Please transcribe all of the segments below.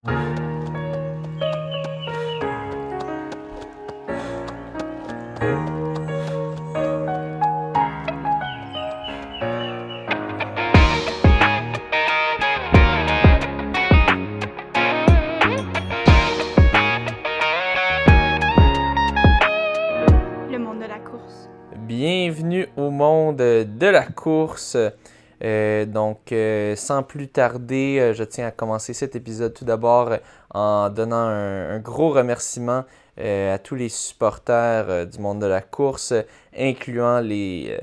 Le monde de la course. Bienvenue au monde de la course. Sans plus tarder, je tiens à commencer cet épisode tout d'abord en donnant un gros remerciement à tous les supporters du monde de la course, incluant les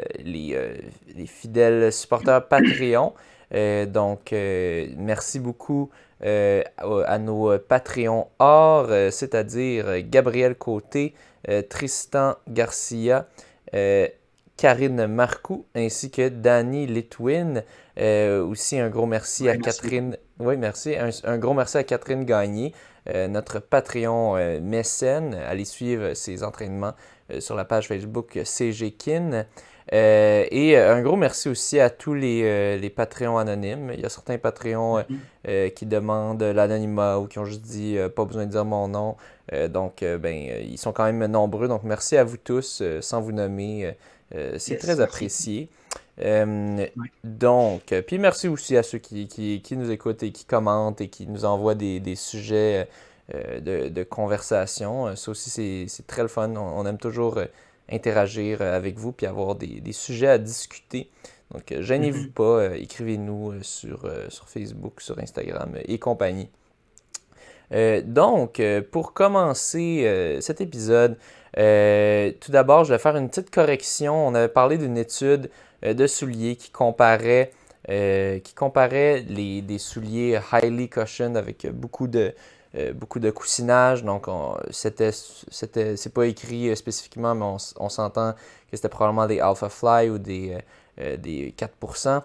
fidèles supporters Patreon. Merci beaucoup à nos Patreons or, c'est-à-dire Gabriel Côté, Tristan Garcia, Karine Marcoux ainsi que Danny Litwin. Aussi un gros merci à Catherine. Oui, merci. Un gros merci à Catherine Gagné, notre Patreon mécène. Allez suivre ses entraînements sur la page Facebook CGKin. Et un gros merci aussi à tous les Patreons anonymes. Il y a certains Patreons qui demandent l'anonymat ou qui ont juste dit pas besoin de dire mon nom. Ils sont quand même nombreux. Donc, merci à vous tous, sans vous nommer. C'est très apprécié. Puis merci aussi à ceux qui nous écoutent et qui commentent et qui nous envoient des sujets de conversation. Ça aussi, c'est très le fun. On aime toujours interagir avec vous puis avoir des sujets à discuter. Donc, gênez-vous pas, écrivez-nous sur Facebook, sur Instagram et compagnie. Pour commencer cet épisode, tout d'abord, je vais faire une petite correction. On avait parlé d'une étude de souliers qui comparait des souliers highly cushioned avec beaucoup de coussinage. Donc, c'est pas écrit spécifiquement, mais on s'entend que c'était probablement des Alpha Fly ou des 4%,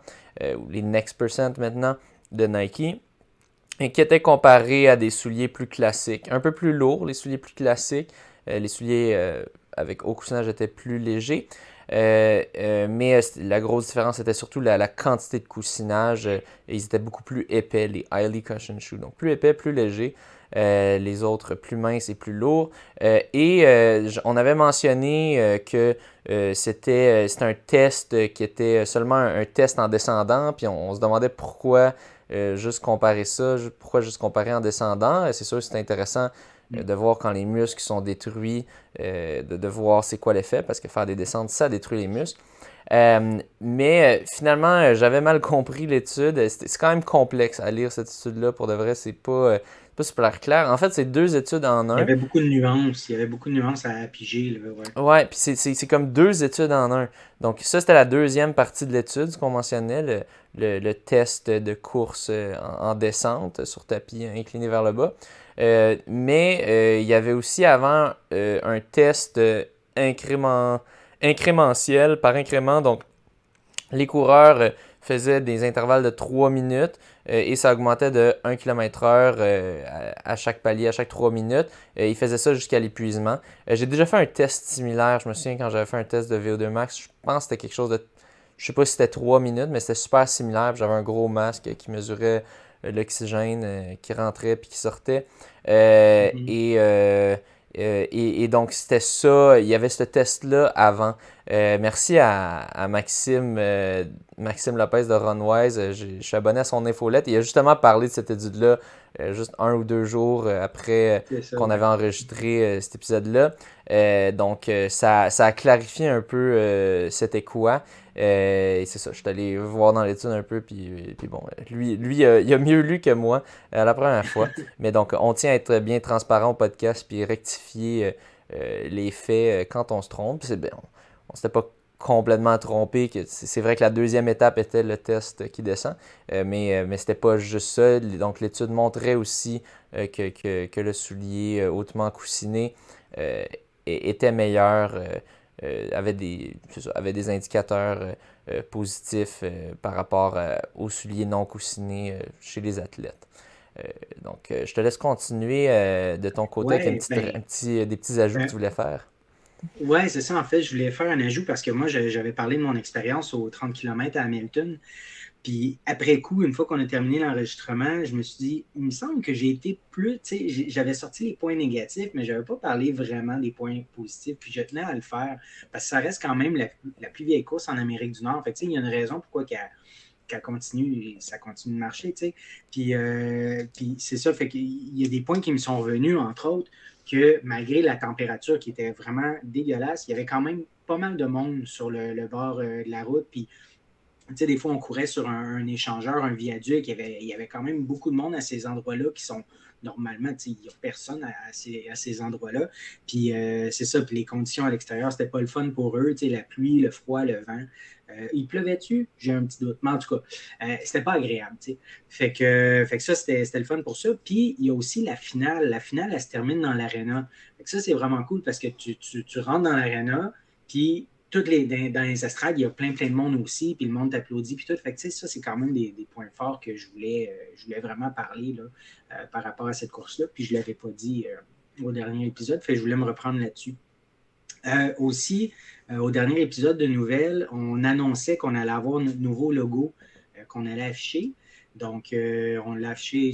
ou les Next Percent maintenant de Nike. Et qui était comparé à des souliers plus classiques, un peu plus lourds, les souliers plus classiques. Les souliers avec haut coussinage étaient plus légers. Mais la grosse différence était surtout la quantité de coussinage. Ils étaient beaucoup plus épais, les highly cushioned shoes. Donc plus épais, plus légers. Les autres plus minces et plus lourds. On avait mentionné que c'était un test qui était seulement un test en descendant. Puis on se demandait pourquoi juste comparer ça, pourquoi juste comparer en descendant. C'est sûr que c'est intéressant de voir quand les muscles sont détruits, de voir c'est quoi l'effet, parce que faire des descentes, ça détruit les muscles. Finalement, j'avais mal compris l'étude. C'est quand même complexe à lire cette étude-là. Pour de vrai, c'est pas super clair. En fait, c'est deux études en un. Il y avait beaucoup de nuances. Il y avait beaucoup de nuances à piger. Là, ouais. Ouais, puis c'est comme deux études en un. Donc ça, c'était la deuxième partie de l'étude, ce qu'on mentionnait, le test de course en descente sur tapis incliné vers le bas. Il y avait aussi avant un test incrémentiel par incrément. Donc les coureurs faisaient des intervalles de 3 minutes et ça augmentait de 1 km/h à chaque palier, à chaque 3 minutes. Ils faisaient ça jusqu'à l'épuisement. J'ai déjà fait un test similaire. Je me souviens quand j'avais fait un test de VO2 max, je pense que c'était quelque chose de... Je sais pas si c'était 3 minutes, mais c'était super similaire. J'avais un gros masque qui mesurait l'oxygène qui rentrait puis qui sortait. Donc, c'était ça. Il y avait ce test-là avant. Merci à Maxime Lopez de Runwise. Je suis abonné à son infolette. Il a justement parlé de cette étude-là juste 1 ou 2 jours après qu'on avait enregistré cet épisode-là. Ça a clarifié un peu c'était quoi. Et c'est ça, je suis allé voir dans l'étude un peu, puis bon, lui il a mieux lu que moi la première fois. Mais donc, on tient à être bien transparent au podcast, puis rectifier les faits quand on se trompe. On s'était pas complètement trompé. C'est vrai que la deuxième étape était le test qui descend, mais c'était pas juste ça. Donc, l'étude montrait aussi que le soulier hautement coussiné était meilleur. Avait des indicateurs positifs par rapport aux souliers non coussinés chez les athlètes. Je te laisse continuer de ton côté avec des petits ajouts que tu voulais faire. Ouais, c'est ça. En fait, je voulais faire un ajout parce que moi, j'avais parlé de mon expérience aux 30 km à Hamilton. Puis après coup, une fois qu'on a terminé l'enregistrement, je me suis dit, il me semble que j'ai été plus, tu sais, j'avais sorti les points négatifs, mais je n'avais pas parlé vraiment des points positifs. Puis je tenais à le faire parce que ça reste quand même la plus vieille course en Amérique du Nord. Fait que, tu sais, il y a une raison pourquoi qu'elle continue, ça continue de marcher, tu sais. Puis c'est ça, fait qu'il y a des points qui me sont revenus, entre autres, que malgré la température qui était vraiment dégueulasse, il y avait quand même pas mal de monde sur le bord de la route. Puis tu sais, des fois, on courait sur un échangeur, un viaduc. Il y avait quand même beaucoup de monde à ces endroits-là qui sont normalement, tu sais, il n'y a personne à ces endroits-là. Puis c'est ça, puis les conditions à l'extérieur, c'était pas le fun pour eux. Tu sais, la pluie, le froid, le vent. Il pleuvait-tu? J'ai un petit doute. Mais en tout cas, c'était pas agréable. Tu sais. Fait que ça, c'était le fun pour ça. Puis il y a aussi la finale. La finale, elle se termine dans l'aréna. Fait que ça, c'est vraiment cool parce que tu rentres dans l'aréna, puis dans les estrades, il y a plein de monde aussi, puis le monde t'applaudit, puis tout. Fait que, ça, c'est quand même des points forts que je voulais vraiment parler là, par rapport à cette course-là. Puis je ne l'avais pas dit au dernier épisode, fait que je voulais me reprendre là-dessus. Aussi, au dernier épisode de Nouvelles, on annonçait qu'on allait avoir notre nouveau logo qu'on allait afficher. Donc, on l'a affiché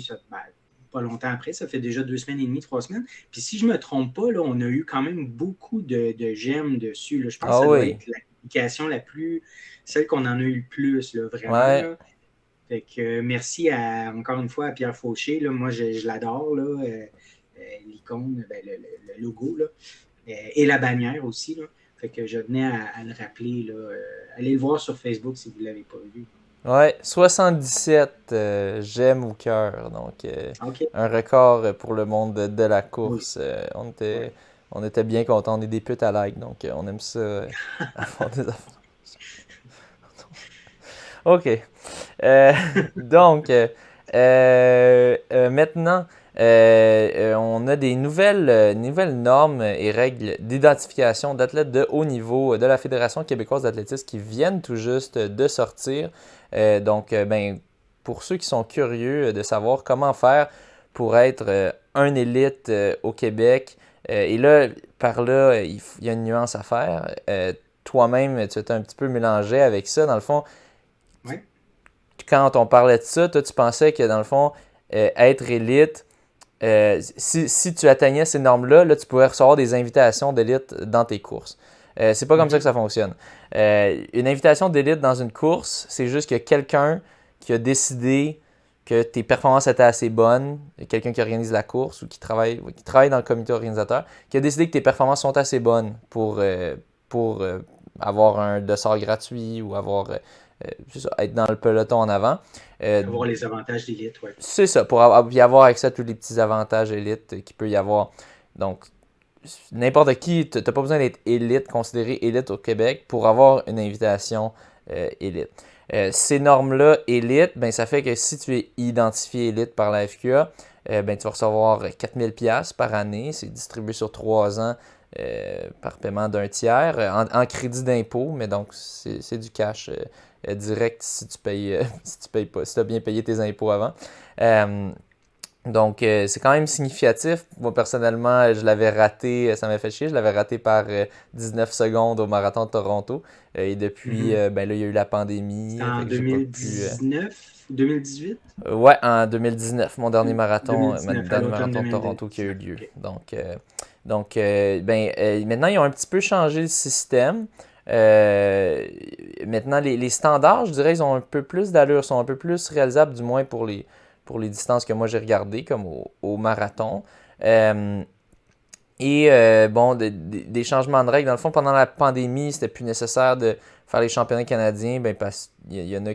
pas longtemps après, ça fait déjà 2 semaines et demie, 3 semaines. Puis si je ne me trompe pas, là, on a eu quand même beaucoup de j'aime dessus. Là. Je pense que ça doit être l'application celle qu'on en a eu le plus, là, vraiment. Ouais. Là. Fait que merci encore une fois à Pierre Fauché. Là. Moi, je l'adore, là, l'icône, le logo, là, et la bannière aussi. Là. Fait que je venais à le rappeler. Là. Allez le voir sur Facebook si vous ne l'avez pas vu. Ouais, 77 j'aime au cœur. Donc, Okay. un record pour le monde de la course. Oui. On était bien contents. On est des putes à like. Donc, on aime ça à fond des affaires. OK. Donc, maintenant, on a des nouvelles normes et règles d'identification d'athlètes de haut niveau de la Fédération québécoise d'athlétisme qui viennent tout juste de sortir. Donc, pour ceux qui sont curieux de savoir comment faire pour être un élite au Québec, et là, par là, il y a une nuance à faire. Toi-même, tu étais un petit peu mélangé avec ça. Dans le fond, ouais. Quand on parlait de ça, toi, tu pensais que dans le fond, être élite, si tu atteignais ces normes-là, là, tu pouvais recevoir des invitations d'élite dans tes courses. C'est pas comme ça que ça fonctionne. Une invitation d'élite dans une course, c'est juste que quelqu'un qui a décidé que tes performances étaient assez bonnes, quelqu'un qui organise la course ou qui travaille dans le comité organisateur, qui a décidé que tes performances sont assez bonnes pour avoir un dossard gratuit ou avoir être dans le peloton en avant. Avoir les avantages d'élite, oui. C'est ça, pour y avoir accès à tous les petits avantages élite qu'il peut y avoir. Donc, n'importe qui, tu n'as pas besoin d'être élite, considéré élite au Québec pour avoir une invitation élite. Ces normes-là, élite, ça fait que si tu es identifié élite par la FQA, tu vas recevoir 4000$ par année. C'est distribué sur 3 ans par paiement d'un tiers en crédit d'impôt, mais donc c'est du cash direct si tu payes pas, si tu as bien payé tes impôts avant. Donc, c'est quand même significatif. Moi, personnellement, je l'avais raté, ça m'a fait chier, je l'avais raté par 19 secondes au Marathon de Toronto. Et depuis, là, il y a eu la pandémie. En 2019 ou 2018? Ouais, en 2019, mon dernier marathon, 2019, dernier marathon de Toronto qui a eu lieu. Okay. Donc, maintenant, ils ont un petit peu changé le système. Maintenant, les standards, je dirais, ils ont un peu plus d'allure, sont un peu plus réalisables, du moins pour les distances que moi j'ai regardées, comme au marathon. Des changements de règles. Dans le fond, pendant la pandémie, c'était plus nécessaire de faire les championnats canadiens, parce qu'il y en a...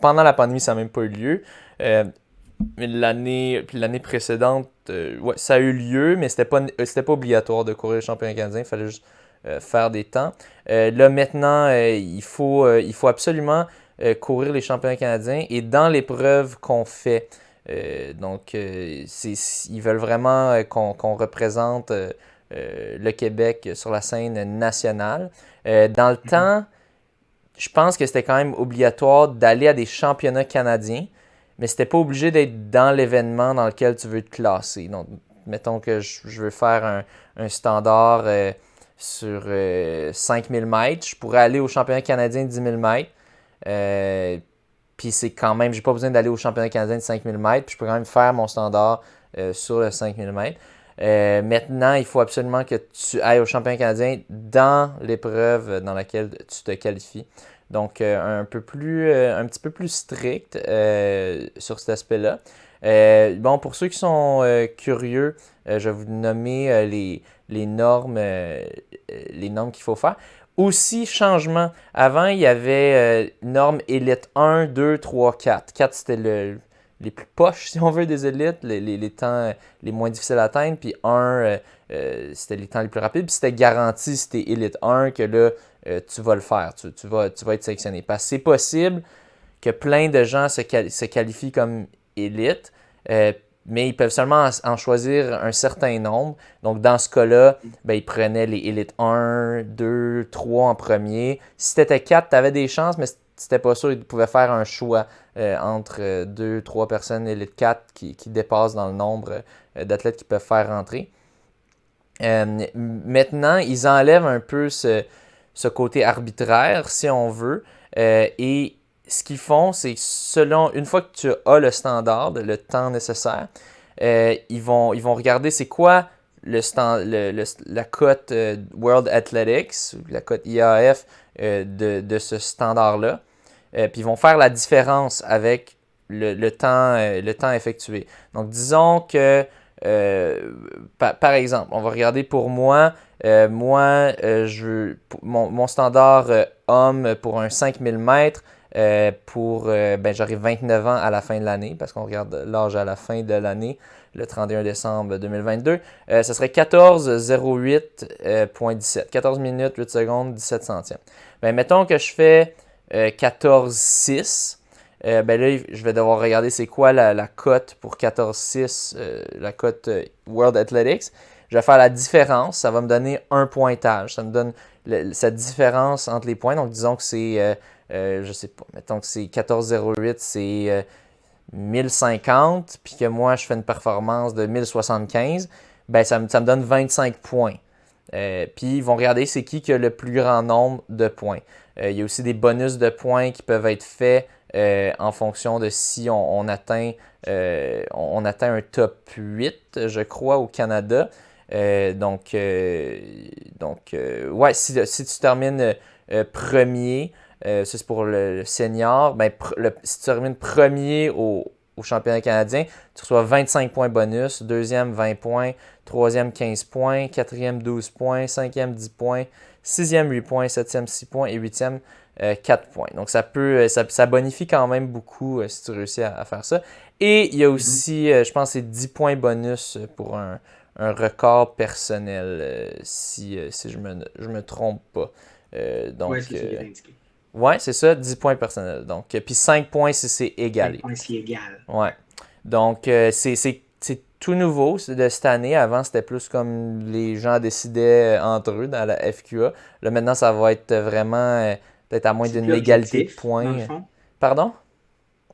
pendant la pandémie, ça n'a même pas eu lieu. Mais l'année précédente, ça a eu lieu, mais c'était pas obligatoire de courir les championnats canadiens. Il fallait juste faire des temps. Là, maintenant, il faut absolument courir les championnats canadiens et dans l'épreuve qu'on fait. Ils veulent vraiment qu'on représente le Québec sur la scène nationale. Dans le temps, je pense que c'était quand même obligatoire d'aller à des championnats canadiens, mais c'était pas obligé d'être dans l'événement dans lequel tu veux te classer. Donc, mettons que je veux faire un standard sur 5000 mètres, je pourrais aller au championnat canadien de 10 000 mètres. Puis c'est quand même, j'ai pas besoin d'aller au championnat canadien de 5000 mètres, puis je peux quand même faire mon standard sur le 5000 mètres. Maintenant, il faut absolument que tu ailles au championnat canadien dans l'épreuve dans laquelle tu te qualifies. Donc, un petit peu plus strict sur cet aspect-là. Bon, pour ceux qui sont curieux, je vais vous nommer les normes qu'il faut faire. Aussi, changement. Avant, il y avait normes élite 1, 2, 3, 4. 4, c'était les plus poches, si on veut, des élites, les temps les moins difficiles à atteindre. Puis 1, c'était les temps les plus rapides. Puis c'était garanti, si t'es élite 1, que là, tu vas le faire. Tu vas être sélectionné. Parce que c'est possible que plein de gens se qualifient comme élite, mais ils peuvent seulement en choisir un certain nombre. Donc, dans ce cas-là, ben, ils prenaient les élites 1, 2, 3 en premier. Si t'étais 4, tu avais des chances, mais si c'était pas sûr, ils pouvaient faire un choix entre 2, 3 personnes élite 4 qui dépassent dans le nombre d'athlètes qu'ils peuvent faire rentrer. Maintenant, ils enlèvent un peu ce côté arbitraire, si on veut, et ce qu'ils font, c'est que une fois que tu as le standard, le temps nécessaire, ils vont regarder c'est quoi la cote World Athletics, la cote IAF de ce standard-là. Puis ils vont faire la différence avec le temps effectué. Donc, disons que, par exemple, on va regarder pour moi, mon standard homme pour un 5000 mètres, j'aurai 29 ans à la fin de l'année, parce qu'on regarde l'âge à la fin de l'année, le 31 décembre 2022. Ce serait 14,08,17. 14 minutes, 8 secondes, 17 centièmes. Mettons que je fais 14,6. Là, je vais devoir regarder c'est quoi la cote pour 14,6, la cote World Athletics. Je vais faire la différence. Ça va me donner un pointage. Ça me donne cette différence entre les points. Donc, disons que c'est, je sais pas, mettons que c'est 14,08, c'est 1050, puis que moi, je fais une performance de 1075, ça me donne 25 points. Puis ils vont regarder c'est qui a le plus grand nombre de points. Il y a aussi des bonus de points qui peuvent être faits en fonction de si on atteint un top 8, je crois, au Canada. Si tu termines premier, ça c'est pour le senior, si tu termines premier au championnat canadien, tu reçois 25 points bonus, deuxième 20 points, troisième 15 points, quatrième 12 points, cinquième 10 points, sixième 8 points, septième 6 points et huitième 4 points. Donc ça bonifie quand même beaucoup si tu réussis à faire ça. Et il y a aussi, je pense, c'est 10 points bonus pour un record personnel, si je me trompe pas. Oui, c'est ça qui est indiqué. Ouais, c'est ça, 10 points personnels. Donc, puis 5 points si c'est égalé. 5 points si égal. Ouais. Donc, c'est tout nouveau de cette année. Avant, c'était plus comme les gens décidaient entre eux dans la FQA. Là, maintenant, ça va être vraiment peut-être à moins d'une égalité de points. Dans le fond. Pardon?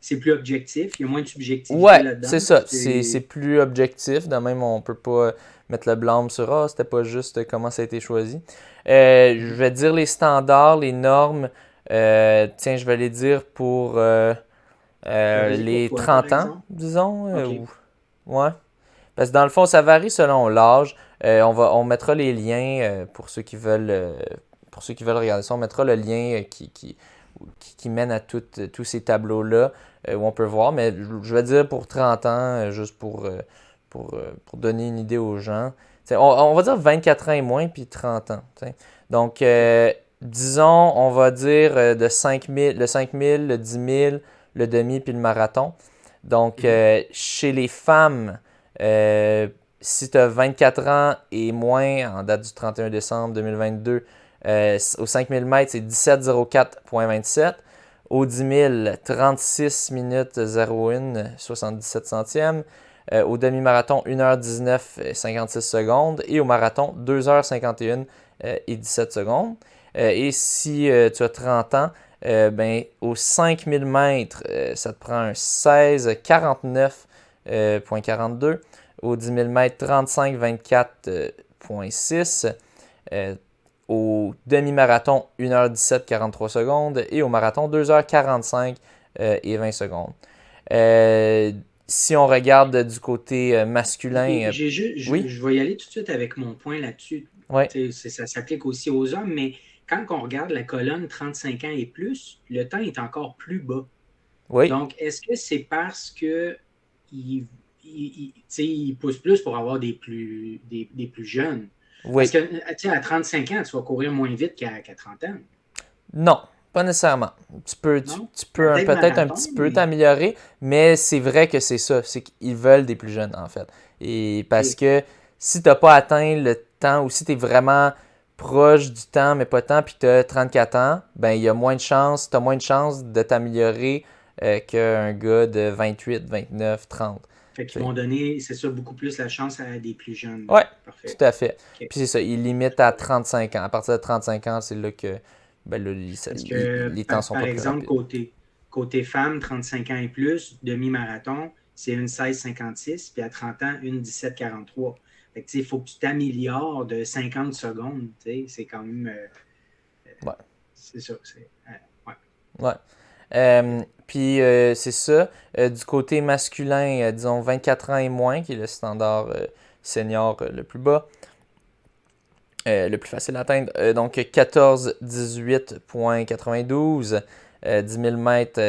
C'est plus objectif, il y a moins de subjectivité là-dedans. C'est ça. C'est plus objectif. De même, on peut pas mettre le blâme sur c'était pas juste comment ça a été choisi. Je vais dire les standards, les normes. Je vais les dire pour les 30 ans, disons. Okay. Ouais. Parce que dans le fond, ça varie selon l'âge. On mettra les liens pour ceux qui veulent regarder ça. On mettra le lien qui mène à tous ces tableaux-là où on peut voir. Mais je vais dire pour 30 ans, juste pour donner une idée aux gens. On va dire 24 ans et moins, puis 30 ans. T'sais. Donc, disons, on va dire le 5000, le 10 000, le demi, puis le marathon. Donc, chez les femmes, si tu as 24 ans et moins, en date du 31 décembre 2022, au 5000 mètres, c'est 17,04,27. Au 10 000, 36 minutes 01, 77 centièmes. Au demi-marathon, 1h19, 56 secondes. Et au marathon, 2h51 et 17 secondes. Et si tu as 30 ans, au 5000 mètres, ça te prend un 16,49,42. Au 10 000 mètres, 35,24,6. au demi-marathon, 1h17, 43 secondes. Et au marathon, 2h45 et 20 secondes. Si on regarde du côté masculin, oui, Je vais y aller tout de suite avec mon point là-dessus. ouais, Ça s'applique aussi aux hommes, mais quand on regarde la colonne 35 ans et plus, le temps est encore plus bas. oui, Donc, est-ce que c'est parce que il pousse plus pour avoir des plus jeunes? Parce oui. que, à 35 ans, tu vas courir moins vite qu'à 30 ans, Non, pas nécessairement. non? Tu Ben, peux peut-être peut-être un marathon, petit peu mais t'améliorer, mais c'est vrai que c'est ça. C'est qu'ils veulent des plus jeunes, en fait. Et parce OK. que si tu n'as pas atteint le temps ou si tu es vraiment proche du temps, mais pas tant, puis tu as 34 ans, ben il y a moins de chances, tu as moins de chances de t'améliorer qu'un gars de 28, 29, 30. Fait qu'ils Tu sais. vont donner, c'est ça, beaucoup plus la chance à des plus jeunes. Ouais, Parfait. tout à fait. OK. Puis c'est ça, ils limitent à 35 ans. À partir de 35 ans, c'est là que ben là, Parce que, les temps sont par pas plus exemple, rapides. côté femme, 35 ans et plus, demi-marathon, c'est une 16,56, puis à 30 ans, une 17,43. Fait que, il faut que tu t'améliores de 50 secondes. C'est quand même. Ouais. C'est ça. Ouais. Ouais. Puis c'est ça. Du côté masculin, disons 24 ans et moins, qui est le standard senior le plus bas, le plus facile à atteindre. Donc 14-18.92, 10 000 mètres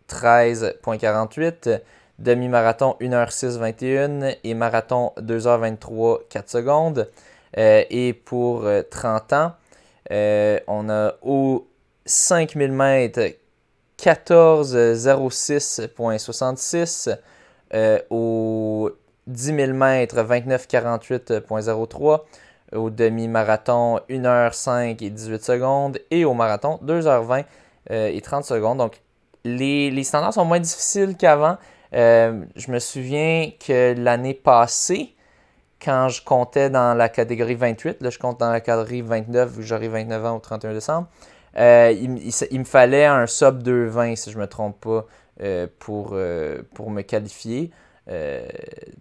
30-13.48, demi-marathon 1h06-21 et marathon 2h23 4 secondes. Et pour 30 ans, on a au 5000 mètres 14,06,66, au 10 000 mètres 29,48,03, au demi-marathon 1h05 et 18 secondes et au marathon 2h20 et 30 secondes. Donc les standards sont moins difficiles qu'avant. Je me souviens que l'année passée, quand je comptais dans la catégorie 28, là je compte dans la catégorie 29 vu que j'aurai 29 ans au 31 décembre, il me fallait un sub 2,20 si je ne me trompe pas pour me qualifier.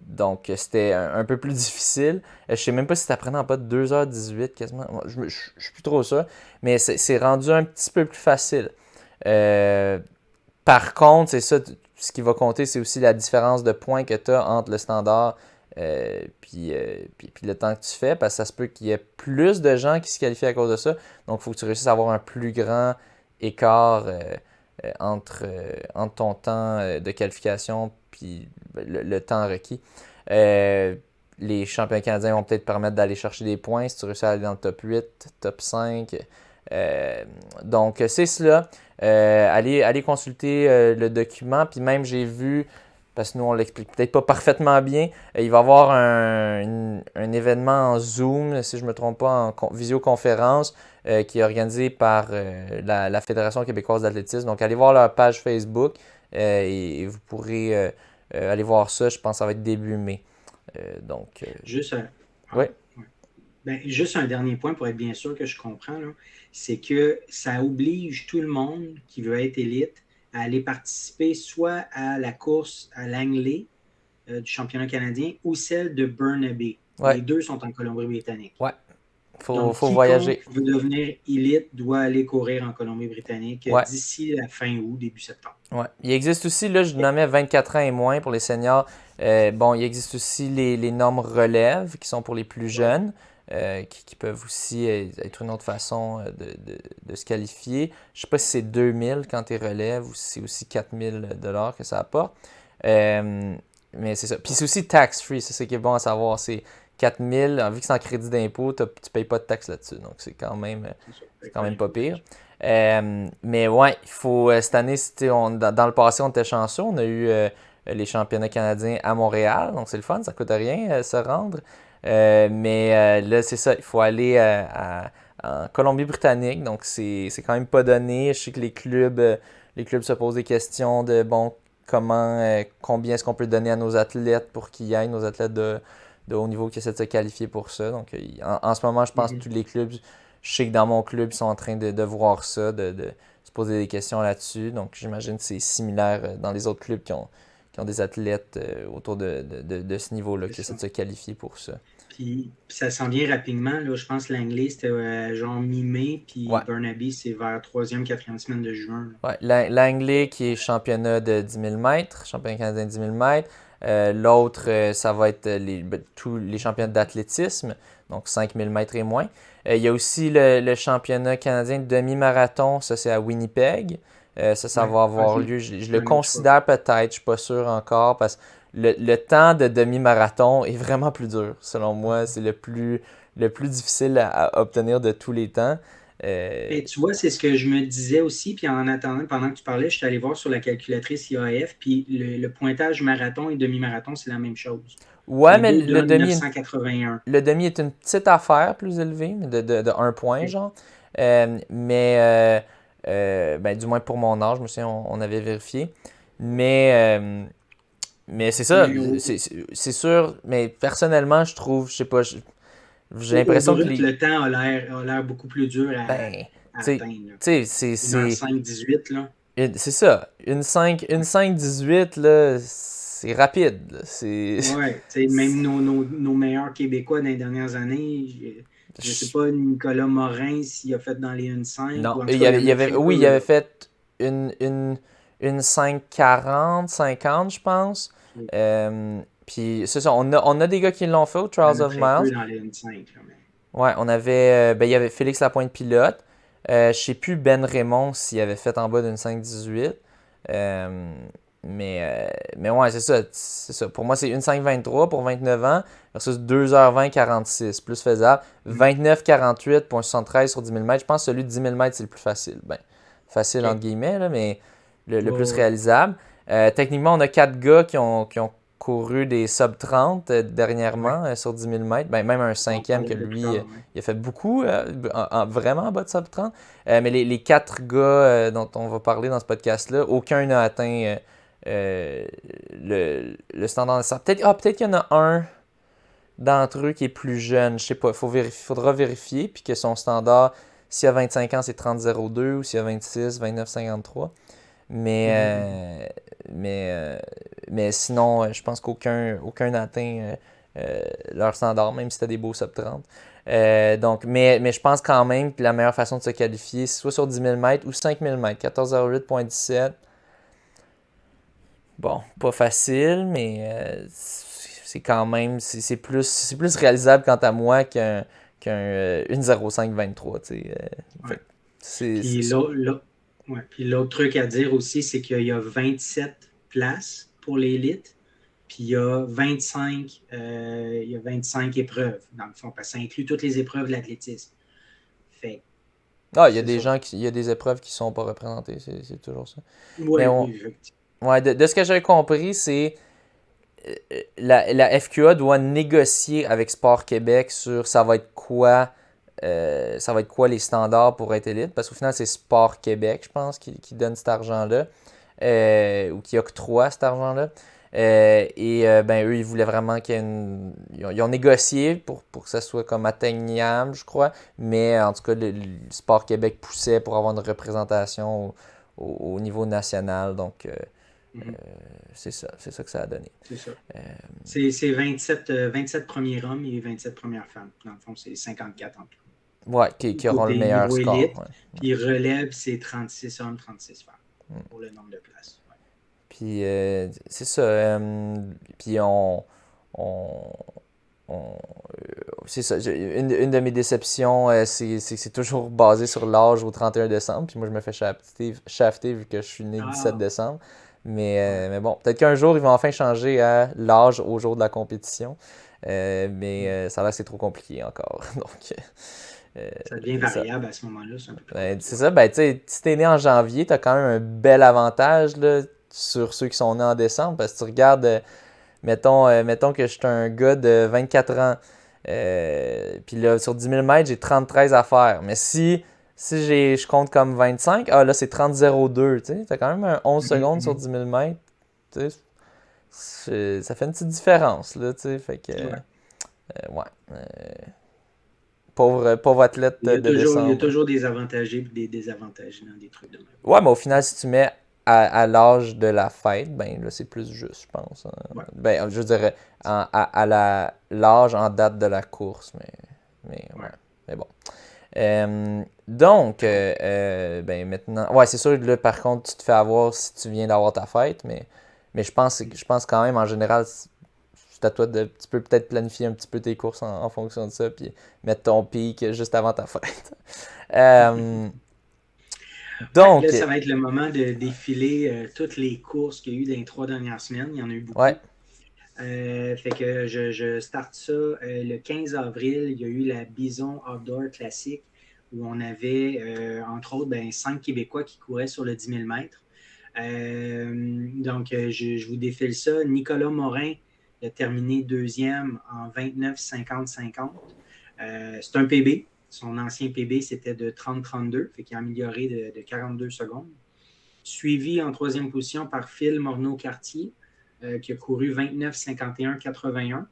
Donc c'était un peu plus difficile. Je ne sais même pas si tu apprenais en pas de 2h18 quasiment. Je ne suis plus trop sûr, mais c'est rendu un petit peu plus facile. Par contre, c'est ça, ce qui va compter, c'est aussi la différence de points que tu as entre le standard puis le temps que tu fais, parce que ça se peut qu'il y ait plus de gens qui se qualifient à cause de ça. Donc, il faut que tu réussisses à avoir un plus grand écart entre ton temps de qualification puis le temps requis. Les champions canadiens vont peut-être permettre d'aller chercher des points si tu réussis à aller dans le top 8, top 5. Donc, c'est cela. Allez consulter le document. Puis même, j'ai vu, parce que nous, on l'explique peut-être pas parfaitement bien, il va y avoir un événement en Zoom, si je ne me trompe pas, en visioconférence, qui est organisé par la Fédération québécoise d'athlétisme. Donc, allez voir leur page Facebook et vous pourrez aller voir ça. Je pense que ça va être début mai. Donc, Juste un, oui, ouais, ouais. Ben, juste un dernier point pour être bien sûr que je comprends, là, c'est que ça oblige tout le monde qui veut être élite à aller participer soit à la course à Langley du championnat canadien ou celle de Burnaby. ouais, Les deux sont en Colombie-Britannique. ouais. Donc, Faut voyager. quiconque veut devenir élite doit aller courir en Colombie-Britannique Ouais. d'ici la fin août, début septembre. Ouais. Il existe aussi, là, je nommais 24 ans et moins pour les seniors. Bon, il existe aussi les normes relève qui sont pour les plus jeunes, qui peuvent aussi être une autre façon de se qualifier. Je ne sais pas si c'est 2000 quand tu es relève ou si c'est aussi 4000 $ que ça apporte. Mais c'est ça. Puis c'est aussi tax-free, c'est ce qui est bon à savoir. C'est 4000, vu que c'est en crédit d'impôt, tu ne payes pas de taxes là-dessus. Donc c'est quand même pas pire. Mais ouais, il faut cette année, dans le passé, on était chanceux. On a eu les championnats canadiens à Montréal, donc c'est le fun, ça coûte rien se rendre. Mais là, c'est ça, il faut aller en Colombie-Britannique, donc c'est quand même pas donné. Je sais que les clubs se posent des questions de bon, combien est-ce qu'on peut donner à nos athlètes pour qu'ils y aillent, nos athlètes de haut niveau qui essaient de se qualifier pour ça. Donc en ce moment, je pense que tous les clubs. Je sais que dans mon club, ils sont en train de voir ça, de se poser des questions là-dessus. Donc, j'imagine que c'est similaire dans les autres clubs qui ont des athlètes autour de ce niveau-là qui essaient de se qualifier pour ça. Puis ça s'en vient rapidement. Là, je pense que Langley, c'était genre mi-mai, puis Burnaby, c'est vers 3e, 4e semaine de juin. Ouais, Langley qui est championnat de 10 000 mètres, championnat canadien de 10 000 mètres. L'autre, ça va être tous les championnats d'athlétisme, donc 5 000 mètres et moins. Il y a aussi le championnat canadien de demi-marathon, ça c'est à Winnipeg. Ça va avoir lieu. Je le considère peut-être, je ne suis pas sûr encore, parce que le temps de demi-marathon est vraiment plus dur. Selon moi, c'est le plus difficile à obtenir de tous les temps. Et tu vois, c'est ce que je me disais aussi, puis en attendant, pendant que tu parlais, je suis allé voir sur la calculatrice IAF, puis le pointage marathon et demi-marathon, c'est la même chose. Ouais, mais le demi est une petite affaire plus élevée, de 1 point, genre. Mais du moins pour mon âge, je me souviens, on avait vérifié. Mais c'est ça, c'est sûr, mais personnellement, je trouve, je sais pas, j'ai l'impression que le temps a l'air beaucoup plus dur à atteindre. Tu sais, c'est 5-18, là. C'est ça. Une 5-18, là, c'est rapide. Ouais, même nos meilleurs Québécois dans les dernières années, je sais pas, Nicolas Morin, s'il a fait dans les 1-5. Non, il avait fait une 5-40, 50, je pense. Puis c'est ça, on a des gars qui l'ont fait au Trials of Miles. Dans les 1-5, là, mais... Ouais, on avait, il y avait Félix Lapointe-Pilote. Je sais plus Ben Raymond s'il avait fait en bas d'une 5-18. Mais ouais, c'est ça. Pour moi, c'est une 5-23 pour 29 ans versus 2h20-46, plus faisable. 29-48.73 sur 10 000 mètres. Je pense que celui de 10 000 mètres, c'est le plus facile. Facile entre guillemets, là, mais le plus réalisable. Techniquement, on a 4 gars qui ont couru des sub 30 dernièrement sur 10 000 mètres. Même un 5e que lui, il a fait beaucoup, vraiment en bas de sub 30. Mais les 4 gars dont on va parler dans ce podcast-là, aucun n'a atteint le standard de 100. Peut-être qu'il y en a un d'entre eux qui est plus jeune. Je sais pas, faudra vérifier. Puis que son standard, s'il a 25 ans, c'est 30-02 ou s'il a 26, 29-53. Mais sinon, je pense qu'aucun n'a atteint leur standard, même si c'était des beaux sub 30. Mais je pense quand même que la meilleure façon de se qualifier, c'est soit sur 10 000 mètres ou 5 000 mètres. 14h08.17. Bon, pas facile, mais c'est quand même, c'est plus réalisable quant à moi qu'une 0.5-23. Puis l'autre truc à dire aussi, c'est qu'il y a 27 places pour l'élite, puis il y a 25 épreuves, dans le fond, parce que ça inclut toutes les épreuves de l'athlétisme. Il y a il y a des épreuves qui ne sont pas représentées, c'est toujours ça. Ouais, de ce que j'ai compris, c'est la FQA doit négocier avec Sport Québec sur ça va être quoi les standards pour être élite, parce qu'au final, c'est Sport Québec, je pense, qui donne cet argent-là, ou qui octroie cet argent-là. Eux, ils voulaient vraiment ils ont négocié pour que ça soit comme atteignable, je crois, mais en tout cas, le Sport Québec poussait pour avoir une représentation au niveau national, donc c'est ça que ça a donné. C'est ça. C'est 27 premiers hommes et 27 premières femmes. Dans le fond, c'est 54 en tout. Ouais, qui auront le meilleur score. Élite, puis relève, c'est 36 hommes, 36 femmes pour le nombre de places. Ouais. Puis c'est ça. Puis c'est ça. Une de mes déceptions, c'est toujours basé sur l'âge au 31 décembre. Puis moi, je me fais shafter vu que je suis né le 17 décembre. Mais bon, peut-être qu'un jour, ils vont enfin changer à l'âge au jour de la compétition. Mais ça a l'air que c'est trop compliqué encore. Donc, ça devient variable à ce moment-là. C'est un peu plus c'est ça. Tu sais, si t'es né en janvier, t'as quand même un bel avantage là, sur ceux qui sont nés en décembre. Parce que tu regardes, mettons que je suis un gars de 24 ans. Puis là, sur 10 000 mètres, j'ai 33 à faire. Mais si je compte comme 25, là, c'est 30-02. Tu sais, t'as quand même un 11 secondes sur 10 000 mètres. Tu sais, ça fait une petite différence, là, tu sais. Fait que, pauvre athlète de décembre. Il y a toujours des avantagés et des désavantagés dans des trucs de même. Ouais, mais au final, si tu mets à l'âge de la fête, ben là, c'est plus juste, je pense. Ouais. Ben, je dirais l'âge en date de la course, mais ouais. Ouais. Mais bon. Donc, ben maintenant, ouais, c'est sûr, là, par contre, tu te fais avoir si tu viens d'avoir ta fête, mais je pense quand même, en général, c'est à toi tu peux peut-être planifier un petit peu tes courses en fonction de ça, puis mettre ton pic juste avant ta fête. Ouais, là, Donc, ça va être le moment de défiler toutes les courses qu'il y a eu dans les 3 dernières semaines. Il y en a eu ouais, beaucoup. Fait que je starte ça le 15 avril. Il y a eu la Bison Outdoor Classic où on avait, entre autres, 5 Québécois qui couraient sur le 10 000 mètres. Donc, je vous défile ça. Nicolas Morin a terminé deuxième en 29,50-50. C'est un PB. Son ancien PB, c'était de 30-32, fait qu'il a amélioré de 42 secondes. Suivi en troisième position par Phil Morneau-Cartier, qui a couru 29-51-81.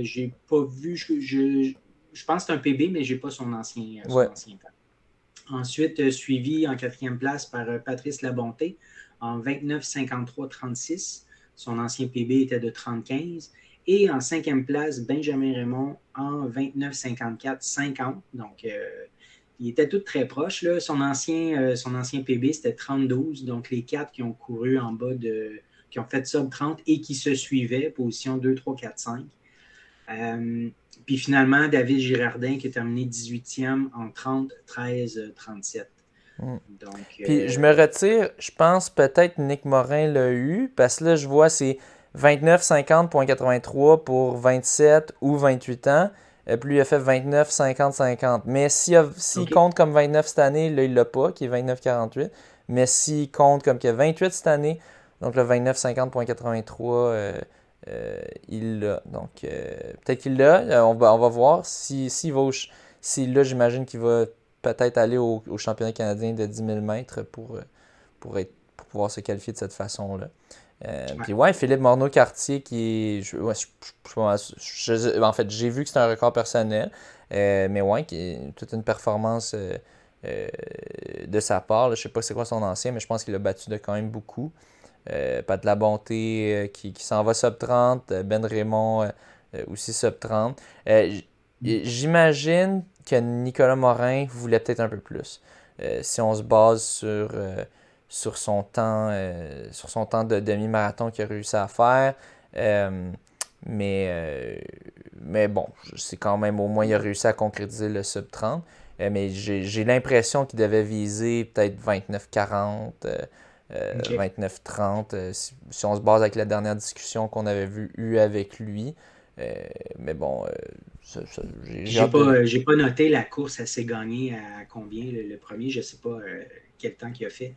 J'ai pas vu, je pense que c'est un PB, mais je n'ai pas son ancien ouais. temps. Ensuite, suivi en quatrième place par Patrice Labonté en 29-53-36. Son ancien PB était de 30-15. Et en cinquième place, Benjamin Raymond en 29-54-50. Donc, il était tout très proche. Là. Son ancien PB, c'était 30-12. Donc, les 4 qui ont couru en bas qui ont fait sub 30 et qui se suivaient, position 2, 3, 4, 5. Puis finalement, David Girardin qui a terminé 18e en 30, 13, 37. Donc, Puis je me retire, je pense peut-être Nick Morin l'a eu, parce que là je vois c'est 29,50,83 pour 27 ou 28 ans. Puis lui il a fait 29,50,50. Mais s'il OK. compte comme 29 cette année, là il l'a pas, qui est 29,48. Mais s'il compte comme qu'il a 28 cette année, donc le 29,50,83, il l'a. Donc peut-être qu'il l'a. On va voir. Si là, j'imagine qu'il va peut-être aller au championnat canadien de 10 000 mètres pour pouvoir se qualifier de cette façon-là. Ouais. Puis ouais, Philippe Morneau-Cartier qui est. En fait, j'ai vu que c'est un record personnel, mais ouais, qui est toute une performance de sa part. Là. Je sais pas c'est quoi son ancien, mais je pense qu'il a battu de quand même beaucoup. Pat Labonté qui s'en va sub 30, Ben Raymond aussi sub 30. J'imagine que Nicolas Morin voulait peut-être un peu plus. Si on se base sur son temps de demi-marathon qu'il a réussi à faire. Mais bon, c'est quand même au moins il a réussi à concrétiser le sub 30. Mais j'ai l'impression qu'il devait viser peut-être 29-40, OK. 29-30, si on se base avec la dernière discussion qu'on avait eue avec lui. Mais bon, J'ai pas noté la course à s'est gagnée à combien le premier, je ne sais pas quel temps qu'il a fait.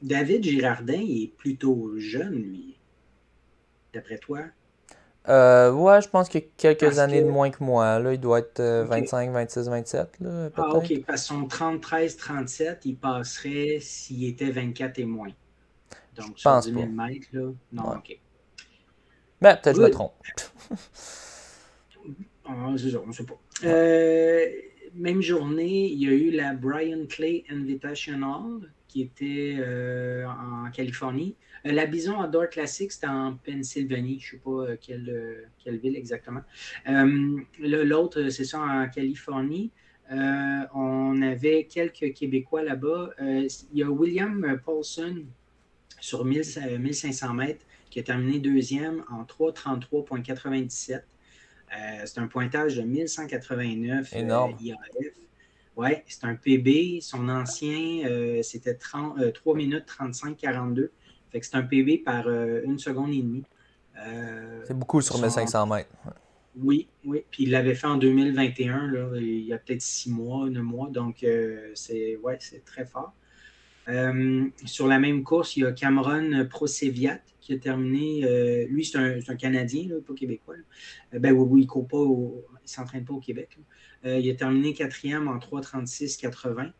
David Girardin, il est plutôt jeune, lui, d'après toi. Ouais, je pense qu'il y a quelques Parce années de que, moins que moi. Là, il doit être OK. 25, 26, 27, là, Ah, peut-être. OK, parce que son 30, 13, 37, il passerait s'il était 24 et moins. Je Donc, sur pense 10 pas. 000 mètres, là. Non, Ouais. OK. Mais peut-être je me Good. trompe. C'est ça, on ne sait pas. Ouais. Même journée, il y a eu la Brian Clay Invitational qui était en Californie. La Bison Outdoor Classic, c'était en Pennsylvanie. Je ne sais pas quelle ville exactement. L'autre, c'est ça, en Californie. On avait quelques Québécois là-bas. Il y a William Paulson sur 1500 mètres qui a terminé deuxième en 3:33,97. C'est un pointage de 1189 Énorme. IAF. Ouais, c'est un PB. Son ancien, c'était 3 minutes 35-42. Fait que c'est un PB par 1 seconde et demie. C'est beaucoup sur Son, 1500 mètres. oui, oui. Puis il l'avait fait en 2021, là, il y a peut-être 6 mois, 9 mois. Donc, c'est très fort. Sur la même course, il y a Cameron Proseviat qui a terminé. Lui, c'est un Canadien, là, pas québécois. Oui, il ne s'entraîne pas au Québec. Il a terminé quatrième en 3:36,80.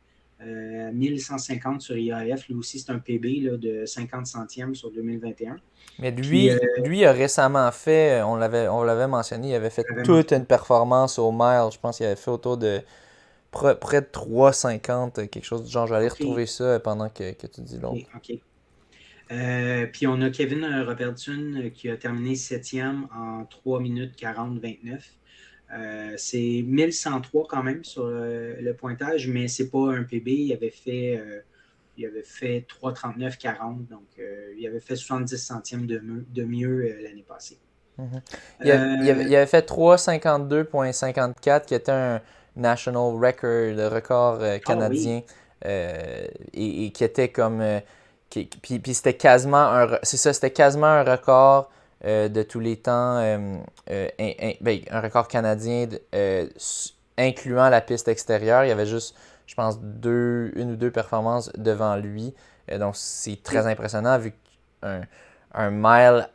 1150 sur IAF. Lui aussi, c'est un PB là, de 50 centièmes sur 2021. Mais Puis, lui a récemment fait, on l'avait mentionné, il avait fait j'avais toute mentionné. une performance au mile. Je pense qu'il avait fait autour de près de 3,50, quelque chose du genre. Je vais aller OK. retrouver ça pendant que tu dis l'autre. OK. Puis on a Kevin Robertson qui a terminé 7e en 3 minutes 40-29. C'est 1103 quand même sur le pointage, mais c'est pas un PB. Il avait fait 3,39,40, donc il avait fait 70 centièmes de mieux l'année passée. Mm-hmm. Il avait fait 3,52,54 qui était un national record canadien. Et qui était comme puis c'était quasiment c'était quasiment un record de tous les temps, un record canadien incluant la piste extérieure. Il y avait juste, je pense, une ou deux performances devant lui. Donc c'est très impressionnant vu qu'un mile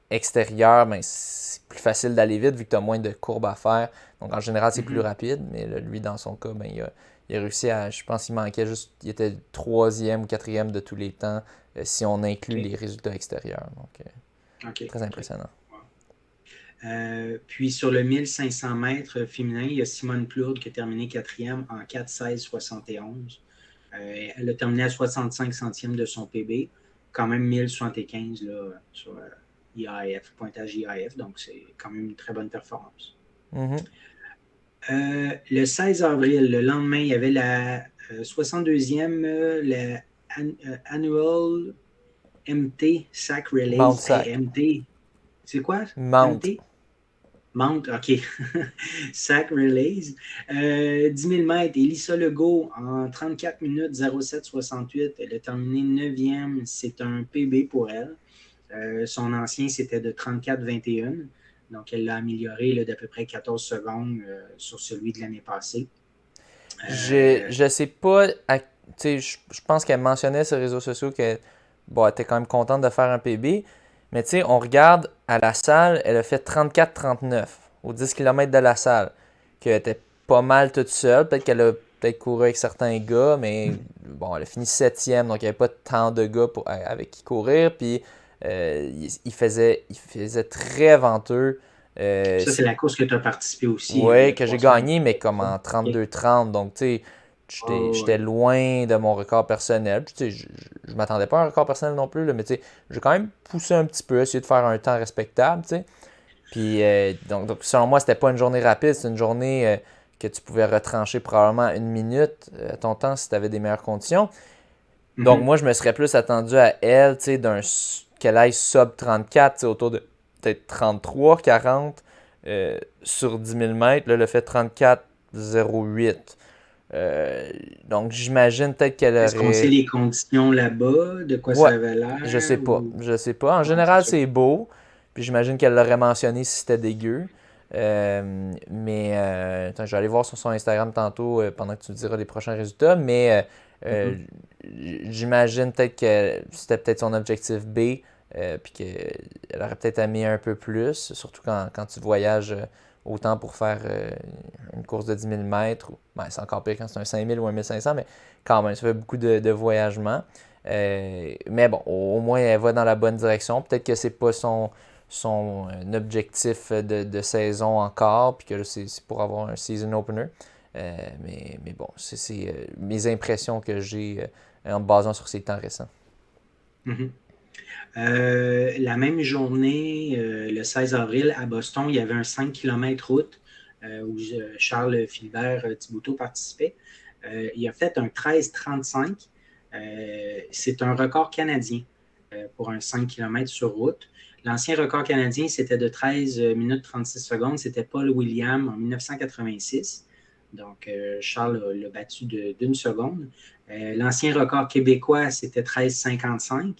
extérieur, ben, c'est plus facile d'aller vite vu que tu as moins de courbes à faire. Donc en général, c'est plus rapide, mais là, lui, dans son cas, ben, il a réussi à. Je pense qu'il manquait juste. Il était 3e ou 4e de tous les temps si on inclut les résultats extérieurs. Donc, très impressionnant. Puis sur le 1500 mètres féminin, il y a Simone Plourde qui a terminé 4e en 4,16,71. Elle a terminé à 65 centièmes de son PB, quand même 1075 là, sur IAF, pointage IAF, donc c'est quand même une très bonne performance. Mm-hmm. Le 16 avril, le lendemain, il y avait la 62e la Annual MT Sac Relays. Mount Sac. MT, c'est quoi? Mount. MT? Mount, OK. Sac Relays. 10 000 mètres, Elissa Legault en 34 minutes 07,68. Elle a terminé 9e. C'est un PB pour elle. Son ancien, c'était de 34,21. Donc, elle l'a amélioré d'à peu près 14 secondes sur celui de l'année passée. Je sais pas. Je pense qu'elle mentionnait sur les réseaux sociaux qu'elle était quand même contente de faire un PB. Mais tu sais, on regarde à la salle, elle a fait 34,39 aux 10 km de la salle. Qu'elle était pas mal toute seule. Peut-être qu'elle a couru avec certains gars, mais bon, elle a fini 7e, donc il n'y avait pas tant de gars avec qui courir. Puis il faisait très venteux. Ça, c'est la course que tu as participé aussi. Oui, que j'ai gagné, mais comme en 32-30. Donc, tu sais, j'étais loin de mon record personnel. Puis, tu sais, je m'attendais pas à un record personnel non plus, là, mais tu sais, j'ai quand même poussé un petit peu, essayé de faire un temps respectable, tu sais. Puis, donc, selon moi, c'était pas une journée rapide, c'est une journée que tu pouvais retrancher probablement une minute à ton temps si tu avais des meilleures conditions. Donc, moi, je me serais plus attendu à elle, tu sais, qu'elle aille sub 34, tu sais, autour de peut-être 33, 40 sur 10 000 mètres. Là, elle a fait 34,08. Donc, j'imagine peut-être qu'elle aurait... Est-ce qu'on sait les conditions là-bas? De quoi ça avait l'air? Je sais pas. Je sais pas. En général, c'est beau. Puis j'imagine qu'elle l'aurait mentionné si c'était dégueu. Mais attends, je vais aller voir sur son Instagram tantôt pendant que tu me diras les prochains résultats. Mais j'imagine peut-être que c'était peut-être son objectif B. Puis qu'elle aurait peut-être aimé un peu plus, surtout quand tu voyages autant pour faire une course de 10 000 mètres. C'est encore pire quand c'est un 5 000 ou un 1500, mais quand même, ça fait beaucoup de voyagement. Mais bon, au moins, elle va dans la bonne direction. Peut-être que c'est pas son objectif de saison encore, puis que c'est pour avoir un season opener. Mais bon, c'est mes impressions que j'ai en me basant sur ces temps récents. Mm-hmm. La même journée, le 16 avril, à Boston, il y avait un 5 km route où Charles Philibert Thibouteau participait. Il a fait un 13,35. C'est un record canadien pour un 5 km sur route. L'ancien record canadien, c'était de 13 minutes 36 secondes. C'était Paul William en 1986. Donc, Charles l'a battu d'une seconde. L'ancien record québécois, c'était 13,55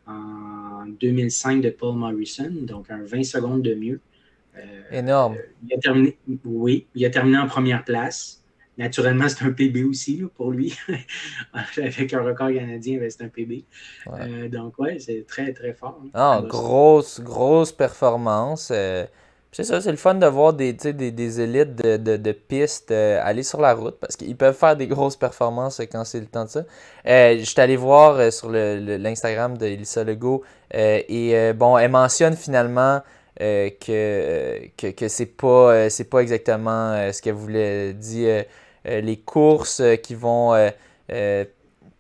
en 2005 de Paul Morrison, donc un 20 secondes de mieux. Énorme. Il a terminé en première place. Naturellement, c'est un PB aussi là, pour lui. Avec un record canadien, c'est un PB. Ouais. Donc, c'est très, très fort. Grosse performance. C'est ça, c'est le fun de voir des élites de pistes aller sur la route parce qu'ils peuvent faire des grosses performances quand c'est le temps de ça. Je suis allé voir sur l'Instagram de Elissa Legault et bon, elle mentionne finalement que c'est pas exactement ce qu'elle voulait dire. Les courses qui vont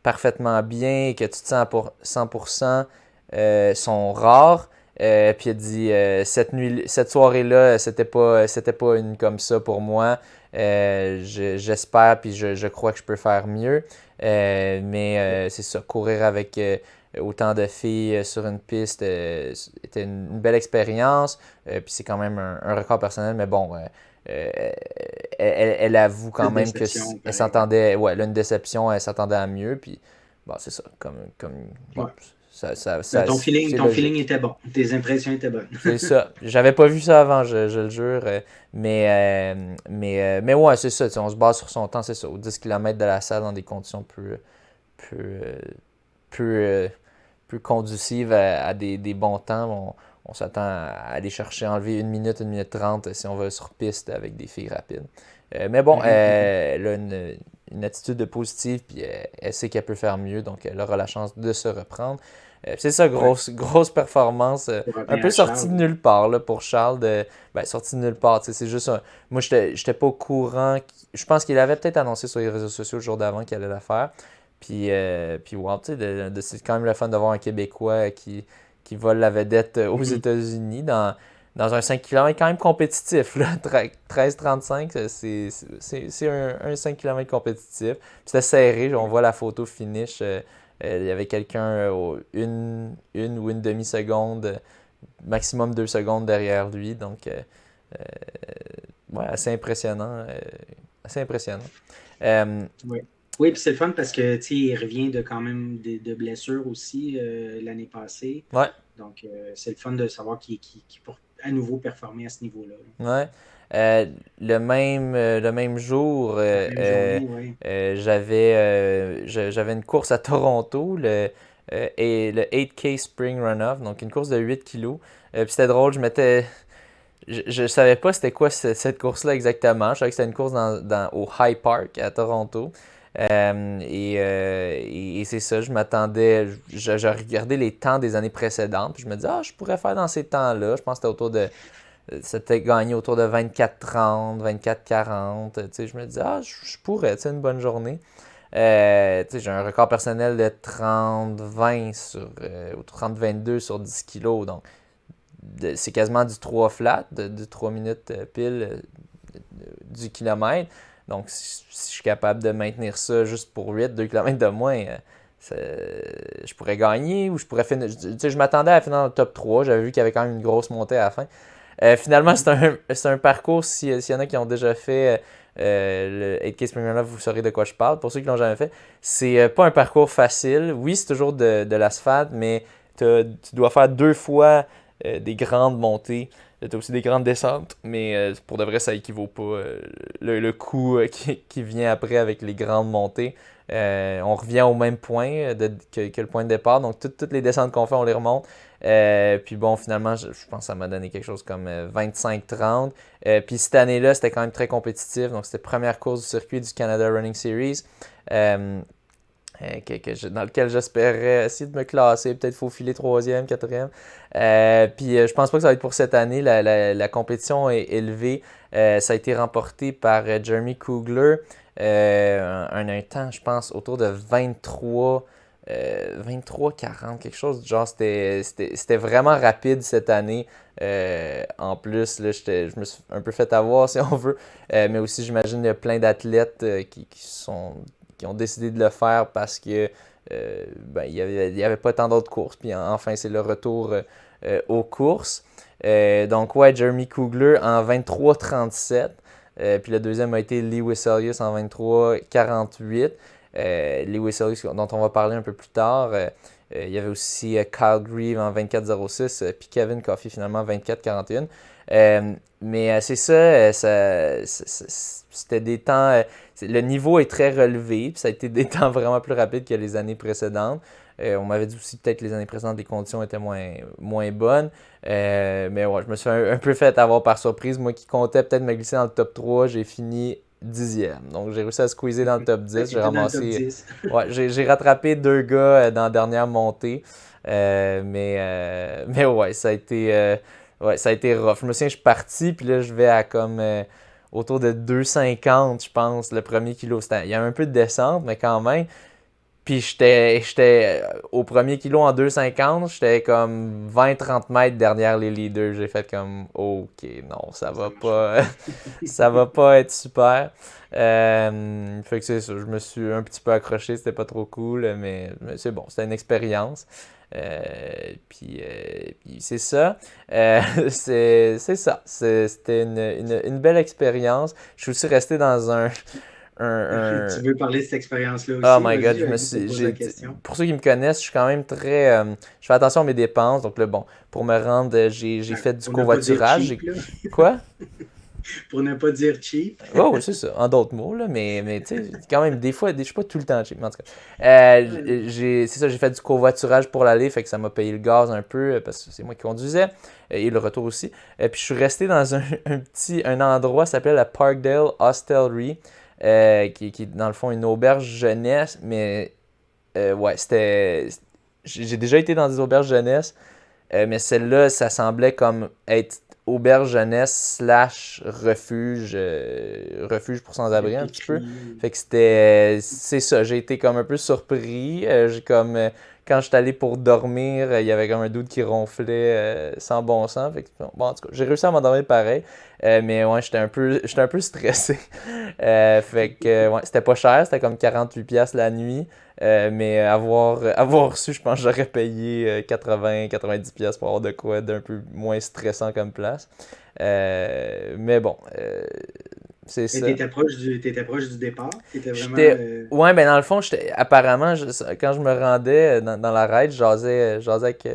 parfaitement bien, que tu te sens pour 100%, sont rares. Puis elle dit cette soirée-là, c'était pas une comme ça pour moi. J'espère puis je crois que je peux faire mieux. Mais c'est ça, courir avec autant de filles sur une piste était une belle expérience. Puis c'est quand même un record personnel, mais bon, elle avoue quand Une même que déception, elle pareil. s'attendait, ouais, elle a une déception, elle s'attendait à mieux. Puis bon, c'est ça, bon, Ouais. ça, Ton c'est feeling logique. était bon. Tes impressions étaient bonnes. C'est ça. J'avais pas vu ça avant, je le jure. Mais ouais, c'est ça. Tu sais, on se base sur son temps, c'est ça. Aux 10 km de la salle dans des conditions plus, euh, plus, euh, plus conducives à des bons temps. On s'attend à aller chercher, enlever 1 minute 30 si on va sur piste avec des filles rapides. Mais bon, elle a une attitude de positive, puis elle sait qu'elle peut faire mieux, donc elle aura la chance de se reprendre. C'est ça, grosse performance, Pour un revenir peu à sortie de Charles. nulle part là, pour Charles. Sortie de nulle part, tu sais, c'est juste moi, j'étais pas au courant. Je pense qu'il avait peut-être annoncé sur les réseaux sociaux le jour d'avant qu'il allait la faire. Puis wow, tu sais, c'est quand même le fun d'avoir un Québécois qui vole la vedette aux États-Unis dans un 5 km quand même compétitif. Là. 13-35, c'est un 5 km compétitif. Puis c'était serré, on voit la photo finish. Il y avait quelqu'un une ou une demi-seconde, maximum 2 secondes derrière lui. Donc, ouais, assez impressionnant. Assez impressionnant. Oui. Oui, puis c'est le fun parce que il revient de quand même de blessures aussi l'année passée. Ouais. Donc, c'est le fun de savoir qu'il peut à nouveau performer à ce niveau-là. Ouais. Le même jour, La même journée, oui. j'avais une course à Toronto, le 8K Spring Runoff, donc une course de 8 kilos. Puis c'était drôle, je savais pas c'était quoi cette course-là exactement. Je savais que c'était une course au High Park à Toronto. Et c'est ça, je m'attendais, je regardais les temps des années précédentes, puis je me disais, je pourrais faire dans ces temps-là. Je pense que c'était gagné autour de 24-30, 24-40. Tu sais, je me disais, je pourrais, tu sais, une bonne journée. Tu sais, j'ai un record personnel de 30-20 ou 30-22 sur 10 kilos. Donc, c'est quasiment du 3 flat, de 3 minutes pile du kilomètre. Donc, si je suis capable de maintenir ça juste pour 2 km de moins, je pourrais gagner ou je pourrais finir. Tu sais, je m'attendais à finir dans le top 3. J'avais vu qu'il y avait quand même une grosse montée à la fin. Finalement, c'est un parcours, s'il y en a qui ont déjà fait le 8K Spring Runoff, vous saurez de quoi je parle. Pour ceux qui l'ont jamais fait, c'est pas un parcours facile. Oui, c'est toujours de l'asphalte, mais tu dois faire 2 fois des grandes montées. Tu as aussi des grandes descentes, mais pour de vrai, ça équivaut pas. Le coût qui vient après avec les grandes montées. On revient au même point que le point de départ. Donc, toutes les descentes qu'on fait, on les remonte. Puis bon, finalement, je pense que ça m'a donné quelque chose comme 25-30. Puis cette année-là, c'était quand même très compétitif. Donc, c'était la première course du circuit du Canada Running Series. Dans lequel j'espérais essayer de me classer, peut-être faufiler 3e, 4e. Puis je pense pas que ça va être pour cette année. La compétition est élevée. Ça a été remporté par Jeremy Kugler. Un temps, je pense, autour de 23-40, quelque chose du genre. C'était vraiment rapide cette année. En plus, là, je me suis un peu fait avoir, si on veut. Mais aussi, j'imagine, il y a plein d'athlètes qui ont décidé de le faire parce que il y avait pas tant d'autres courses. Puis enfin, c'est le retour aux courses. Donc, ouais, Jeremy Kugler en 23-37. Puis le deuxième a été Lee Wisselius en 23-48. Lee Wisselius, dont on va parler un peu plus tard. Il y avait aussi Kyle Grieve en 24-06. Puis Kevin Coffey finalement en 24-41. Mais c'est ça, c'était des temps. Le niveau est très relevé, puis ça a été des temps vraiment plus rapides que les années précédentes. On m'avait dit aussi peut-être que les années précédentes, les conditions étaient moins bonnes. Mais ouais, je me suis un peu fait avoir par surprise. Moi qui comptais peut-être me glisser dans le top 3, j'ai fini 10e. Donc j'ai réussi à squeezer dans le top 10. J'ai ramassé. Ouais, j'ai rattrapé 2 gars dans la dernière montée. Mais ouais, ça a été Ouais, ça a été rough. Je me souviens, je suis parti, puis là, je vais à comme autour de 2,50, je pense, le premier kilo. Il y a un peu de descente, mais quand même. Puis j'étais au premier kilo en 2,50, j'étais comme 20-30 mètres derrière les leaders. J'ai fait comme, OK, non, ça va pas, ça va pas être super. Fait que c'est ça, je me suis un petit peu accroché, c'était pas trop cool, mais c'est bon, c'était une expérience. Puis c'est ça. C'est ça. C'était une belle expérience. Je suis aussi resté dans un, Tu veux parler de cette expérience-là Oh aussi? my god, Vas-y, je te pose la question. pour ceux qui me connaissent, je suis quand même très. Je fais attention à mes dépenses. Donc là, bon, pour me rendre, j'ai fait du Pour ne pas dire covoiturage. cheap, là. Quoi? Pour ne pas dire cheap. Oh, oui, c'est ça, en d'autres mots, là, mais tu sais, quand même, des fois, je suis pas tout le temps cheap, mais en tout cas. C'est ça, j'ai fait du covoiturage pour l'aller, fait que ça m'a payé le gaz un peu, parce que c'est moi qui conduisais, et le retour aussi. Puis je suis resté dans un endroit qui s'appelait la Parkdale Hostelry, qui est dans le fond une auberge jeunesse, mais ouais, j'ai déjà été dans des auberges jeunesse, mais celle-là, ça semblait comme être auberge jeunesse slash refuge, refuge pour sans-abri un petit peu. Fait que c'est ça, j'ai été comme un peu surpris. J'ai comme, quand j'étais allé pour dormir, il y avait comme un dude qui ronflait sans bon sens. Fait que, bon, en tout cas, j'ai réussi à m'endormir pareil. Mais ouais, j'étais un peu stressé. Fait que, ouais, c'était pas cher, c'était comme 48$ la nuit. Mais avoir su, je pense que j'aurais payé 80-90$ pour avoir de quoi d'un peu moins stressant comme place. Mais bon, c'est ça. T'étais proche du départ? T'étais vraiment... Ouais, ben dans le fond, apparemment, quand je me rendais dans la ride, je jasais avec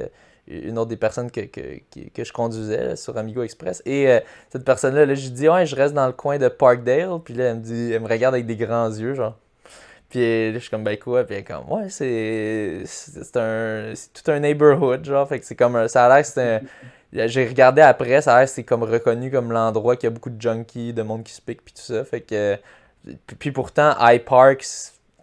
une autre des personnes que je conduisais là, sur Amigo Express. Et cette personne-là, là, je dis, ouais, je reste dans le coin de Parkdale. Puis là, elle me regarde avec des grands yeux, genre. Puis là, je suis comme, ben quoi? Puis elle est comme, ouais, c'est tout un neighborhood, genre. Fait que c'est comme, ça a l'air que c'est un. J'ai regardé après, ça a l'air que c'est comme reconnu comme l'endroit qu'il y a beaucoup de junkies, de monde qui se pique, puis tout ça. Fait que. Puis pourtant, High Park,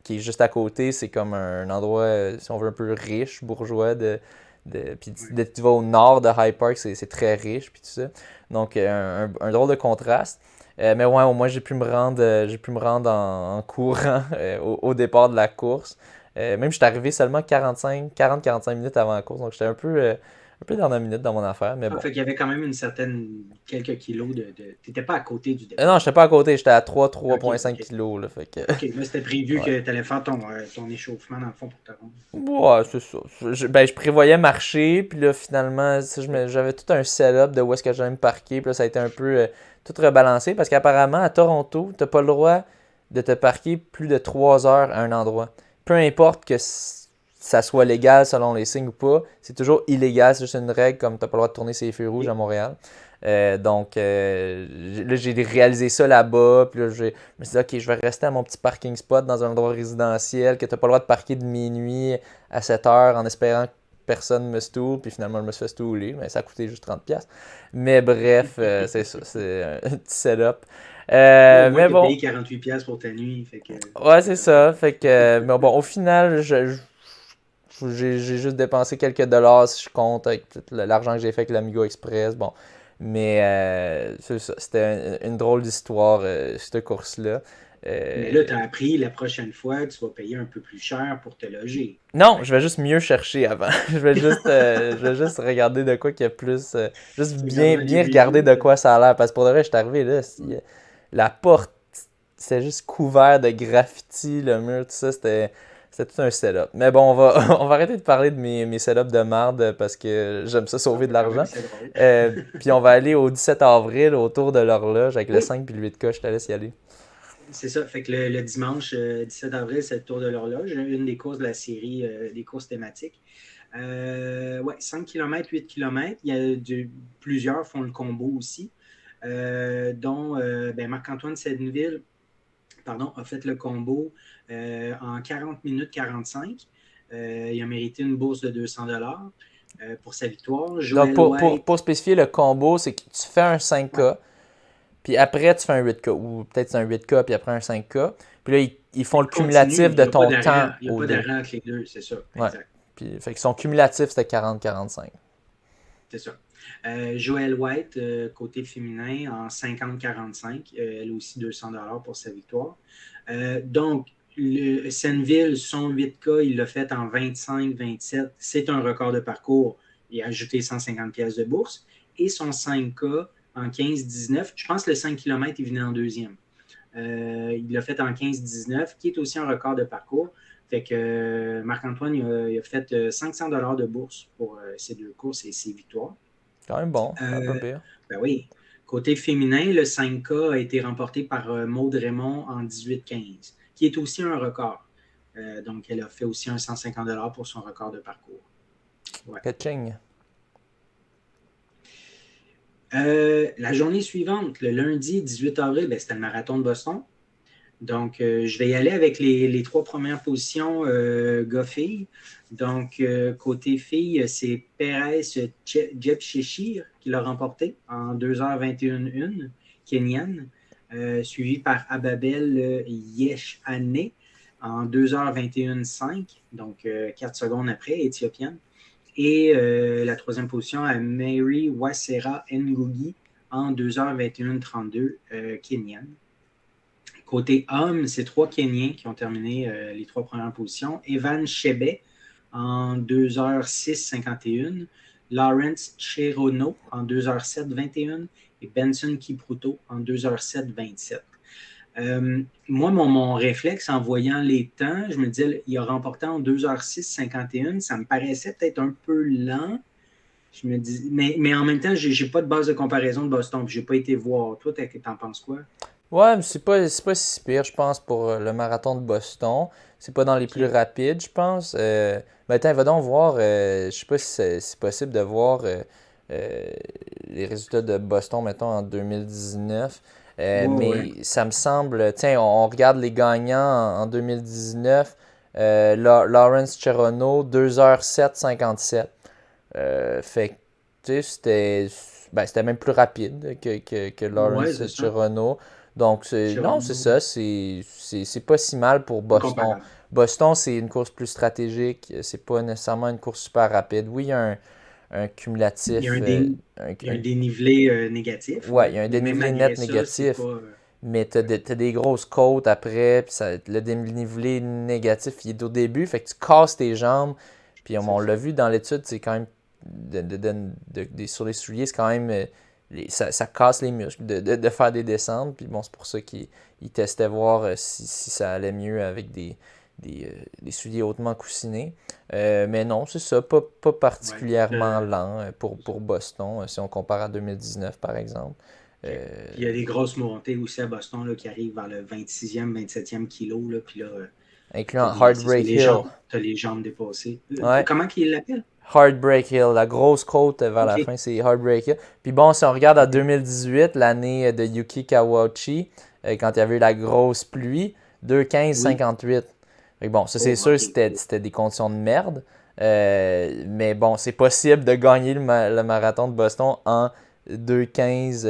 qui est juste à côté, c'est comme un endroit, si on veut, un peu riche, bourgeois. Puis dès que tu vas au nord de High Park, c'est très riche, puis tout ça. Donc, un drôle de contraste. Mais ouais, au moins, j'ai pu me rendre en courant au départ de la course. Même, j'étais arrivé seulement 40-45 minutes avant la course. Donc, j'étais un peu dernière minute dans mon affaire. Mais bon. Fait qu'il y avait quand même quelques kilos de... T'étais pas à côté du départ. Non, j'étais pas à côté. J'étais à 3,5 Ok. kilos. Là, fait que, OK, là, c'était prévu ouais. que tu allais faire ton échauffement, dans le fond, pour te rendre. Ouais, c'est ça. Je prévoyais marcher, puis là, finalement, ça, j'avais tout un setup de où est-ce que j'allais me parquer, puis là, ça a été un peu tout rebalancé, parce qu'apparemment, à Toronto, t'as pas le droit de te parquer plus de 3 heures à un endroit. Peu importe que ça soit légal selon les signes ou pas, c'est toujours illégal, c'est juste une règle, comme t'as pas le droit de tourner ses feux rouges à Montréal. Donc, là, j'ai réalisé ça là-bas. Puis là, je me suis dit, OK, je vais rester à mon petit parking spot dans un endroit résidentiel que tu n'as pas le droit de parquer de minuit à 7 heures en espérant que personne me stoule. Puis finalement, je me suis fait stouler. Mais ça a coûté juste 30$. Mais bref, c'est ça. C'est un petit setup. Mais bon. Tu as payé 48$ pour ta nuit. Fait que, ouais, c'est ça. Fait que, mais bon, au final, j'ai juste dépensé quelques dollars si je compte avec l'argent que j'ai fait avec l'Amigo Express. Bon. Mais c'est ça, c'était une drôle d'histoire, cette course-là. Mais là, tu as appris la prochaine fois, tu vas payer un peu plus cher pour te loger. Non, je vais juste mieux chercher avant. je vais juste regarder de quoi qu'il y a plus. Juste bien regarder de quoi ça a l'air. Parce que pour de vrai, je suis arrivé là. La porte, c'était juste couvert de graffiti, le mur, tout ça. C'était tout un setup. Mais bon, on va arrêter de parler de mes setups de marde parce que j'aime ça sauver de l'argent. Puis on va aller au 17 avril autour de l'horloge avec le 5 puis le 8K. Je te laisse y aller. C'est ça. Fait que le dimanche 17 avril, c'est le tour de l'horloge. Une des courses de la série des courses thématiques. Ouais, 5 km, 8 km. Il y a plusieurs font le combo aussi. Dont Marc-Antoine Sédenville a fait le combo en 40 minutes 45. Il a mérité une bourse de 200$ pour sa victoire. Joël Donc, pour spécifier le combo, c'est que tu fais un 5K, puis après tu fais un 8K, ou peut-être c'est un 8K, puis après un 5K. Puis là, ils font le cumulatif de ton temps. Il n'y a pas d'arrêt entre les deux, c'est ça. Ouais. Exact. Puis, fait qu'ils sont cumulatifs, c'était 40-45. C'est ça. Joël White, côté féminin, en 50-45. Elle aussi 200 $ pour sa victoire. Donc, le Senneville, son 8K, il l'a fait en 25-27. C'est un record de parcours. Il a ajouté 150 pièces de bourse. Et son 5K en 15-19. Je pense que le 5 km, il venait en deuxième. Il l'a fait en 15-19, qui est aussi un record de parcours. Fait que Marc-Antoine, il a fait 500 $ de bourse pour ces deux courses et ses victoires. Quand même bon, pas Euh, pire. ben oui. Côté féminin, le 5K a été remporté par Maude Raymond en 18-15, qui est aussi un record. Donc, elle a fait aussi un 150 $ pour son record de parcours. Ouais. Ketching. La journée suivante, le lundi 18 avril, ben, c'était le marathon de Boston. Donc, je vais y aller avec les trois premières positions gars-filles. Donc, côté filles, c'est Perez Jepchechir qui l'a remporté en 2h21, kenyane, suivi par Ababel Yeshane en 2h21,5, donc 4 secondes après, éthiopienne. Et la troisième position à Mary Wasera Ngugi en 2h21,32, kenyane. Côté hommes, c'est trois Kenyans qui ont terminé les trois premières positions. Evan Chebe en 2h06,51. Lawrence Cherono en 2h07,21. Et Benson Kipruto en 2h07,27. Moi, mon réflexe en voyant les temps, je me disais, il a remporté en 2h06,51. Ça me paraissait peut-être un peu lent. Je me dis, mais en même temps, j'ai pas de base de comparaison de Boston. Je n'ai pas été voir. Toi, t'en penses quoi? Ouais, mais c'est pas si pire, je pense, pour le marathon de Boston. C'est pas dans les plus OK. rapides, je pense. Ben, attends, va donc voir. Je sais pas si c'est possible de voir euh, les résultats de Boston, mettons, en 2019. Ouais, ouais. Mais ça me semble. Tiens, on regarde les gagnants en 2019. Lawrence Cherono, 2h07,57. Fait que, tu sais, c'était même plus rapide que Ouais, Lawrence c'est ça. Cherono. Donc, non, c'est Cherono, ça. C'est pas si mal pour pas Boston. comparable. Boston, c'est une course plus stratégique. C'est pas nécessairement une course super rapide. Oui, il y a un Il y a cumulatif. il y a un dénivelé négatif, Ouais, il ouais. y a un Mais même dénivelé malgré net ça, c'est négatif. pas. Mais Ouais, t'as des grosses côtes après. Puis le dénivelé négatif, il est au début. Fait que tu casses tes jambes. Puis on c'est ça. l'a vu dans l'étude, c'est quand même sur les souliers, c'est quand même ça casse les muscles de faire des descentes. Puis bon, c'est pour ça qu'ils testaient voir si ça allait mieux avec des souliers hautement coussinés. Mais non, c'est ça, pas Ouais. particulièrement lent C'est ça. pour Boston, si on compare à 2019 par exemple. OK. Euh, Puis il y a des grosses montées aussi à Boston là, qui arrivent vers le 26e, 27e kilo. Là, puis là, Incluant Heartbreak Hill. t'as les jambes dépassées. Ouais, Comment qu'il l'appelle? Heartbreak Hill, la grosse côte vers la OK. fin, c'est Heartbreak Hill. Puis bon, si on regarde à OK. 2018, l'année de Yuki Kawachi, quand il y avait eu la grosse pluie, Oui. 2:15,58. Fait que bon, ça c'est Oh, sûr, OK. c'était des conditions de merde. Mais bon, c'est possible de gagner le marathon de Boston en 2:15,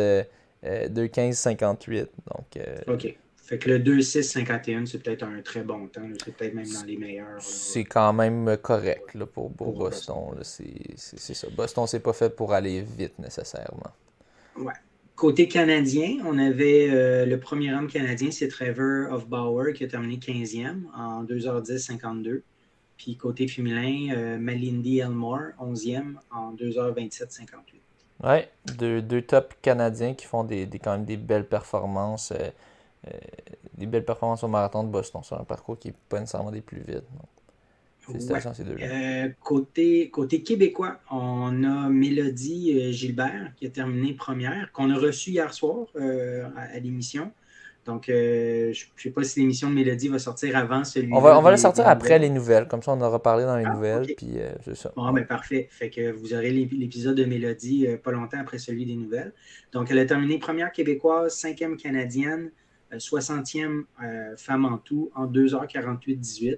2:15,58. Donc, OK. Fait que le 2,6,51, c'est peut-être un très bon temps. Là. C'est peut-être même dans les meilleurs là, c'est quand même correct là, pour pour Boston. Boston. Là. C'est ça. Boston, c'est pas fait pour aller vite nécessairement. Ouais. Côté canadien, on avait le premier homme canadien, c'est Trevor Hofbauer qui a terminé 15e en 2h10,52. Puis côté féminin, Malindi Elmore, 11e en 2h27,58. Ouais, deux top canadiens qui font quand même des belles performances. Euh, des belles performances au marathon de Boston sur un parcours qui n'est pas nécessairement des plus vite. Donc, Ouais. félicitations à ces deux-là. Côté québécois, on a Mélodie Gilbert qui a terminé première, qu'on a reçue hier soir à l'émission. Donc, je ne sais pas si l'émission de Mélodie va sortir avant celui-là On va le des sortir après nouvelles. les nouvelles, comme ça on aura parlé dans les Ah, nouvelles, OK. puis c'est ça. Bon, Ouais. ben parfait. Fait que vous aurez l'épisode de Mélodie pas longtemps après celui des nouvelles. Donc, elle a terminé première québécoise, cinquième canadienne, 60e femme en tout, en 2h48,18.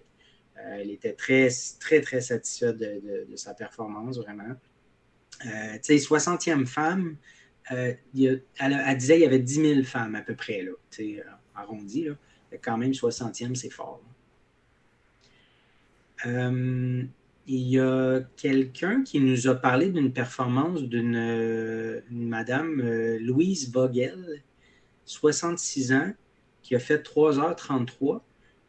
Elle était très, très, très satisfaite de sa performance, vraiment. Tu sais, 60e femme, elle disait qu'il y avait 10 000 femmes à peu près, là, arrondi. Là. Quand même, 60e, c'est fort. il y a quelqu'un qui nous a parlé d'une performance une madame Louise Vogel, 66 ans, qui a fait 3h33.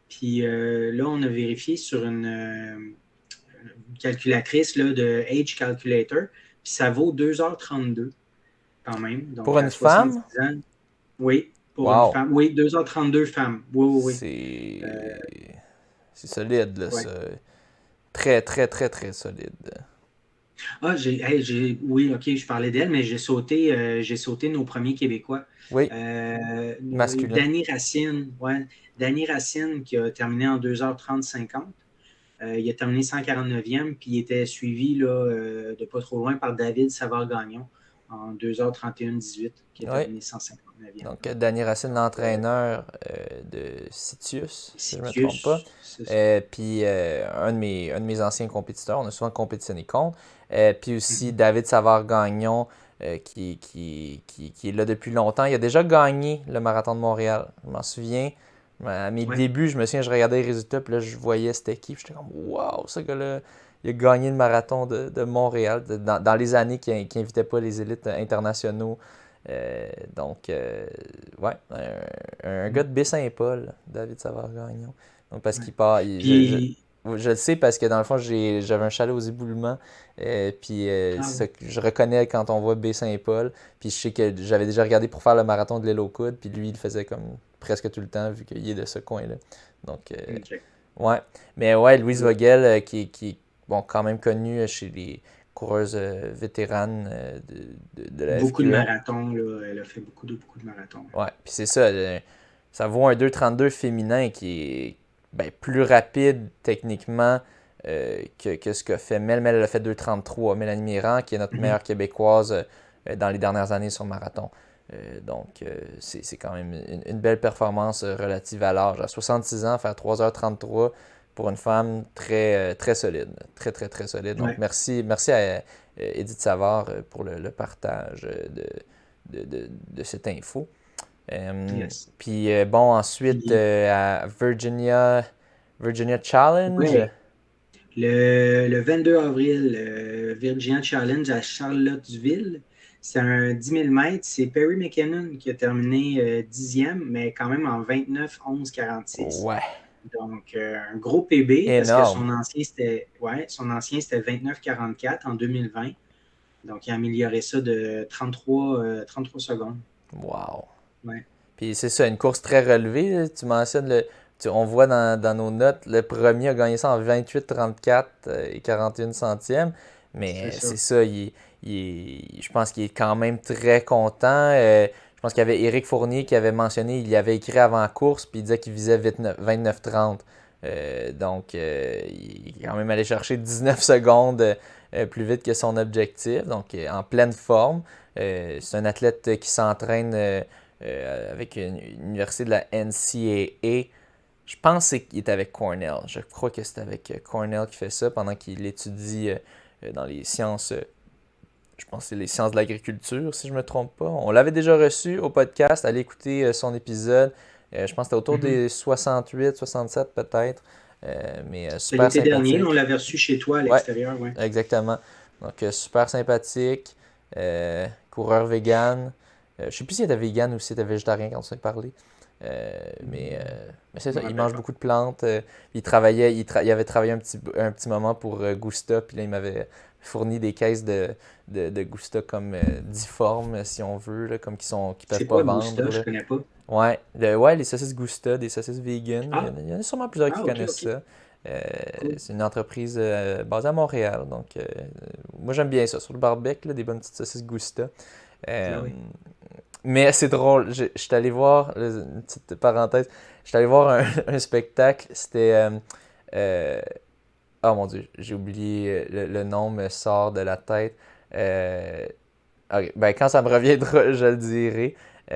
Puis là, on a vérifié sur une calculatrice là, de Age Calculator, puis ça vaut 2h32 quand même. Pour Donc une à femme? 66 ans, oui, pour une Wow. femme. Oui, 2h32 femmes. Oui, oui, oui. C'est solide, là, Ouais. ça. Très, très, très, très solide. Ah, oui, ok, je parlais d'elle, mais j'ai sauté nos premiers Québécois. Oui, masculin. Danny Racine, ouais. Danny Racine qui a terminé en 2h30-50. Il a terminé 149e, puis il était suivi là, de pas trop loin par David Savard-Gagnon en 2h31-18, qui a Oui. terminé 159e. Donc, Danny Racine, l'entraîneur de Citius, si je ne me trompe pas. Citius, c'est ça. Puis, un de mes anciens compétiteurs, on a souvent compétitionné contre. Puis aussi, Mhm. David Savard-Gagnon, qui est là depuis longtemps. Il a déjà gagné le Marathon de Montréal. Je m'en souviens. À mes Ouais. débuts, je me souviens, je regardais les résultats, puis là, je voyais cette équipe. J'étais comme, waouh, ce gars-là, il a gagné le Marathon de Montréal dans les années qui n'invitaient pas les élites internationaux. Donc, ouais, un gars de Baie-Saint-Paul, David Savard-Gagnon. Donc, parce Ouais. qu'il part. Puis, Je le sais parce que dans le fond, j'avais un chalet aux éboulements. Puis, ah c'est ouais. ça que je reconnais quand on voit Baie-Saint-Paul. Puis, je sais que j'avais déjà regardé pour faire le marathon de l'île aux Coudes. Puis, lui, il le faisait comme presque tout le temps vu qu'il est de ce coin-là. Donc, Ok. ouais. Mais ouais, Louise Vogel, qui est bon, quand même connue chez les coureuses vétéranes de la Beaucoup de FQM. marathons, là. Elle a fait beaucoup de marathons. Ouais, puis c'est ça. Ça vaut un 2,32 féminin qui est ben, plus rapide techniquement que ce que fait Mel. Mel, elle a fait 2,33. Mélanie Mirand, qui est notre Mhm. meilleure québécoise dans les dernières années sur marathon. Donc, c'est quand même une belle performance relative à l'âge. À 66 ans, faire 3h33 pour une femme très solide. Très, très, très solide. Donc, Ouais. merci à Edith Savard pour le partage de cette info. Yes. Puis bon, ensuite Puis, à Virginia Challenge. ouais. Le 22 avril, Virginia Challenge à Charlottesville, c'est un 10 000 mètres. C'est Perry McKinnon qui a terminé 10e, mais quand même en 29-11-46. Ouais, Donc, un gros PB parce que énorme. son ancien, c'était 29-44 en 2020. Donc, il a amélioré ça de 33 secondes. Wow. Ouais. Puis c'est ça, une course très relevée. Là. Tu mentionnes, on voit dans nos notes, le premier a gagné ça en 28-34 et 41 centièmes. C'est Mais ça. c'est ça, je pense qu'il est quand même très content. Je pense qu'il y avait Éric Fournier qui avait mentionné, il y avait écrit avant la course, puis il disait qu'il visait 29-30. Donc, il est quand même allé chercher 19 secondes plus vite que son objectif. Donc, en pleine forme. C'est un athlète qui s'entraîne avec une université de la NCAA. Je pense qu'il est avec Cornell. Je crois que c'est avec Cornell qui fait ça pendant qu'il étudie dans les sciences, je pense que c'est les sciences de l'agriculture, si je ne me trompe pas. On l'avait déjà reçu au podcast. Allez écouter son épisode. Je pense que c'était autour Mhm. des 68, 67 peut-être. Mais C'est super l'été dernier, on sympathique. l'avait reçu chez toi à Ouais, l'extérieur. Ouais. exactement. Donc, super sympathique. Coureur vegan. Je sais plus s'il était vegan ou s'il était végétarien quand on s'est parlé. Mais c'est Je me ça, il rappelle mange pas. beaucoup de plantes. Il avait travaillé un petit moment pour Gusta, puis là, il m'avait fourni des caisses de Gusta comme difformes, si on veut, là, comme qui peuvent C'est pas quoi Gusta? vendre. Je Là. connais pas. Ouais, les saucisses Gusta, des saucisses vegan. Ah, Il y en a sûrement plusieurs qui ok, connaissent ok. ça. Euh, Cool. c'est une entreprise basée à Montréal. Donc, moi, j'aime bien ça. Sur le barbecue, là, des bonnes petites saucisses Gusta. Ben Euh, oui. mais c'est drôle. Je suis allé voir, une petite parenthèse, je suis allé voir un spectacle. C'était. Euh, oh mon Dieu, j'ai oublié, le nom me sort de la tête. Euh, ok, ben, quand ça me reviendra, je le dirai. Il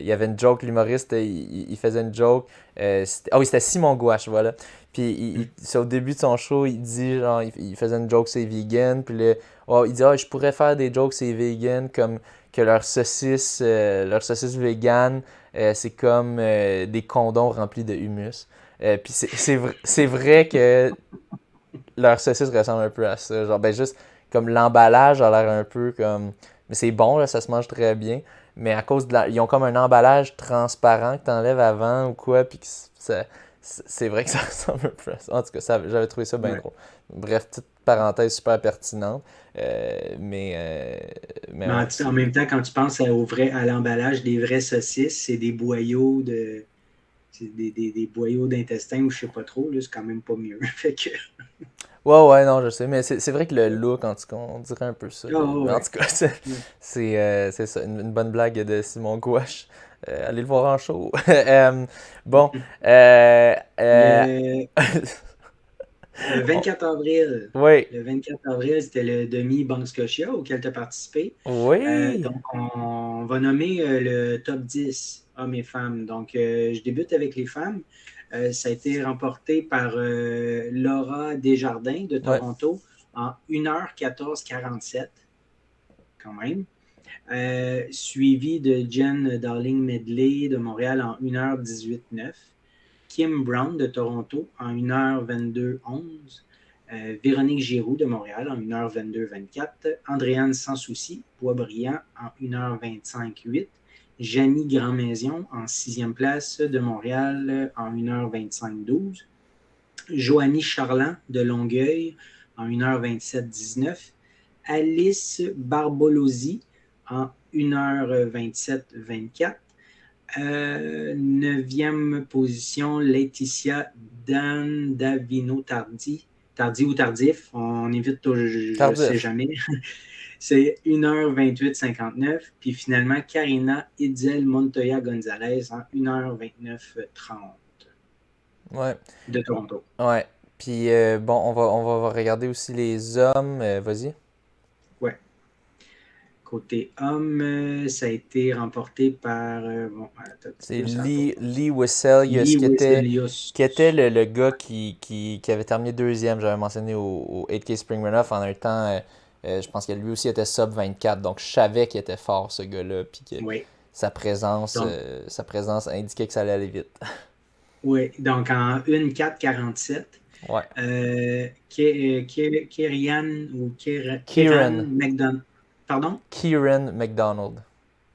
y avait une joke, l'humoriste, il faisait une joke. Ah oui, c'était Simon Gouache, voilà. Puis c'est au début de son show, il dit, genre, il faisait une joke, c'est vegan. Puis là, oh, il dit, ah, je pourrais faire des jokes, c'est vegan, comme que leur saucisse vegan, c'est comme des condoms remplis de humus. Puis c'est vrai que leur saucisse ressemble un peu à ça. Genre, ben juste comme l'emballage a l'air un peu comme. Mais c'est bon, là, ça se mange très bien. Mais à cause de ils ont comme un emballage transparent que t'enlèves avant ou quoi, puis que c'est vrai que ça ressemble un peu à ça. En tout cas, j'avais trouvé ça bien Ouais. drôle. Bref, petite parenthèse super pertinente. Mais Mais ouais. en même temps, quand tu penses à l'emballage des vraies saucisses, c'est des boyaux des boyaux d'intestin ou je sais pas trop, là, c'est quand même pas mieux. Fait que. Ouais, non, je sais. Mais c'est vrai que le look, en tout cas, on dirait un peu ça. Ah Mais en ouais. tout cas, c'est ça. Une bonne blague de Simon Gouache. Allez le voir en show. Bon. Euh, euh, Le, le 24 avril. oui. Le 24 avril, c'était le demi Banque Scotia auquel tu as participé. Oui. Donc, on va nommer le top 10 hommes et femmes. Donc, je débute avec les femmes. Ça a été remporté par Laura Desjardins de Ouais. Toronto en 1h14-47, quand même. Suivi de Jen Darling Medley de Montréal en 1h18-9. Kim Brown de Toronto en 1h22-11. Véronique Giroux de Montréal en 1h22-24. Andréane Sans Souci, Boisbriand en 1h25-8. Janie Grandmaison en 6e place de Montréal en 1h25-12. Joanie Charland de Longueuil en 1h27-19. Alice Barbolozzi en 1h27-24. 9e position, Laetitia Dan Davino Tardy. Tardy ou tardif, on évite, je ne sais Tardif. jamais. C'est 1h28-59. Puis finalement, Karina Itzel Montoya Gonzalez en 1h29-30 Ouais. de Toronto. Ouais. Puis, bon, on va regarder aussi les hommes. Vas-y. Ouais. Côté homme, ça a été remporté par. Bon, attends un petit C'est peu, ça a pas. Lee Wesselius Lee qui était Weselius. le gars qui avait terminé deuxième, j'avais mentionné au 8K Spring Runoff en un temps. Je pense que lui aussi était sub 24, donc je savais qu'il était fort ce gars-là, puis que Oui. Donc, sa présence indiquait que ça allait aller vite. oui. Donc en 1-4-47, Ouais. Kerian ou Kieran. Kieran McDonald. Pardon? Kieran McDonald.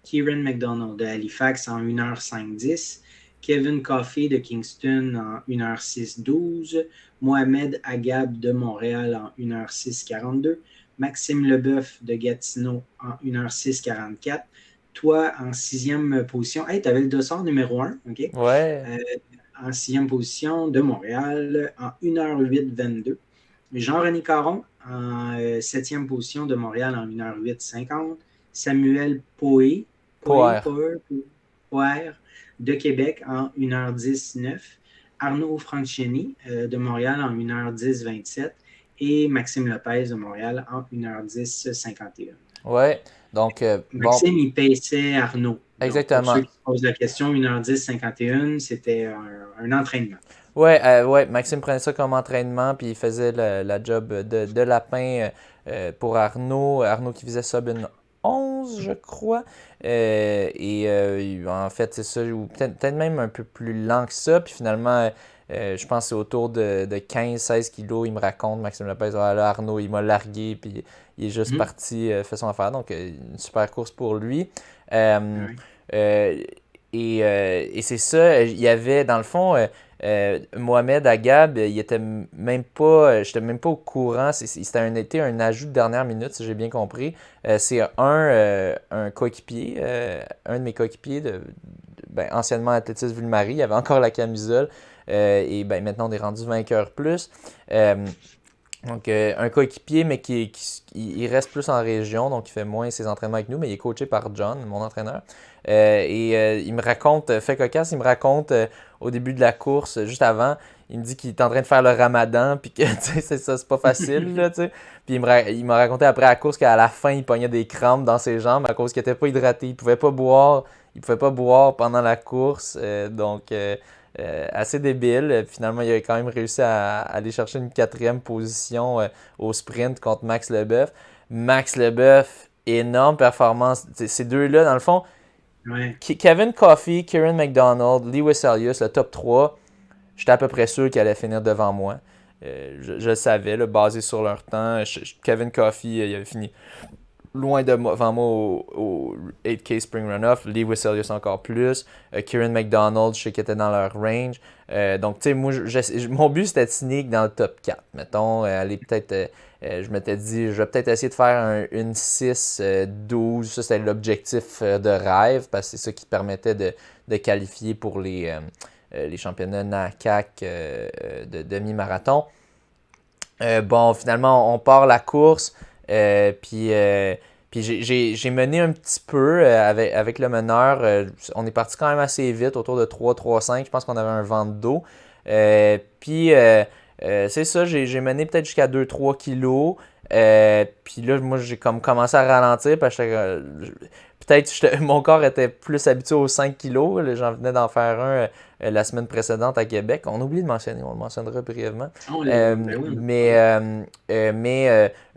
Kieran McDonald de Halifax en 1h5-10. Kevin Coffey de Kingston en 1h6-12. Mohamed Agab de Montréal en 1h6-42. Maxime Leboeuf de Gatineau en 1h6-44. Toi, en 6e position. Hey, tu avais le dossard numéro 1, OK? Ouais. En 6e position de Montréal en 1h08-22. Jean-René Caron en 7e position de Montréal en 1h08-50. Samuel Poé Poire. de Québec en 1h10-9. Arnaud Franchini de Montréal en 1h10-27. Et Maxime Lopez de Montréal en 1h10-51. Ouais. Donc, bon, Maxime, il paissait Arnaud. Donc, pour ceux exactement. qui se posent la question, 1h10-51, c'était un entraînement. Ouais, Maxime prenait ça comme entraînement, puis il faisait la job de lapin pour Arnaud. Arnaud qui faisait sub une 11, je crois. En fait, c'est ça, ou peut-être même un peu plus lent que ça. Puis finalement, je pense que c'est autour de 15-16 kilos. Il me raconte, Maxime Lopez, ah, là, Arnaud, il m'a largué, puis il est juste parti, fait son affaire. Donc, une super course pour lui. Ouais. Et c'est ça, il y avait, dans le fond, Mohamed Agab, il était même pas, j'étais même pas au courant, c'était un ajout de dernière minute, si j'ai bien compris. C'est un coéquipier, un de mes coéquipiers, anciennement athlétisme Ville-Marie, il avait encore la camisole, et maintenant on est rendu vainqueur plus. Donc, un coéquipier, mais il reste plus en région, donc il fait moins ses entraînements avec nous, mais il est coaché par John, mon entraîneur. Il me raconte, fait cocasse, il me raconte au début de la course, juste avant, il me dit qu'il est en train de faire le ramadan, puis que, tu sais, c'est pas facile, là, tu sais. Puis il m'a raconté après la course qu'à la fin, il pognait des crampes dans ses jambes à cause qu'il était pas hydraté. Il pouvait pas boire pendant la course, assez débile. Finalement, il a quand même réussi à aller chercher une 4e position au sprint contre Max Leboeuf. Max Leboeuf, énorme performance. Ces deux-là, dans le fond, Ouais. Kevin Coffey, Kieran McDonald, Lee Weselius, le top 3, j'étais à peu près sûr qu'il allait finir devant moi. je le savais, là, basé sur leur temps. Kevin Coffey, il avait fini loin devant moi au 8K Spring Runoff. Lee Wesselius encore plus. Kieran McDonald, je sais qu'il était dans leur range. Donc, tu sais, moi, mon but, c'était de sneak dans le top 4. Mettons, aller peut-être... je m'étais dit, je vais peut-être essayer de faire une 6-12. Ça, c'était l'objectif de rêve, parce que c'est ça qui permettait de qualifier pour les championnats NACAC de demi-marathon. Bon, finalement, on part la course. Puis j'ai mené un petit peu avec le meneur. On est parti quand même assez vite, autour de 3-3-5. Je pense qu'on avait un vent de dos. C'est ça, j'ai mené peut-être jusqu'à 2-3 kilos. Puis là, moi, j'ai comme commencé à ralentir parce que peut-être mon corps était plus habitué aux 5 kilos. Là, j'en venais d'en faire un la semaine précédente à Québec. On oublie de mentionner, on le mentionnera brièvement.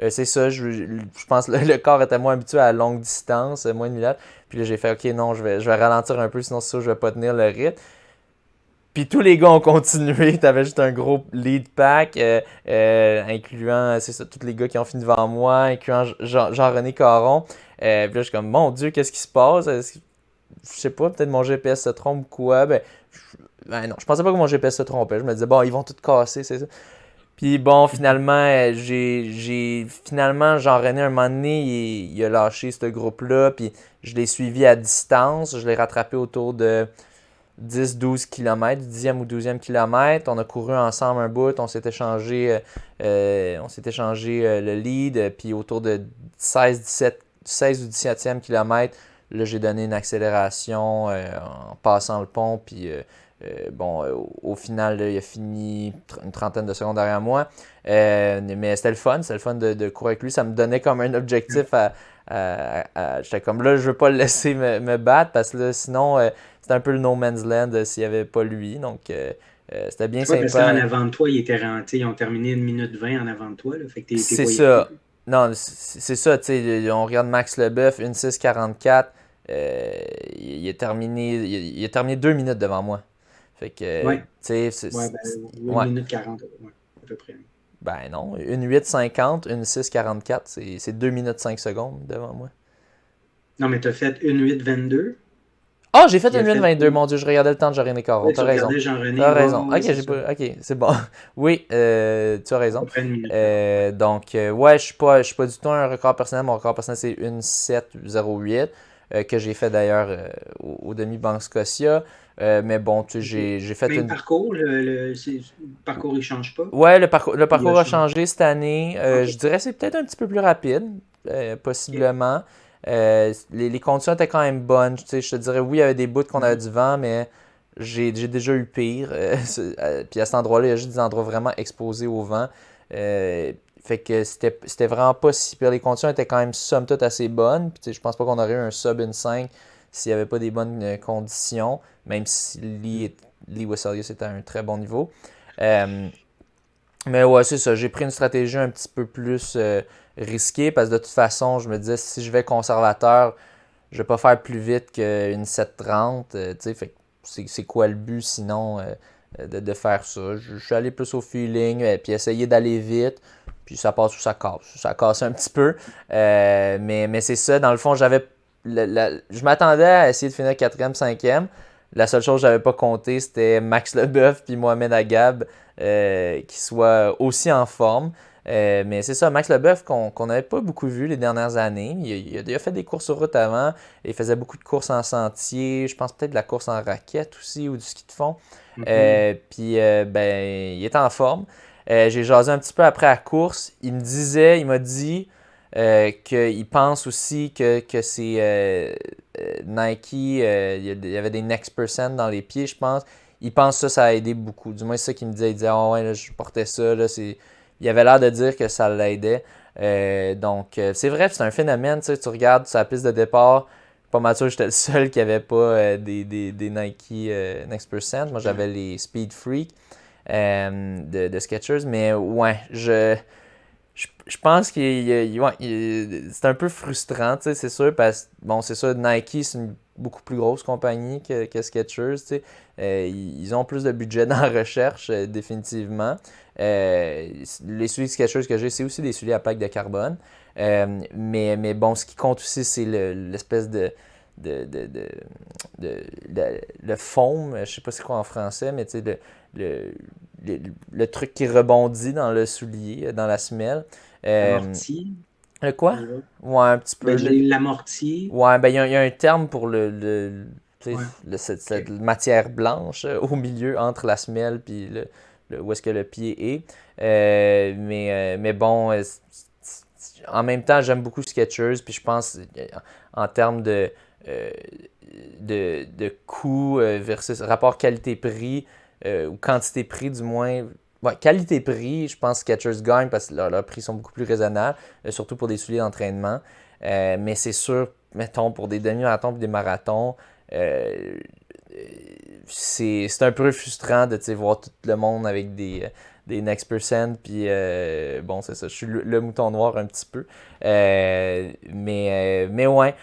C'est ça, je pense que le corps était moins habitué à longue distance, moins de millage. Puis là, j'ai fait, OK, non, je vais ralentir un peu, sinon c'est ça, je vais pas tenir le rythme. Puis tous les gars ont continué. T'avais juste un gros lead pack, incluant, c'est ça, tous les gars qui ont fini devant moi, incluant Jean-René Caron. Puis là, je suis comme, mon Dieu, qu'est-ce qui se passe? Je sais pas, peut-être mon GPS se trompe ou quoi. Non, je pensais pas que mon GPS se trompait. Je me disais, bon, ils vont tout casser, c'est ça. Puis bon, finalement, finalement, Jean-René, un moment donné, il a lâché ce groupe-là. Puis je l'ai suivi à distance. Je l'ai rattrapé autour de 10-12 km, 10e ou 12e kilomètre. On a couru ensemble un bout, on s'est échangé le lead, puis autour de 16 ou 17e kilomètre, là, j'ai donné une accélération en passant le pont, puis au final, là, il a fini une trentaine de secondes derrière moi. Mais c'était le fun de courir avec lui. Ça me donnait comme un objectif j'étais comme là, je veux pas le laisser me battre, parce que là, sinon, c'était un peu le no man's land s'il n'y avait pas lui. Donc, c'était bien sympa. Parce qu'en avant de toi, ils ont terminé 1 minute 20 en avant de toi. Là, fait que c'est ça. Non, c'est ça. Tu sais, on regarde Max Leboeuf, 1:6:44. Il a terminé 2 minutes devant moi. Fait que, ouais. Tu sais, c'est... 1 minute 40, à peu près. Ben non, 1:8:50, 1:6:44, c'est 2 minutes 5 secondes devant moi. Non, mais t'as fait 1:8:22. Ah, j'ai fait 1:8:22, mon Dieu, je regardais le temps de Jean-René Caron. Ouais, T'as raison. T'as raison. Ok, c'est bon. Oui, tu as raison. Donc, ouais, je suis pas du tout un record personnel. Mon record personnel, c'est 1:7:08, que j'ai fait d'ailleurs au demi-Banque Scotia. Mais bon, tu sais, j'ai fait Même parcours, le parcours, il change pas? Ouais, le parcours a changé cette année. Okay. Je dirais que c'est peut-être un petit peu plus rapide, possiblement. Les conditions étaient quand même bonnes. Tu sais, je te dirais, oui, il y avait des bouts qu'on avait du vent, mais j'ai déjà eu pire. Puis à cet endroit-là, il y a juste des endroits vraiment exposés au vent. Fait que c'était vraiment pas si pire. Les conditions étaient quand même somme toute assez bonnes. Puis, tu sais, je pense pas qu'on aurait eu un sub 1.5 s'il n'y avait pas des bonnes conditions, même si Lee Wesselius était à un très bon niveau. Mais ouais, c'est ça. J'ai pris une stratégie un petit peu plus risquée, parce que de toute façon, je me disais, si je vais conservateur, je vais pas faire plus vite qu'une 7:30. Tu sais, fait c'est quoi le but sinon de faire ça? Je suis allé plus au feeling, puis essayer d'aller vite, puis ça passe ou ça casse. Ça casse un petit peu. Mais c'est ça, dans le fond, je m'attendais à essayer de finir 4e, 5e. La seule chose que j'avais pas compté, c'était Max Leboeuf puis Mohamed Agab qui soient aussi en forme. Mais c'est ça, Max Leboeuf qu'on n'avait pas beaucoup vu les dernières années. Il a fait des courses sur route avant. Il faisait beaucoup de courses en sentier. Je pense peut-être de la course en raquette aussi, ou du ski de fond. Puis il est en forme. J'ai jasé un petit peu après la course. Il m'a dit qu'il pense aussi que c'est Nike, il y avait des Next Percent dans les pieds, je pense. Il pense que ça a aidé beaucoup. Du moins, c'est ça qu'il me disait. Il disait, oh ouais, là, je portais ça. Là, il avait l'air de dire que ça l'aidait. Donc, c'est vrai, c'est un phénomène. Tu regardes sur la piste de départ, pas mal sûr que j'étais le seul qui n'avait pas des Nike Next Percent. Moi, j'avais les Speed Freak de Skechers. Mais ouais, je je pense c'est un peu frustrant, tu sais, c'est sûr, parce que, bon, c'est sûr, Nike, c'est une beaucoup plus grosse compagnie que Skechers, tu sais. Ils ont plus de budget dans la recherche, définitivement. Les souliers Skechers que j'ai, c'est aussi des souliers à plaque de carbone. Mais bon, ce qui compte aussi, c'est l'espèce de, de, de, le foam, je sais pas c'est quoi en français, mais tu sais, le, le truc qui rebondit dans le soulier, dans la semelle. Amorti. Le quoi? Là. Ouais, un petit peu. Ben, j'ai l'amorti. Ouais, ben il y a un terme pour tu sais, Ouais. cette OK. matière blanche au milieu entre la semelle puis où est-ce que le pied est. Mais bon, en même temps, j'aime beaucoup Skechers, puis je pense en termes euh, de coût versus rapport qualité-prix, ou quantité-prix du moins. Ouais, qualité-prix, je pense que Skechers gagne parce que leurs prix sont beaucoup plus raisonnables, surtout pour des souliers d'entraînement. Mais c'est sûr, mettons, pour des demi-marathons et des marathons, euh, c'est un peu frustrant de voir tout le monde avec des Next Percent. Puis bon, c'est ça, je suis le mouton noir un petit peu. Mais ouais,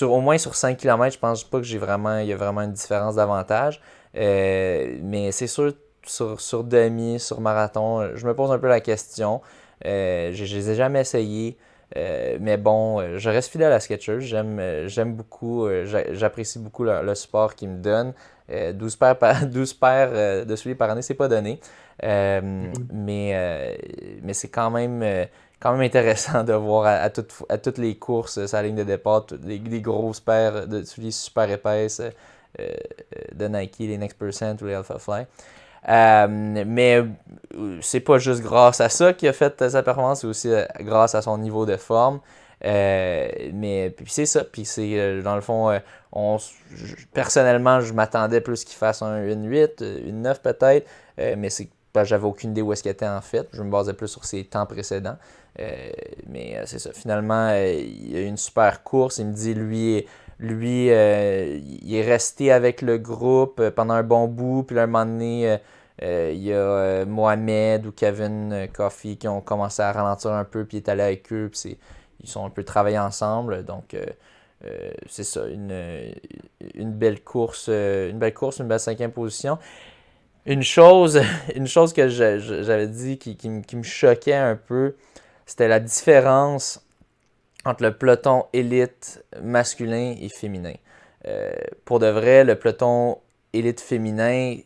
au moins sur 5 km, je pense pas que il y a vraiment une différence d'avantage. Mais c'est sûr, sur demi, sur marathon, je me pose un peu la question. Je les ai jamais essayés. Mais bon, je reste fidèle à Skechers. J'aime beaucoup, j'apprécie beaucoup le support qu'ils me donnent. 12 12 paires de souliers par année, c'est pas donné. Mhm. Mais c'est quand même intéressant de voir à toutes les courses, sa ligne de départ, les grosses paires de souliers super épaisses de Nike, les Next Percent ou les Alpha Fly. Mais c'est pas juste grâce à ça qu'il a fait sa performance, c'est aussi grâce à son niveau de forme. Mais puis c'est ça, puis c'est dans le fond, personnellement, je m'attendais plus qu'il fasse une 8, une 9 peut-être, mais c'est j'avais aucune idée où est-ce qu'il était en fait. Je me basais plus sur ses temps précédents. Mais c'est ça. Finalement, il a eu une super course. Il me dit, il est resté avec le groupe pendant un bon bout. Puis là, un moment donné, il y a Mohamed ou Kevin Coffey qui ont commencé à ralentir un peu. Puis il est allé avec eux. Puis ils sont un peu travaillés ensemble. Donc, c'est ça. Une belle course. Une belle cinquième position. Une chose, une chose que j'avais dit qui me choquait un peu, c'était la différence entre le peloton élite masculin et féminin. Pour de vrai, le peloton élite féminin,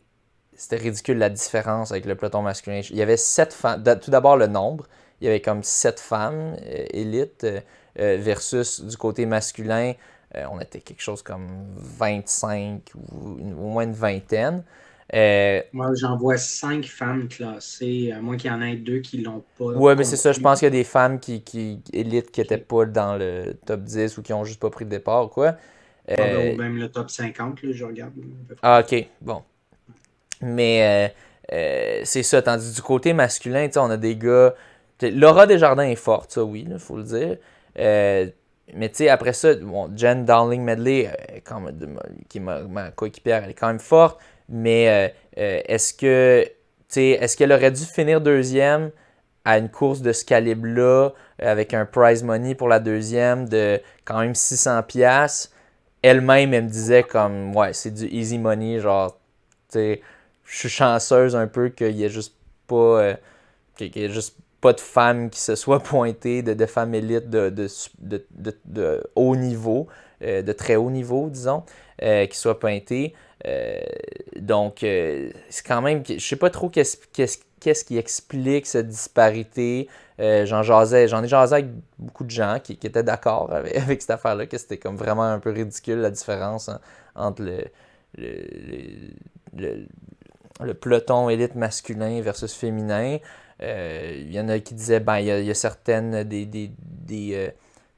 c'était ridicule la différence avec le peloton masculin. Il y avait 7 femmes, tout d'abord le nombre, il y avait comme 7 femmes élites versus du côté masculin, on était quelque chose comme 25 ou au moins une vingtaine. Euh, Moi, j'en vois 5 femmes classées, à moins qu'il y en ait 2 qui ne l'ont pas Ouais, mais c'est ça. Je pense conclu. qu'il y a des femmes élites qui n'étaient OK. pas dans le top 10 ou qui ont juste pas pris de départ ou quoi. Ah, ben, Euh, ou même le top 50, là, je regarde à peu près. ok, bon. Mais c'est ça. Tandis du côté masculin, tu sais, on a des gars. Laura Desjardins est forte, ça oui, il faut le dire. Euh, mais tu sais, après ça, bon, Jen Dowling Medley, qui est ma coéquipière, elle est quand même forte. Mais est-ce qu'elle aurait dû finir deuxième à une course de ce calibre-là, avec un prize money pour la deuxième de quand même 600$? Elle-même, elle me disait comme, ouais, c'est du easy money, genre, tu sais, je suis chanceuse un peu qu'il y ait juste pas, qu'il y ait juste pas de femmes qui se soient pointées, de femmes élites de haut niveau, de très haut niveau, disons, qui soient pointées. Euh, donc, c'est quand même, je sais pas trop qu'est-ce qui explique cette disparité. J'en ai jasé avec beaucoup de gens qui étaient d'accord avec cette affaire-là, que c'était comme vraiment un peu ridicule la différence entre le, le, le peloton élite masculin versus féminin. Il y en a qui disaient, ben, il y a certaines des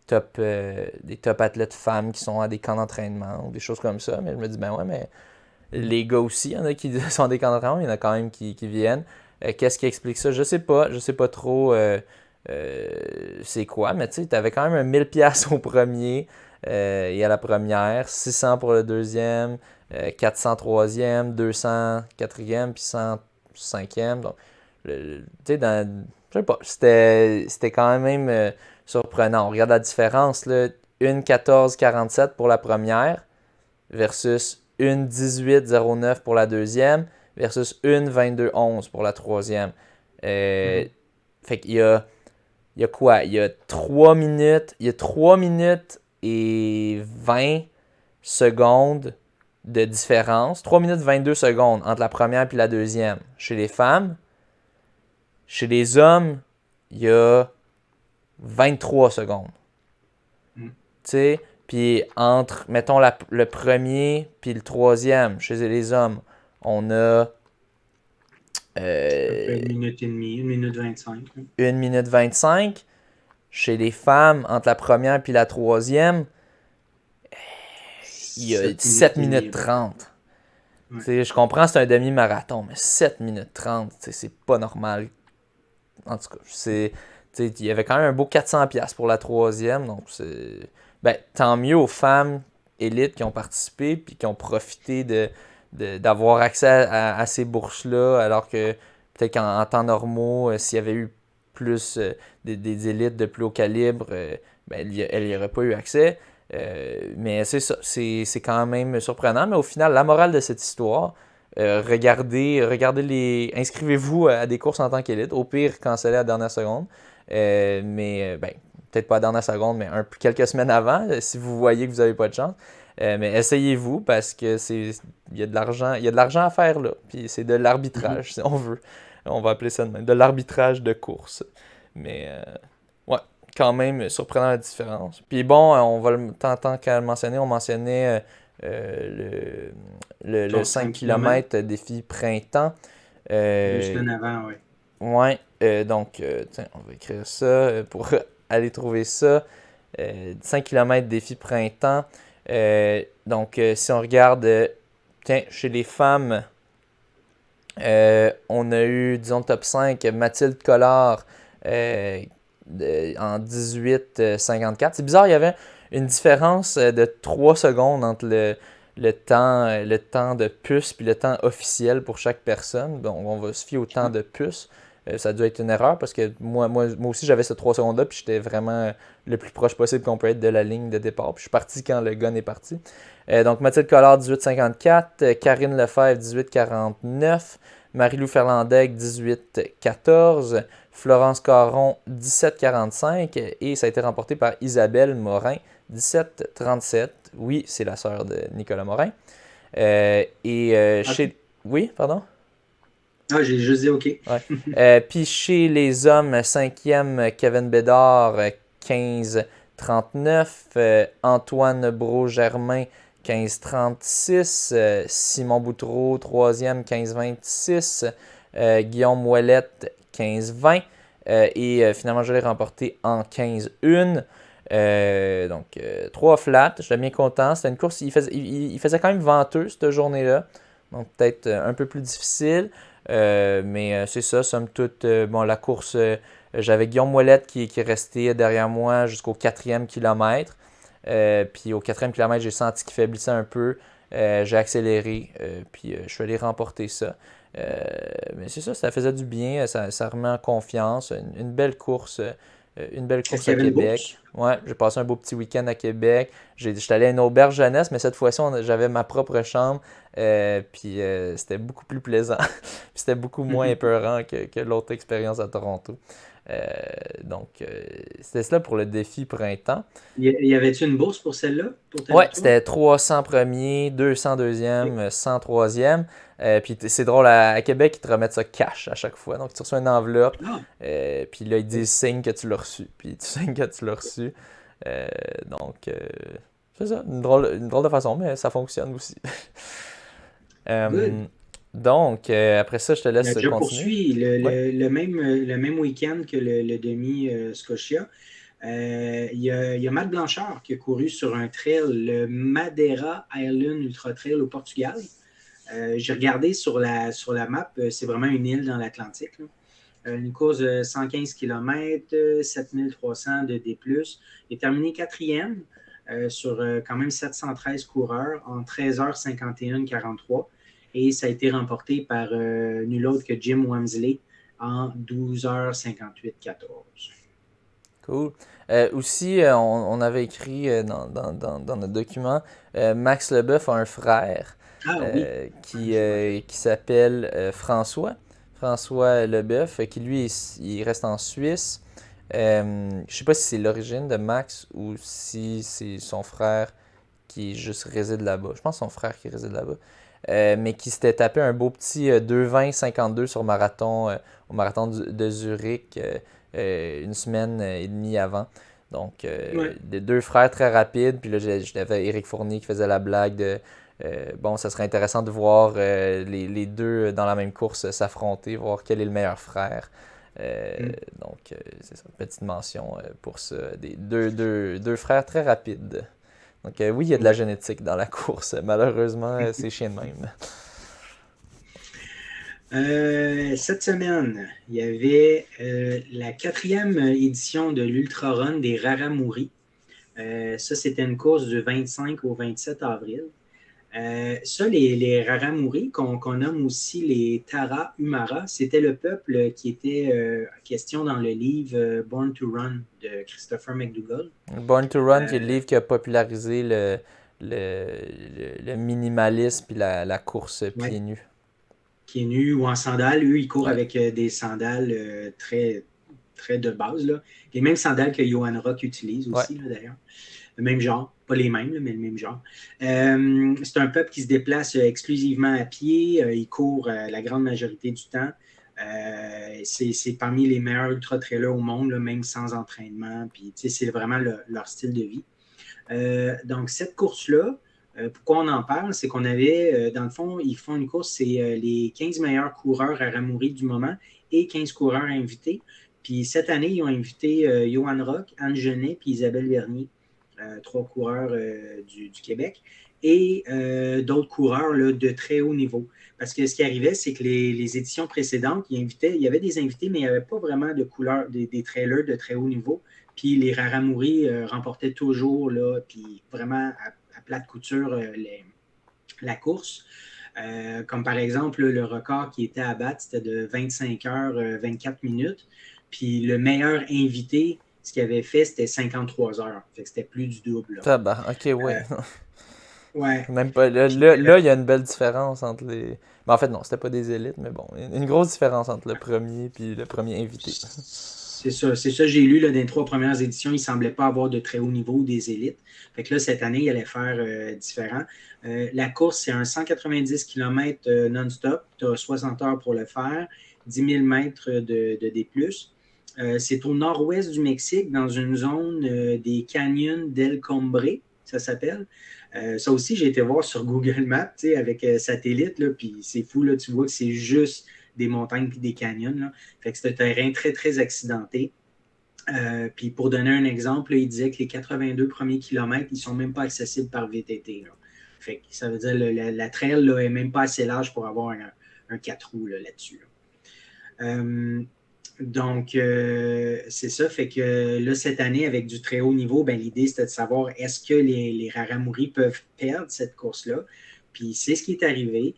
top athlètes femmes qui sont à des camps d'entraînement ou des choses comme ça. Mais je me dis, ben ouais, mais les gars aussi, il y en a qui sont des camps d'entraînement, il y en a quand même qui viennent. Qu'est-ce qui explique ça? Je sais pas trop c'est quoi, mais tu sais, t'avais quand même un 1000$ au premier et à la première, 600 pour le deuxième, 400 troisième, 200 quatrième, puis 100 cinquième. Donc, tu sais, je sais pas, c'était quand même surprenant. On regarde la différence, là, 1,14,47 pour la première versus 1,18,09 pour la deuxième versus 1,22,11 pour la troisième. Mhm. Fait il y a quoi? Il y a 3 minutes et 20 secondes de différence. 3 minutes 22 secondes entre la première et la deuxième chez les femmes. Chez les hommes, il y a 23 secondes. Mm. Tu sais, puis entre, mettons, le premier puis le troisième, chez les hommes, on a À peu près euh, 1 minute et demie, 1 minute 25. 1 minute 25. Chez les femmes, entre la première puis la troisième, il y a 7 7 minutes et minutes demie à peu près. 30. Ouais. Je comprends, c'est un demi-marathon, mais 7 minutes 30, c'est pas normal. En tout cas, il y avait quand même un beau 400$ pour la troisième, donc tant mieux aux femmes élites qui ont participé puis qui ont profité d'avoir accès à ces bourses-là, alors que peut-être qu'en temps normaux, s'il y avait eu plus des élites de plus haut calibre, elle n'y aurait pas eu accès. Mais c'est ça, c'est quand même surprenant. Mais au final, la morale de cette histoire, inscrivez-vous à des courses en tant qu'élite. Au pire, cancellez à la dernière seconde. Peut-être pas à la dernière seconde, mais quelques semaines avant, si vous voyez que vous n'avez pas de chance. Mais essayez-vous parce que il y a de l'argent à faire là. Puis c'est de Mhm. l'arbitrage, si on veut. On va appeler ça de même. De l'arbitrage de course. Mais ouais, quand même surprenant la différence. Puis bon, on va tant qu'à le mentionner, on mentionnait le Ton 5 5 km, km défi printemps. 2 semaines avant, ouais. Ouais, donc, tiens, on va écrire ça pour aller trouver ça. 5 km défi printemps. Donc, si on regarde, tiens, chez les femmes, on a eu, disons, top 5, Mathilde Collard en 18,54. C'est bizarre, il y avait une différence de 3 secondes entre le temps de puce puis le temps officiel pour chaque personne. Donc, on va se fier au temps de puce. Ça a dû être une erreur parce que moi aussi, j'avais ces 3 secondes-là puis j'étais vraiment le plus proche possible qu'on peut être de la ligne de départ. Puis je suis parti quand le gun est parti. Donc, Mathilde Collard, 18,54. Karine Lefebvre, 18,49. Marie-Lou Ferlandec, 18,14. Florence Caron, 17,45. Et ça a été remporté par Isabelle Morin, 17,37. Oui, c'est la sœur de Nicolas Morin. OK. Oui, pardon? Ah, j'ai juste dit OK. Ouais. Puis chez les hommes, cinquième, Kevin Bédard, 15,39. Antoine Brault-Germain, 15,36. Simon Boutreau, troisième, 15,26. Guillaume Ouellette, 15,20. Finalement, je l'ai remporté en 15,1. Donc, 3 flats. J'étais bien content. C'était une course, il faisait quand même venteux cette journée-là. Donc, peut-être un peu plus difficile. Mais c'est ça, somme toute. Bon, la course, j'avais Guillaume Ouellette qui est resté derrière moi jusqu'au 4e kilomètre. Puis au 4e kilomètre, j'ai senti qu'il faiblissait un peu. J'ai accéléré, puis je suis allé remporter ça. Mais c'est ça, ça faisait du bien, ça remet en confiance. Une belle course. Une belle Est-ce course qu'il y à avait une Québec. bourse? Ouais, j'ai passé un beau petit week-end à Québec. J'étais allé à une auberge jeunesse, mais cette fois-ci, j'avais ma propre chambre. Puis c'était beaucoup plus plaisant. Puis c'était beaucoup moins épeurant que l'autre expérience à Toronto. Euh, donc, c'était cela pour le défi printemps. Y avait-tu une bourse pour celle-là, pour ta Ouais, victoire? c'était 300 premiers, 200 OK. deuxième, 100 troisième. Puis c'est drôle, à Québec, ils te remettent ça cash à chaque fois. Donc tu reçois une enveloppe, Ah, puis là, ils OK. disent signe que tu l'as reçu. Puis tu signes que tu l'as reçu. Donc, c'est ça, une drôle de façon, mais ça fonctionne aussi. Good. Euh, donc, après ça, je te laisse Je continuer. poursuis Ouais. le même week-end que le demi Scotia. Il y a Matt Blanchard qui a couru sur un trail, le Madeira Island Ultra Trail au Portugal. J'ai regardé sur la map, c'est vraiment une île dans l'Atlantique, là. Une course de 115 km, 7300 de D+. Il est terminé quatrième sur quand même 713 coureurs en 13h51-43. Et ça a été remporté par nul autre que Jim Wamsley en 12h58-14. Cool. Aussi, on avait écrit dans notre document, Max Leboeuf a un frère Ah oui, qui s'appelle François Leboeuf, qui lui, il reste en Suisse. Je sais pas si c'est l'origine de Max ou si c'est son frère qui juste réside là-bas. Je pense son frère qui réside là-bas. Mais qui s'était tapé un beau petit 2:20:52 sur marathon, au marathon de Zurich une semaine et demie avant. Donc, ouais. les deux frères très rapides. Puis là, j'avais Éric Fournier qui faisait la blague de bon, ça serait intéressant de voir les deux dans la même course s'affronter, voir quel est le meilleur frère. Donc, c'est ça, petite mention pour ça. Deux frères très rapides. Donc, oui, il y a de la Ouais. génétique dans la course. Malheureusement, c'est chien de même. Cette semaine, il y avait la 4e édition de l'Ultra Run des Raramuri. Ça, c'était une course du 25 au 27 avril. Ça, les Raramuri, qu'on nomme aussi les Tara Umara, c'était le peuple qui était question dans le livre Born to Run de Christopher McDougall. Born to Run, qui est le livre qui a popularisé le minimalisme et la course Ouais, pieds nus. pieds nus ou en sandales. Eux, ils courent Ouais. avec des sandales très, très de base. Là. Les mêmes sandales que Johan Rock utilise Ouais. aussi, là, d'ailleurs. Le même genre, pas les mêmes, mais le même genre. C'est un peuple qui se déplace exclusivement à pied. Il court la grande majorité du temps. C'est parmi les meilleurs ultra-trailers au monde, là, même sans entraînement. Puis, c'est vraiment leur style de vie. Donc, cette course-là, pourquoi on en parle, c'est qu'on avait, dans le fond, ils font une course, c'est les 15 meilleurs coureurs à Ramouri du moment et 15 coureurs invités. Puis cette année, ils ont invité Johan Rock, Anne Genet puis Isabelle Vernier, 3 coureurs du Québec, et d'autres coureurs là, de très haut niveau. Parce que ce qui arrivait, c'est que les éditions précédentes, il y avait des invités, mais il n'y avait pas vraiment de couleurs, des trailers de très haut niveau. Puis les Raramuri remportaient toujours, là, puis vraiment à plate couture, la course. Comme par exemple, le record qui était à battre, c'était de 25 heures, 24 minutes. Puis le meilleur invité, ce qu'il avait fait, c'était 53 heures. Fait que c'était plus du double. Là. Ok, ouais. Ouais. Même pas. Puis, Là, il y a une belle différence entre les. Ben, en fait, non, c'était pas des élites, mais bon, une grosse différence entre le premier et le premier invité. c'est ça, j'ai lu là, dans les 3 premières éditions, il ne semblait pas avoir de très haut niveau des élites. Fait que là, cette année, il allait faire différent. La course, c'est un 190 km non-stop. Tu as 60 heures pour le faire, 10 000 mètres de D+. C'est au nord-ouest du Mexique, dans une zone des canyons d'El Combre, ça s'appelle. Ça aussi, j'ai été voir sur Google Maps, avec satellite, là, puis c'est fou, là, tu vois que c'est juste des montagnes puis des canyons. Là. Fait que c'est un terrain très, très accidenté. Puis pour donner un exemple, là, il disait que les 82 premiers kilomètres, ils ne sont même pas accessibles par VTT. Là. Fait que ça veut dire que la trail n'est même pas assez large pour avoir un 4 roues là-dessus. Là. Donc, c'est ça. Fait que là, cette année, avec du très haut niveau, ben, l'idée, c'était de savoir est-ce que les Raramuri peuvent perdre cette course-là. Puis c'est ce qui est arrivé.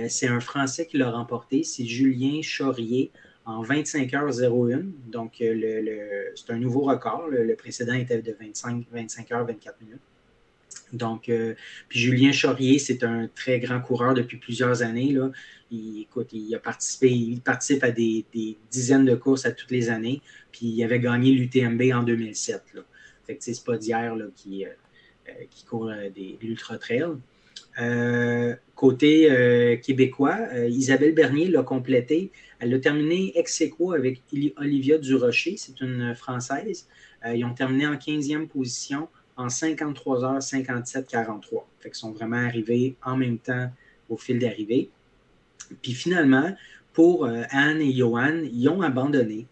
C'est un Français qui l'a remporté. C'est Julien Chaurier en 25h01. Donc, c'est un nouveau record. Le précédent était de 25h24 minutes. Donc, puis Julien Chaurier, c'est un très grand coureur depuis plusieurs années. Là. Il participe à des dizaines de courses à toutes les années. Puis il avait gagné l'UTMB en 2007. Là. Fait que c'est pas d'hier là, qui court l'Ultra Trail. Côté québécois, Isabelle Bernier l'a complété. Elle a terminé ex aequo avec Olivia Durocher, c'est une Française. Ils ont terminé en 15e position en 53h57-43. Fait qu'ils sont vraiment arrivés en même temps au fil d'arrivée. Puis finalement, pour Anne et Johan, ils ont abandonné.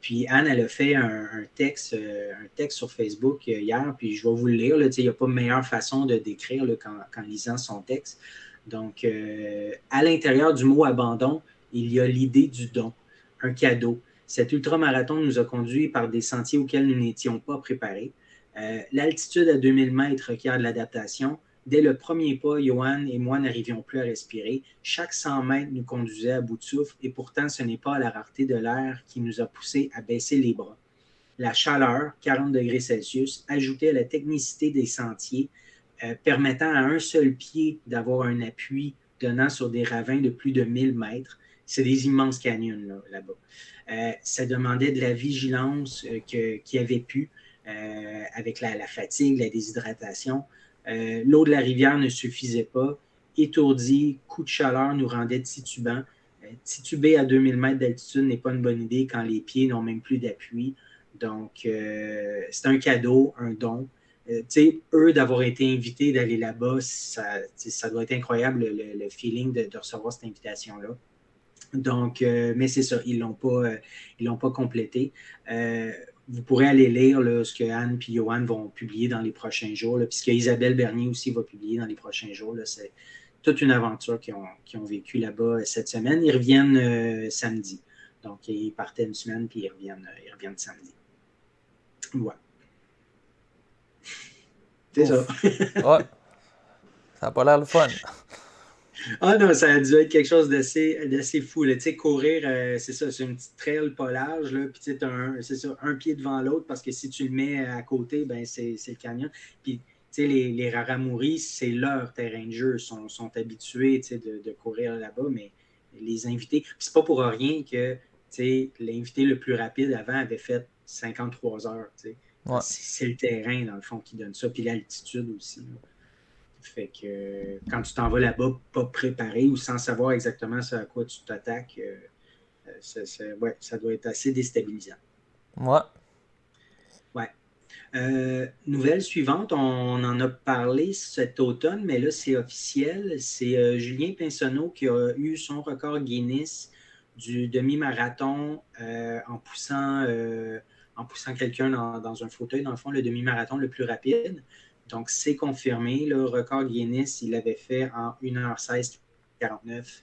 Puis Anne, elle a fait un texte sur Facebook hier, puis je vais vous le lire. Là, il n'y a pas de meilleure façon de décrire là, qu'en lisant son texte. Donc, à l'intérieur du mot abandon, il y a l'idée du don, un cadeau. Cet ultramarathon nous a conduits par des sentiers auxquels nous n'étions pas préparés. L'altitude à 2000 mètres requiert de l'adaptation. Dès le premier pas, Johan et moi n'arrivions plus à respirer. Chaque 100 mètres nous conduisait à bout de souffle et pourtant ce n'est pas la rareté de l'air qui nous a poussés à baisser les bras. La chaleur, 40 degrés Celsius, ajoutée à la technicité des sentiers, permettant à un seul pied d'avoir un appui donnant sur des ravins de plus de 1000 mètres. C'est des immenses canyons là-bas. Ça demandait de la vigilance qui avait pu, avec la fatigue, la déshydratation. L'eau de la rivière ne suffisait pas. Étourdi, coup de chaleur nous rendait titubants. Tituber à 2000 mètres d'altitude n'est pas une bonne idée quand les pieds n'ont même plus d'appui. Donc, c'est un cadeau, un don. Eux, d'avoir été invités d'aller là-bas, ça doit être incroyable le feeling de recevoir cette invitation-là. Donc, mais c'est ça, ils l'ont pas complété. Vous pourrez aller lire là, ce que Anne et Johan vont publier dans les prochains jours, là, puisque Isabelle Bernier aussi va publier dans les prochains jours. Là, c'est toute une aventure qu'ils ont vécu là-bas cette semaine. Ils reviennent samedi. Donc, ils partaient une semaine, puis ils reviennent samedi. Ouais. C'est ça. Ouais. Ça n'a pas l'air le fun. Ah non, ça a dû être quelque chose d'assez fou. Tu sais, courir, c'est ça, c'est une petite trail pas large, là, puis tu sais, c'est ça, un pied devant l'autre, parce que si tu le mets à côté, ben c'est le canyon. Puis, tu sais, les Raramouris, c'est leur terrain de jeu, sont habitués, tu sais, de courir là-bas, mais les invités, puis c'est pas pour rien que, tu sais, l'invité le plus rapide avant avait fait 53 heures, tu sais. Ouais. C'est le terrain, dans le fond, qui donne ça, puis l'altitude aussi, là. Fait que quand tu t'en vas là-bas, pas préparé ou sans savoir exactement à quoi tu t'attaques, ça doit être assez déstabilisant. Ouais. Ouais. Nouvelle suivante, on en a parlé cet automne, mais là, c'est officiel. C'est Julien Pinsonneau qui a eu son record Guinness du demi-marathon en poussant quelqu'un dans un fauteuil, dans le fond, le demi-marathon le plus rapide. Donc, c'est confirmé. Le record Guinness, il l'avait fait en 1h16:49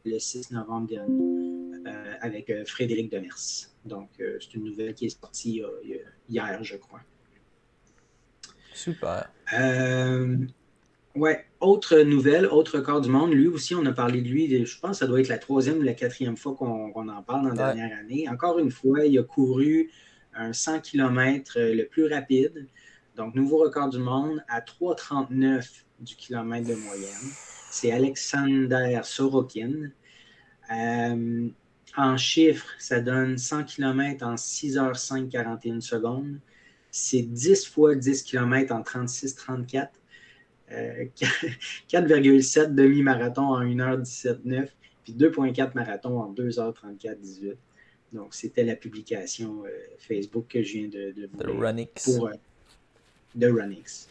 le 6 novembre dernier avec Frédéric Demers. Donc, c'est une nouvelle qui est sortie hier, je crois. Super. Ouais, autre nouvelle, autre record du monde. Lui aussi, on a parlé de lui. Je pense que ça doit être la 3e ou la 4e fois qu'on en parle dans la dernière année. Encore une fois, il a couru un 100 km le plus rapide. Donc, nouveau record du monde à 3,39 du kilomètre de moyenne. C'est Alexander Sorokin. En chiffres, ça donne 100 km en 6h05, 41 secondes. C'est 10 fois 10 km en 36-34. 4,7 demi-marathon en 1h17,9, puis 2,4 marathons en 2h34,18. Donc, c'était la publication Facebook que je viens de vous lire. Runix. Pour The Runix.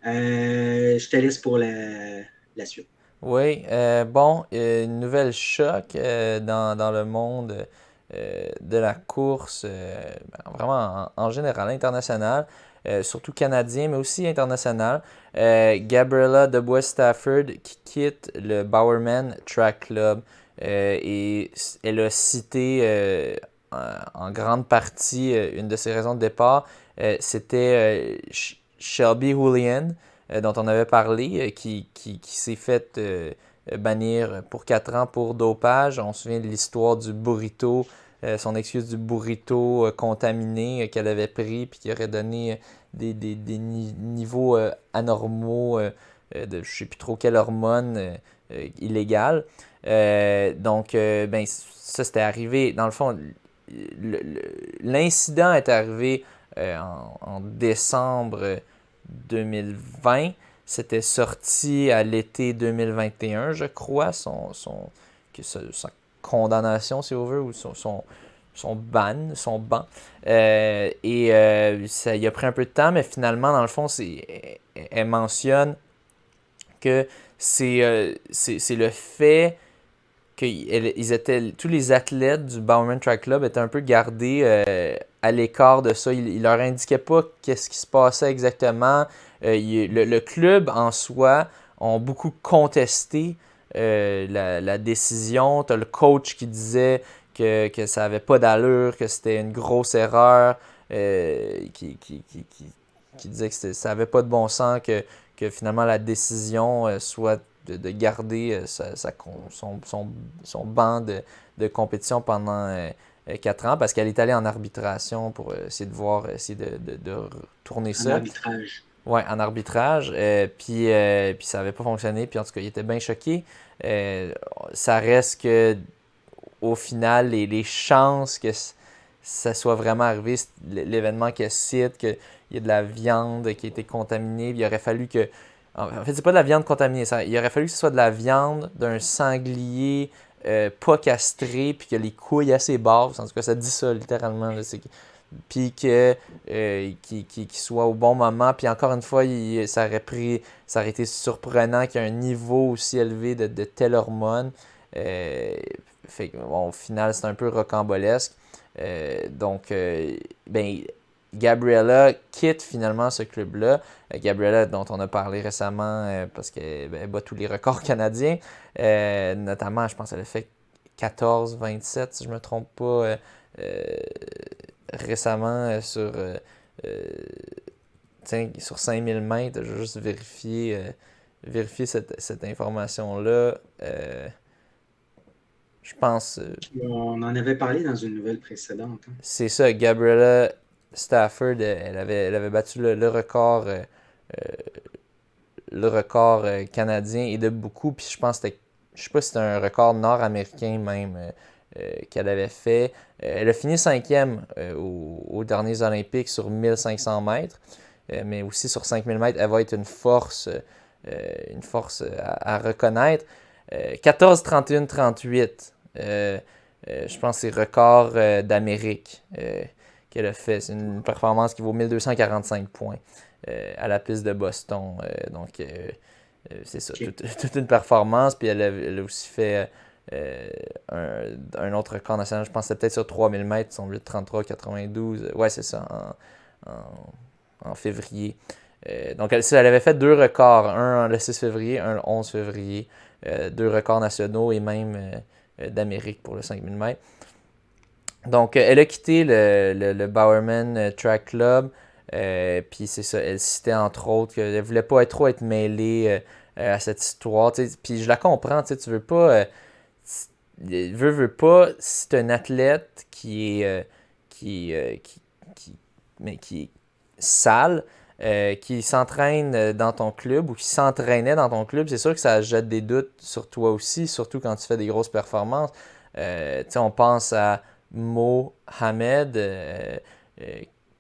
Je te laisse pour la suite. Oui, bon, une nouvelle choc dans le monde de la course, vraiment en général, international, surtout canadien, mais aussi international. Gabriella Dubois-Stafford qui quitte le Bowerman Track Club et elle a cité en grande partie une de ses raisons de départ, c'était Shelby Julian, dont on avait parlé, qui s'est fait bannir pour 4 ans pour dopage. On se souvient de l'histoire du burrito, son excuse du burrito contaminé qu'elle avait pris puis qui aurait donné des niveaux anormaux de je ne sais plus trop quelle hormone illégale. Donc, ben, ça c'était arrivé. Dans le fond, l'incident est arrivé en décembre 2020. C'était sorti à l'été 2021, je crois, sa condamnation, si on veut, ou son ban. Ça y a pris un peu de temps, mais finalement, dans le fond, elle mentionne que c'est le fait que tous les athlètes du Bowerman Track Club étaient un peu gardés à l'écart de ça. Ils leur indiquaient pas qu'est-ce qui se passait exactement. Le club en soi ont beaucoup contesté la décision. Tu as le coach qui disait que ça n'avait pas d'allure, que c'était une grosse erreur, qui qui disait que ça n'avait pas de bon sens que finalement la décision soit de garder son banc de compétition pendant 4 ans parce qu'elle est allée en arbitration pour essayer de voir, essayer de retourner ça. En arbitrage. Ouais, en arbitrage. Puis ça n'avait pas fonctionné. Puis en tout cas, il était bien choqué. Ça reste que au final, les chances que ça soit vraiment arrivé, l'événement qu'elle cite, qu'il y ait de la viande qui a été contaminée, il aurait fallu que. En fait, c'est pas de la viande contaminée. Il aurait fallu que ce soit de la viande d'un sanglier pas castré, puis que les couilles assez basses. En tout cas, ça dit ça littéralement. Là, puis qu'il soit au bon moment. Puis encore une fois, ça aurait été surprenant qu'il y ait un niveau aussi élevé de telle hormone. Fait que, bon, au final, c'est un peu rocambolesque. Donc, Gabriella quitte finalement ce club-là. Gabriella, dont on a parlé récemment parce qu'elle bat tous les records canadiens. Notamment, je pense qu'elle a fait 14-27, si je ne me trompe pas, récemment sur 5000 mètres. Je vais juste vérifier cette information-là. Je pense. On en avait parlé dans une nouvelle précédente. Hein. C'est ça, Gabriella Stafford, elle avait battu le record canadien et de beaucoup. Puis je pense que je sais pas si c'était un record nord-américain même qu'elle avait fait. Elle a fini 5e aux derniers Olympiques sur 1500 mètres, mais aussi sur 5000 mètres, elle va être une force à reconnaître. 14-31-38. Je pense que c'est record d'Amérique qu'elle a fait. C'est une performance qui vaut 1245 points à la piste de Boston. Donc, c'est ça, Okay. toute une performance. Puis elle a aussi fait un autre record national. Je pense que c'était peut-être sur 3000 mètres, son 8:33-92. Ouais, c'est ça, en février. Donc, elle avait fait 2 records, un le 6 février, un le 11 février. 2 records nationaux et même d'Amérique pour le 5000 mètres. Donc, elle a quitté le Bowerman Track Club. Puis c'est ça, elle citait entre autres qu'elle ne voulait pas trop être mêlée à cette histoire. Puis je la comprends, tu veux pas. Veux pas, si tu es un athlète qui est sale, qui s'entraîne dans ton club ou qui s'entraînait dans ton club, c'est sûr que ça jette des doutes sur toi aussi, surtout quand tu fais des grosses performances. On pense à Mohamed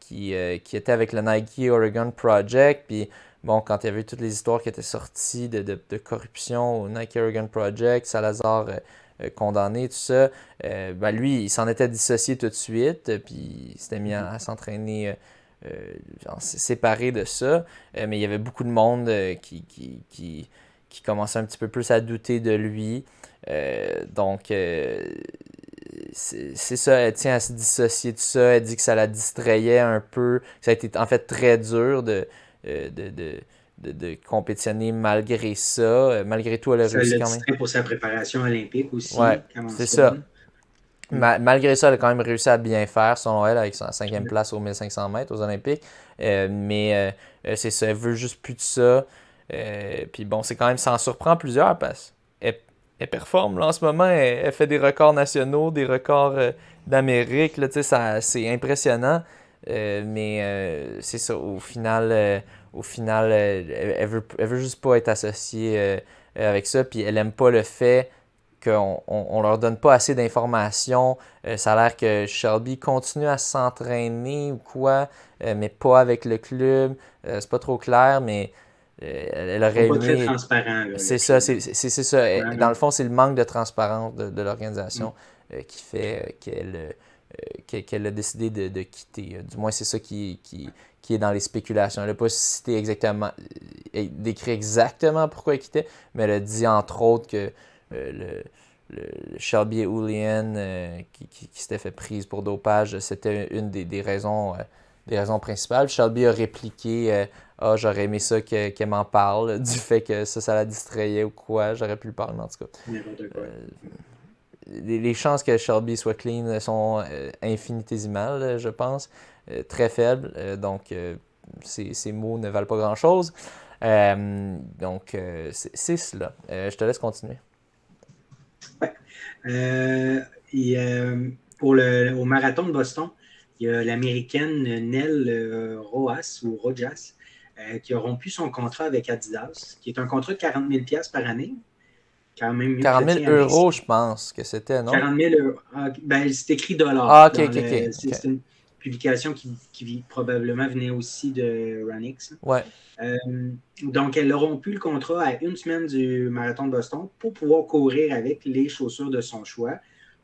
qui était avec le Nike Oregon Project, puis bon, quand il y avait eu toutes les histoires qui étaient sorties de corruption au Nike Oregon Project, Salazar condamné, tout ça, lui, il s'en était dissocié tout de suite, puis il s'était mis à s'entraîner séparé de ça, mais il y avait beaucoup de monde qui commençait un petit peu plus à douter de lui. Donc, c'est ça, elle tient à se dissocier de ça, elle dit que ça la distrayait un peu, que ça a été en fait très dur de compétitionner malgré ça. Malgré tout, elle a réussi quand même. Ça l'a pour sa préparation olympique aussi. Ouais, c'est ça. Malgré ça, elle a quand même réussi à bien faire, selon elle, avec sa 5e place aux 1500 mètres aux Olympiques. Mais c'est ça, elle veut juste plus de ça. Puis bon, c'est quand même, ça en surprend plusieurs parce qu'elle performe là, en ce moment. Elle fait des records nationaux, des records d'Amérique. Là, c'est impressionnant. Mais c'est ça, au final, elle veut juste pas être associée avec ça. Puis elle aime pas le fait qu'on leur donne pas assez d'informations. Ça a l'air que Shelby continue à s'entraîner ou quoi, mais pas avec le club. C'est pas trop clair, mais elle aurait aimé... Pas très transparent. Là, c'est ça, c'est ça. Ouais, dans le fond, c'est le manque de transparence de l'organisation qui fait qu'elle a décidé de quitter. Du moins, c'est ça qui est dans les spéculations. Elle n'a pas cité exactement, décrit exactement pourquoi elle quittait, mais elle a dit entre autres que le Shelby Julian qui s'était fait prise pour dopage, c'était une des raisons principales. Shelby a répliqué j'aurais aimé ça qu'elle m'en parle, du fait que ça la distrayait ou quoi, j'aurais pu le parler, mais en tout cas. Les chances que Shelby soit clean sont infinitésimales, je pense, très faibles. Donc, ces mots ne valent pas grand-chose. Donc, c'est cela. Je te laisse continuer. Ouais. Au marathon de Boston, il y a l'Américaine Nell Rojas qui a rompu son contrat avec Adidas, qui est un contrat de 40 000 par année. Quand même mieux 40 que 000 euros, je pense que c'était, non? 40 000 euros. Ben, c'est écrit dollars. Ah, ok. C'est une publication qui probablement venait aussi de Ranix. Ouais. Donc, elle a rompu le contrat à une semaine du marathon de Boston pour pouvoir courir avec les chaussures de son choix,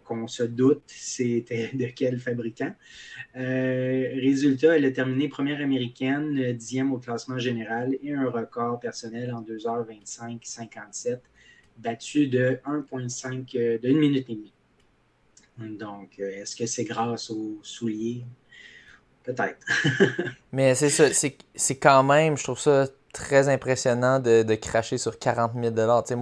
qu'on se doute c'était de quel fabricant. Résultat, elle a terminé première américaine, 10e au classement général et un record personnel en 2h25,57, battu de 1,5 de 1 minute et demie. Donc, est-ce que c'est grâce aux souliers? Peut-être. Mais c'est ça, c'est quand même, je trouve ça très impressionnant de cracher sur 40 000 $. Tu sais,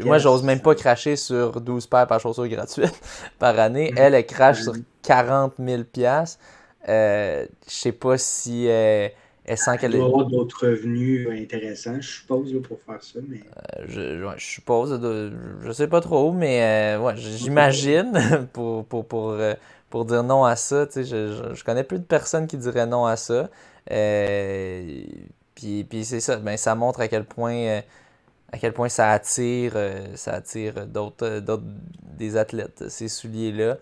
moi, j'ose même pas cracher sur 12 paires par chaussures gratuites par année. Elle crache sur 40 000 $. Je sais pas si elle sent Elle qu'elle doit avoir d'autres revenus intéressants, je suppose, là, pour faire ça. Mais... je suppose, je sais pas trop, mais ouais, j'imagine pour dire non à ça. Tu sais, je connais peu de personnes qui diraient non à ça. Puis c'est ça, ben, ça montre à quel point ça attire des athlètes, ces souliers-là.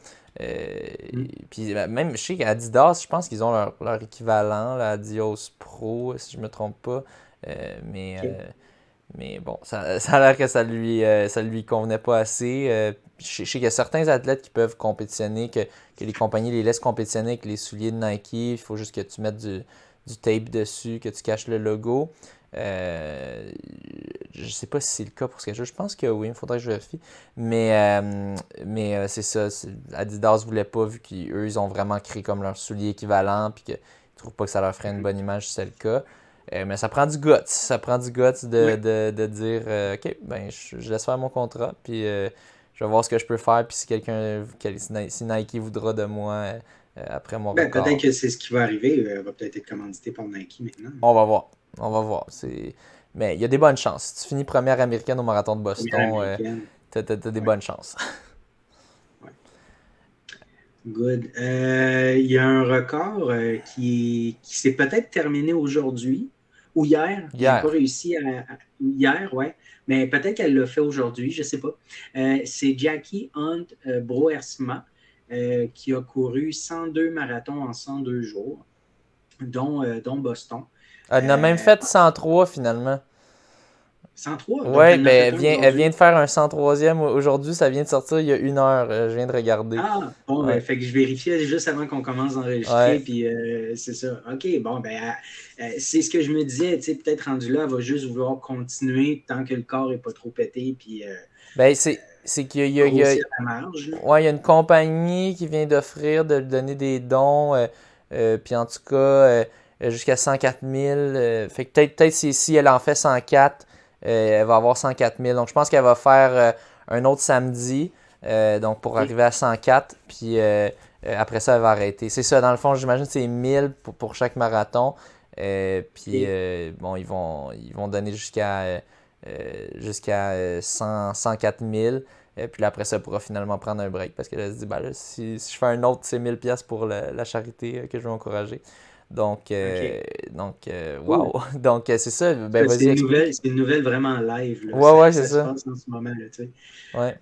Puis même, je sais qu'Adidas, je pense qu'ils ont leur équivalent, la Adios Pro, si je me trompe pas. Mais bon, ça a l'air que ça lui convenait pas assez. Je sais qu'il y a certains athlètes qui peuvent compétitionner, que les compagnies les laissent compétitionner avec les souliers de Nike. Il faut juste que tu mettes du tape dessus, que tu caches le logo. Je sais pas si c'est le cas pour ce que je pense que oui, il faudrait que je vérifie. Mais c'est ça, Adidas voulait pas, vu qu'eux, ils ont vraiment créé comme leur soulier équivalent, puis qu'ils trouvent pas que ça leur ferait une bonne image si c'est le cas. Mais ça prend du guts. Ça prend du guts de dire OK, ben je laisse faire mon contrat, puis je vais voir ce que je peux faire, puis si Nike voudra de moi après mon record. Peut-être que c'est ce qui va arriver. Elle va peut-être être commanditée par Nike maintenant. On va voir. Mais il y a des bonnes chances. Si tu finis première américaine au marathon de Boston, t'as des bonnes chances. Ouais. Good. Il y a un record qui s'est peut-être terminé aujourd'hui ou hier. J'ai pas réussi hier, ouais. Mais peut-être qu'elle l'a fait aujourd'hui, je sais pas. C'est Jackie Hunt Broersma qui a couru 102 marathons en 102 jours, dont Boston. Elle en a même fait 103 finalement. 103? Oui, ben, elle vient de faire un 103e aujourd'hui, ça vient de sortir il y a 1 heure, je viens de regarder. Ah, bon, ben, fait que je vérifiais juste avant qu'on commence d'enregistrer, puis c'est ça. OK, bon, ben, c'est ce que je me disais, tu sais, peut-être rendu là, elle va juste vouloir continuer tant que le corps n'est pas trop pété, puis... ben, c'est qu'il y a, il y a une compagnie qui vient d'offrir de lui donner des dons, puis en tout cas, jusqu'à 104 000, fait que peut-être si elle en fait 104, elle va avoir 104 000. Donc, je pense qu'elle va faire un autre samedi, donc pour arriver à 104, puis après ça, elle va arrêter. C'est ça, dans le fond, j'imagine que c'est 1000 pour chaque marathon. Puis, bon, ils vont donner jusqu'à 104 000. Puis là, après ça, elle pourra finalement prendre un break parce qu'elle se dit, ben là, si je fais un autre, c'est 1000 pièces pour la charité que je veux encourager. Donc, wow. Donc, c'est ça. Ben, vas-y, c'est une nouvelle vraiment live. Là. Ouais, c'est ça. Ça se passe en ce moment. Là, tu sais. Ouais.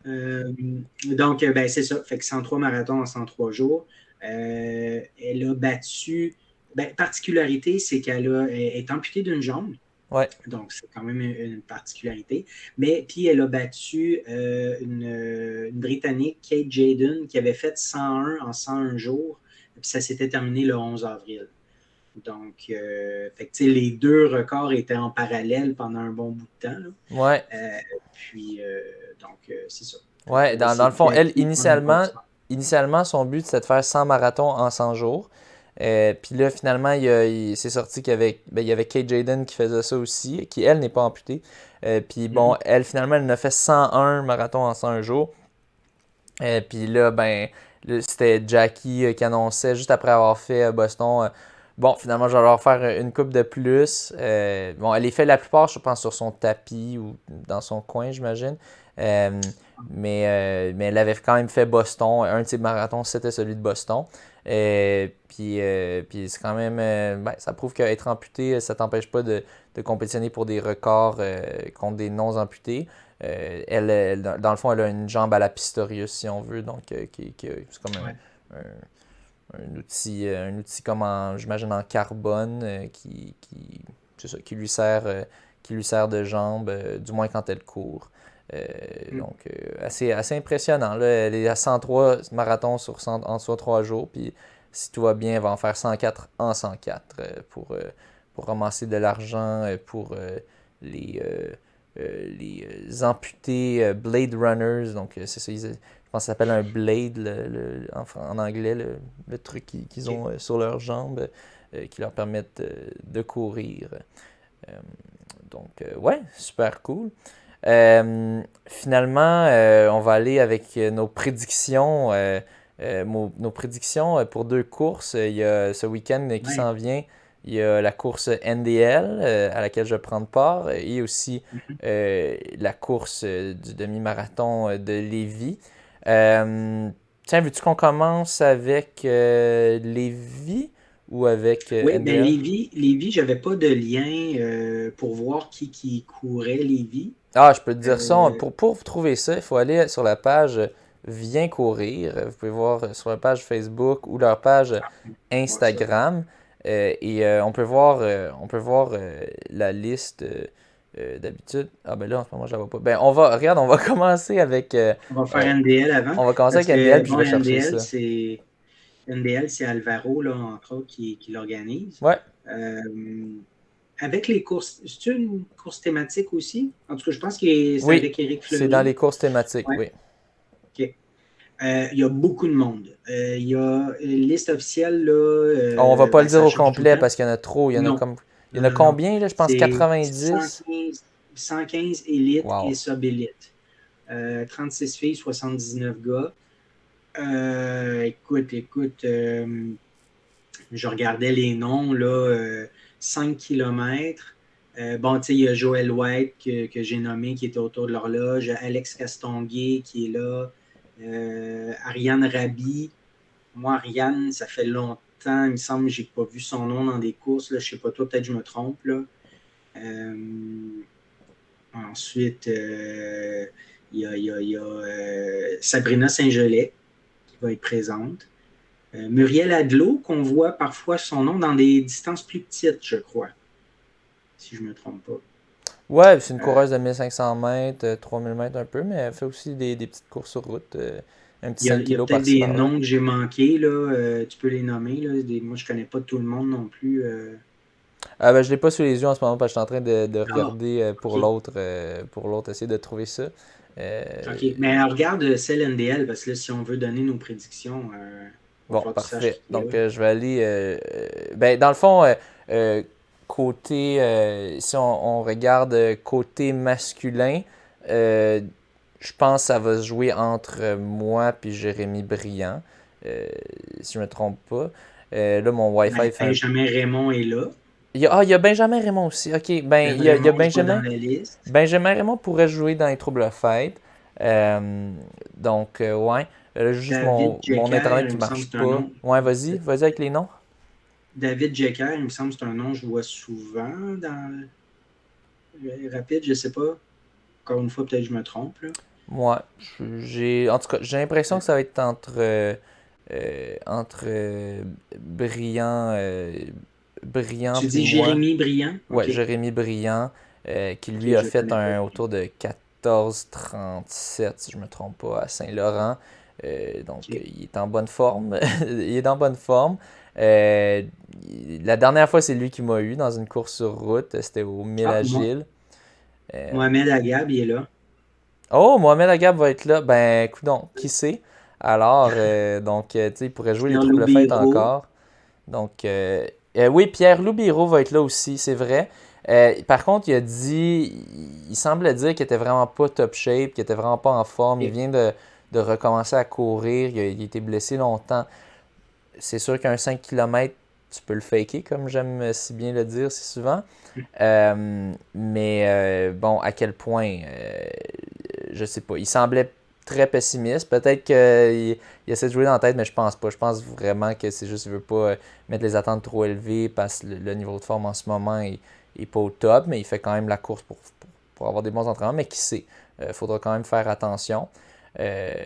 Donc, ben, c'est ça. Fait que 103 marathons en 103 jours. Elle a battu... Ben, particularité, c'est qu'elle est amputée d'une jambe. Ouais. Donc, c'est quand même une particularité. Mais puis, elle a battu une Britannique, Kate Jayden, qui avait fait 101 en 101 jours. Puis ça s'était terminé le 11 avril. Donc, fait que, les deux records étaient en parallèle pendant un bon bout de temps. Là. Ouais. Puis, donc, c'est ça. Ouais, dans le fond, elle, initialement, son but, c'était de faire 100 marathons en 100 jours. Puis là, finalement, il s'est sorti qu'il y avait Kate Jayden qui faisait ça aussi, qui, elle, n'est pas amputée. Puis bon, elle, finalement, elle en a fait 101 marathons en 101 jours. Puis là, ben, c'était Jackie qui annonçait, juste après avoir fait Boston, Bon, finalement, je vais leur faire une coupe de plus. Bon, elle les fait la plupart, je pense, sur son tapis ou dans son coin, j'imagine. Euh, mais elle avait quand même fait Boston. Un de ses marathons, c'était celui de Boston. Puis c'est quand même... ben, ça prouve qu'être amputé, ça t'empêche pas de compétitionner pour des records contre des non-amputés. Dans le fond, elle a une jambe à la Pistorius, si on veut. Donc, c'est comme Ouais. un outil comme j'imagine en carbone c'est ça, qui lui sert de jambe, du moins quand elle court. Donc, assez impressionnant. Là. Elle est à 103 marathons en soit 3 jours. Puis, si tout va bien, elle va en faire 104 en 104 pour ramasser de l'argent pour les amputés Blade Runners. Donc, c'est ça, je pense que ça s'appelle un blade en anglais, le truc qu'ils ont sur leurs jambes qui leur permettent de courir. Euh, ouais, super cool. Finalement, on va aller avec nos prédictions. Nos prédictions pour 2 courses. Il y a ce week-end qui Ouais. s'en vient. Il y a la course NDL à laquelle je vais prendre part et aussi la course du demi-marathon de Lévis. Tiens, veux-tu qu'on commence avec Lévis ou avec Oui, ben NDL? Lévis, j'avais pas de lien pour voir qui courait Lévis. Ah, je peux te dire ça. Euh, Pour trouver ça, il faut aller sur la page Viens courir. Vous pouvez voir sur la page Facebook ou leur page voir ça. Instagram. On peut voir la liste d'habitude. Ah ben là, en ce moment, je la vois pas. Ben, on va commencer avec, On va faire NDL avant, on va commencer parce avec NDL, que, puis je bon, vais chercher ça. NDL, c'est Alvaro, là, entre autres, qui l'organise. Ouais, Euh, avec les courses, c'est une course thématique aussi? En tout cas, je pense que c'est oui, avec Éric c'est dans Fleury. les courses thématiques, Ouais, oui. OK. Il y a beaucoup de monde. Il y a une liste officielle, là, On va pas le ben, dire ça au change tout le complet temps. parce qu'il y en a trop. Non, Il y non, en a non, non. combien, là? Je pense C'est 90. 115 élites et Wow. sub-élites. 36 filles, 79 gars. Écoute, je regardais les noms, là, 5 km. Bon, tu sais, il y a Joël White que j'ai nommé qui était autour de l'horloge, Alex Castonguay qui est là, Ariane Rabi. Moi, Ariane, ça fait longtemps, il me semble que je n'ai pas vu son nom dans des courses. Là. Je ne sais pas, toi, peut-être que je me trompe. Là. Euh, ensuite, il y a Sabrina Saint-Gelais qui va être présente. Muriel Adlot, qu'on voit parfois son nom dans des distances plus petites, je crois, si je ne me trompe pas. Ouais, c'est une Euh, coureuse de 1500 mètres, 3000 mètres un peu, mais elle fait aussi des petites courses sur route, un petit 5 il y a kilos peut-être par-ci des par-là. noms que j'ai manqués, là, tu peux les nommer. Là, moi, je ne connais pas tout le monde non plus. Ah ben, je l'ai pas sous les yeux en ce moment parce que je suis en train de Ah, regarder OK. pour l'autre, essayer de trouver ça. Euh, OK. Mais regarde celle NDL, parce que là, si on veut donner nos prédictions, il va bon, falloir que tu saches parfait. qui est là. Donc, je vais aller. Ben, dans le fond, euh, côté. Si on regarde côté masculin, euh, je pense que ça va se jouer entre moi et Jérémy Briand, euh, si je me trompe pas. Là, mon Wi-Fi Ben, fait un. Benjamin Raymond est là. Il y a Benjamin Raymond aussi. Ok, ben, il y a Raymond, je vois dans Benjamin. la liste. Benjamin Raymond pourrait jouer dans les troubles fêtes. Ouais. Là, j'ai juste David mon Jecker, Internet il qui me semble marche que c'est un pas. nom. Ouais, vas-y avec les noms. David Jecker, il me semble que c'est un nom que je vois souvent dans Rapide, je ne sais pas. Encore une fois, peut-être que je me trompe. Là. Moi, en tout cas, j'ai l'impression que ça va être entre Brillant Tu puis dis moi. Jérémy Briand? Ouais, OK. Jérémy Brillant, qui OK, lui a je ne fait connais pas. un OK. autour de 14,37, si je me trompe pas, à Saint-Laurent. Donc, OK. il est en bonne forme. Il est en bonne forme. Euh, la dernière fois, c'est lui qui m'a eu dans une course sur route. C'était au 1000 Ah, Agile. Euh, Mohamed Agab, il est là. Oh, Mohamed Agab va être là. Ben, écoute donc, qui sait? Alors, tu sais, il pourrait jouer les Pierre troubles fêtes Loubiro. encore. Donc, oui, Pierre Loubiro va être là aussi, c'est vrai. Par contre, il semblait dire qu'il était vraiment pas top shape, qu'il était vraiment pas en forme. Il OK. vient de recommencer à courir. Il a été blessé longtemps. C'est sûr qu'un 5 km tu peux le faker, comme j'aime si bien le dire si souvent. Mais bon, à quel point, je sais pas. Il semblait très pessimiste. Peut-être qu'il essaie de jouer dans la tête, mais je pense pas. Je pense vraiment que c'est juste qu'il veut pas mettre les attentes trop élevées parce que le niveau de forme en ce moment est pas au top, mais il fait quand même la course pour avoir des bons entraînements. Mais qui sait? Faudra quand même faire attention. Euh,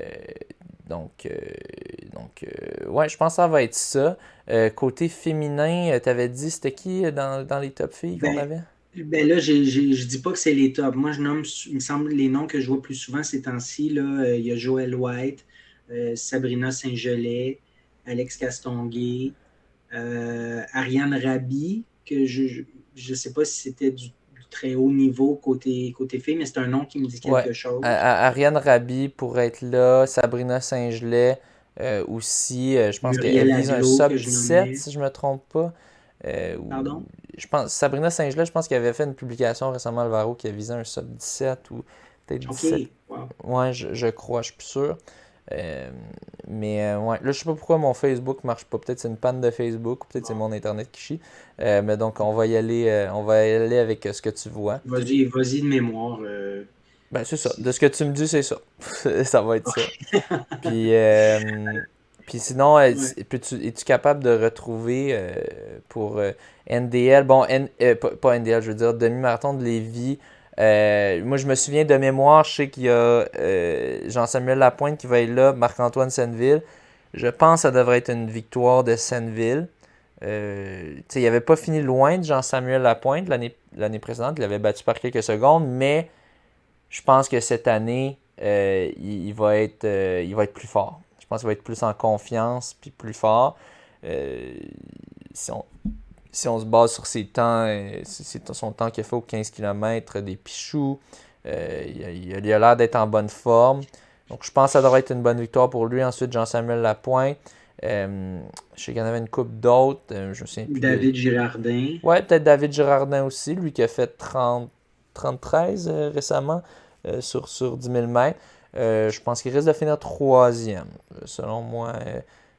ouais, je pense que ça va être ça. Côté féminin, t'avais dit c'était qui dans les top filles qu'on Ben, avait? ben là, je dis pas que c'est les tops. Moi, je nomme, il me semble, les noms que je vois plus souvent ces temps-ci. Là, il y a Joël White, Sabrina Saint-Gelais, Alex Castonguay, Ariane Rabi, que je sais pas si c'était du très haut niveau côté filles, mais c'est un nom qui me dit Ouais. quelque chose. Ariane Rabi pourrait être là. Sabrina Saint-Gelais aussi. Je pense qu'elle Muriel vise un Aglo, que sub je 17 nommais. si je me trompe pas. Pardon? Je pense Sabrina Saint-Gelais, je pense qu'elle avait fait une publication récemment Alvaro qui a visé un sub 17 ou peut-être OK. 17. Wow. Ouais, je crois, je suis plus sûr. Euh, ouais, là je sais pas pourquoi mon Facebook marche pas. Peut-être c'est une panne de Facebook, ou peut-être c'est Bon. mon internet qui chie. Mais donc on va y aller avec ce que tu vois. Vas-y de mémoire. Ben c'est ça. De Si- ce que tu me dis, c'est ça. Ça va être ça. OK. Puis, puis sinon, Ouais. es-tu capable de retrouver pour NDL, bon, pas NDL, je veux dire demi-marathon de Lévis. Moi, je me souviens de mémoire, je sais qu'il y a Jean-Samuel Lapointe qui va être là, Marc-Antoine Senneville. Je pense que ça devrait être une victoire de Senneville. Tu sais, il n'avait pas fini loin de Jean-Samuel Lapointe l'année précédente. Il l'avait battu par quelques secondes, mais je pense que cette année, il va être plus fort. Je pense qu'il va être plus en confiance puis plus fort. Euh, si, on, si on se base sur ses temps, c'est son temps qu'il a fait aux 15 km des Pichoux, il a l'air d'être en bonne forme. Donc je pense que ça devrait être une bonne victoire pour lui. Ensuite, Jean-Samuel Lapointe. Je sais qu'il y en avait une couple d'autres. Je me souviens plus de. David Girardin. Ouais, peut-être David Girardin aussi, lui qui a fait 33 récemment sur 10 000 mètres. Je pense qu'il risque de finir troisième, selon moi,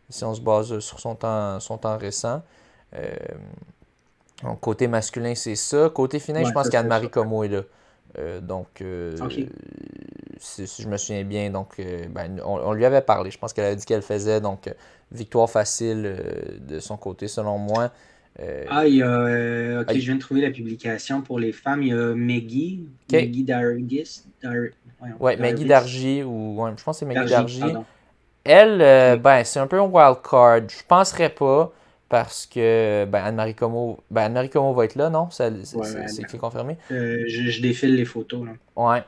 si on se base sur son temps récent. Euh, donc, côté masculin, c'est ça. Côté féminin, je Ouais, pense ça serait ça. qu'Anne-Marie Como est là. Donc, OK. si je me souviens bien, donc, ben, on lui avait parlé. Je pense qu'elle avait dit qu'elle faisait. Donc, victoire facile de son côté, selon moi. Ah, il y a. OK, je Aïe. viens de trouver la publication pour les femmes. Il y a Maggie. OK. Maggie Dargis. Voyons, Ouais, Maggie Darvis. Dargy, ou ouais, je pense que c'est Maggie Dargy, Dargy. pardon. Elle, OK. ben, c'est un peu un wild card. Je penserais pas parce que ben, Anne-Marie Como va être là, non? Ouais, C'est confirmé? je défile les photos, là. Ouais.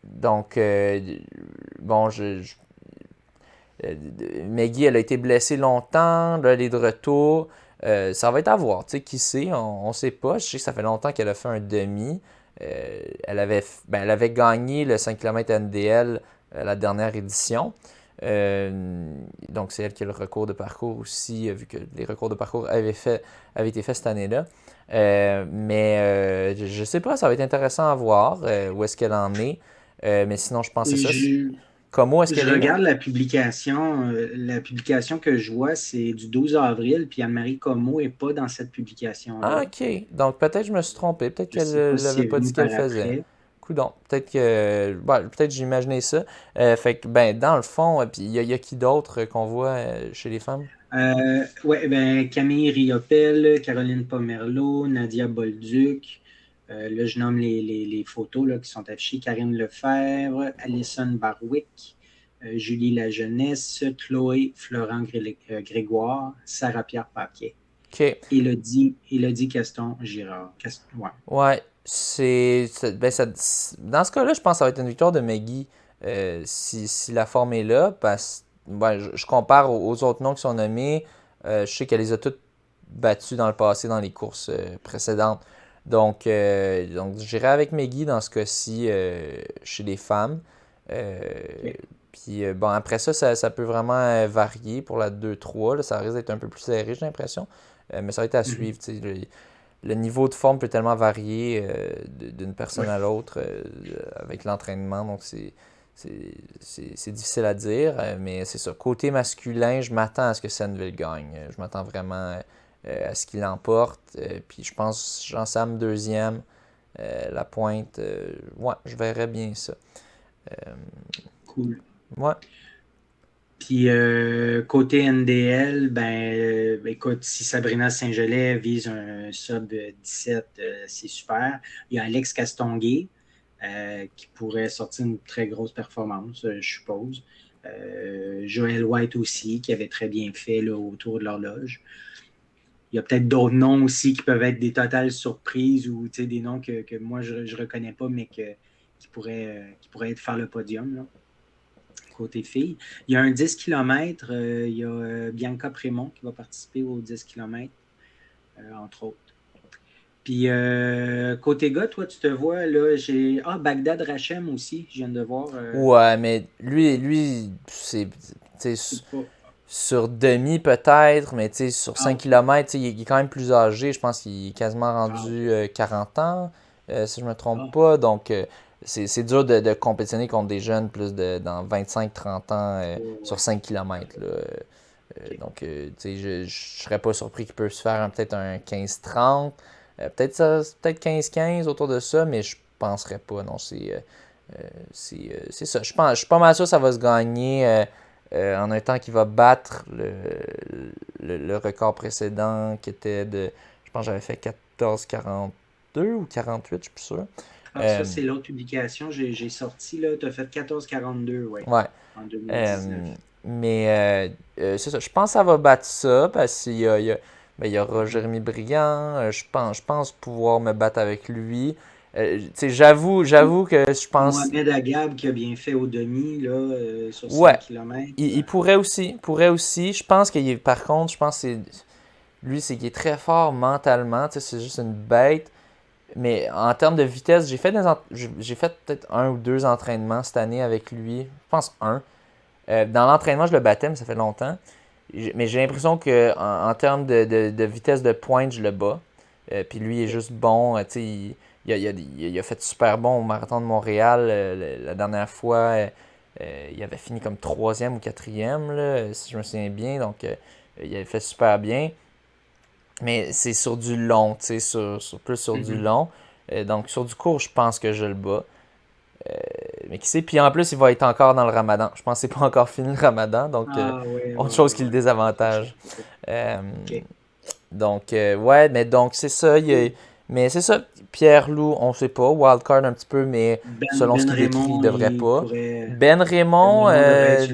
Donc, bon, Maggie, elle a été blessée longtemps. Là, elle est de retour. Ça va être à voir. Tu sais, qui sait? On sait pas. Je sais que ça fait longtemps qu'elle a fait un demi. Elle avait gagné le 5 km NDL la dernière édition. Donc, c'est elle qui a le record de parcours aussi, vu que les records de parcours avaient été faits cette année-là. Mais je sais pas, ça va être intéressant à voir où est-ce qu'elle en est. Mais sinon, je pense que Et c'est ça. je, Comment est-ce je qu'elle est là? regarde la publication. La publication que je vois, c'est du 12 avril, puis Anne-Marie Como n'est pas dans cette Ah, publication-là. ok. Donc, peut-être je me suis trompé. Peut-être Je qu'elle sais pas ne si l'avait elle est pas dit venue qu'elle par faisait. après. Coudon. Peut-être j'ai imaginé ça. Fait que, ben, dans le fond, puis il y a qui d'autre qu'on voit chez les femmes? Ouais, ben, Camille Riopel, Caroline Pomerleau, Nadia Bolduc. Là, je nomme les photos là, qui sont affichées. Karine Lefebvre, Alison Barwick, Julie Lajeunesse, Chloé Florent Grégoire, Sarah-Pierre Paquet, Ok. Élodie Caston-Girard. Ouais. Ouais, ben, dans ce cas-là, je pense que ça va être une victoire de Maggie si la forme est là. Parce ben, je compare aux autres noms qui sont nommés. Je sais qu'elle les a toutes battues dans le passé dans les courses précédentes. Donc j'irai avec Maggie dans ce cas-ci chez les femmes. Euh, Ok. Puis bon, après ça, ça peut vraiment varier pour la 2-3. Là, ça risque d'être un peu plus serré, j'ai l'impression. Mais ça va être à Mhm. suivre. Tu sais, le niveau de forme peut tellement varier d'une personne Ouais. à l'autre avec l'entraînement. Donc, c'est difficile à dire, mais c'est ça. Côté masculin, je m'attends à ce que Senneville gagne. Je m'attends vraiment à ce qu'il l'emporte. Puis je pense Jean-Sam deuxième, la pointe. Ouais, je verrais bien ça. Cool. Ouais. Puis côté NDL, écoute, si Sabrina Saint-Gelais vise un sub 17, c'est super. Il y a Alex Castonguay qui pourrait sortir une très grosse performance, je suppose. Joël White aussi, qui avait très bien fait là, autour de l'horloge. Il y a peut-être d'autres noms aussi qui peuvent être des totales surprises ou des noms que moi je ne reconnais pas, mais qui pourraient faire le podium. Là. Côté filles. Il y a un 10 km, il y a Bianca Prémont qui va participer au 10 km, entre autres. Puis côté gars, toi, tu te vois, là, j'ai... Ah, Bagdad Rachem aussi, je viens de voir. Ouais, mais lui c'est sur demi peut-être, mais sur 5 km, il est quand même plus âgé. Je pense qu'il est quasiment rendu 40 ans, si je me trompe pas. Donc, c'est dur de compétitionner contre des jeunes plus dans 25-30 ans sur 5 km. Donc, je serais pas surpris qu'il peut se faire peut-être un 15-30. Peut-être 15-15 autour de ça, mais je penserais pas. Non, c'est ça. Je suis pas mal sûr que ça va se gagner en un temps qui va battre le record précédent qui était de... Je pense que j'avais fait 14,42 ou 48, je suis plus sûr. Ça, c'est l'autre publication. J'ai sorti, là, tu as fait 14,42, ouais. En 2019. Mais c'est ça. Je pense que ça va battre ça parce qu'il y aura Jérémy Briand. Je pense pouvoir me battre avec lui. J'avoue que je pense... Mohamed Agab qui a bien fait au demi là, sur 5 ouais, km. Il pourrait aussi. Je pense par contre, lui, c'est qu'il est très fort mentalement. C'est juste une bête. Mais en termes de vitesse, j'ai fait peut-être 1 ou 2 entraînements cette année avec lui. Je pense 1. Dans l'entraînement, je le battais, mais ça fait longtemps. Mais j'ai l'impression qu'en termes de vitesse de pointe, je le bats. Puis lui, il est juste bon. Il a fait super bon au Marathon de Montréal. La dernière fois, il avait fini comme 3e ou 4e, là, si je me souviens bien. Donc, il avait fait super bien. Mais c'est sur du long, plus sur du long. Donc, sur du court, je pense que je le bats. Mais qui sait, puis en plus, il va être encore dans le ramadan. Je pense que c'est pas encore fini le ramadan, donc autre chose qui le désavantage. Donc, mais donc c'est ça. Mais c'est ça, Pierre-Loup, on sait pas. Wildcard un petit peu, mais selon ce qu'il décrit, il devrait pas. Ben Raymond,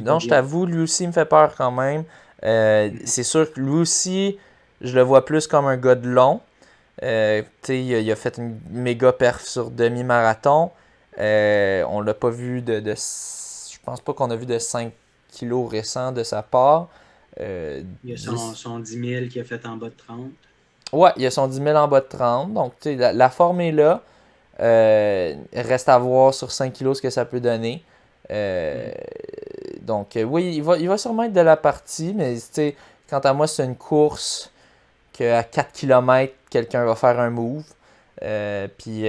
non, je t'avoue, lui aussi, il me fait peur quand même. C'est sûr que lui aussi, je le vois plus comme un gars de long. Il a fait une méga perf sur demi-marathon. On l'a pas vu je pense pas qu'on a vu de 5 kilos récents de sa part. Il y a son 10 000 qu'il a fait en bas de 30. Ouais, il y a son 10 000 en bas de 30. Donc, la forme est là. Reste à voir sur 5 kilos ce que ça peut donner. Donc, oui, il va sûrement être de la partie, mais quant à moi, c'est une course qu'à 4 km, quelqu'un va faire un move. Puis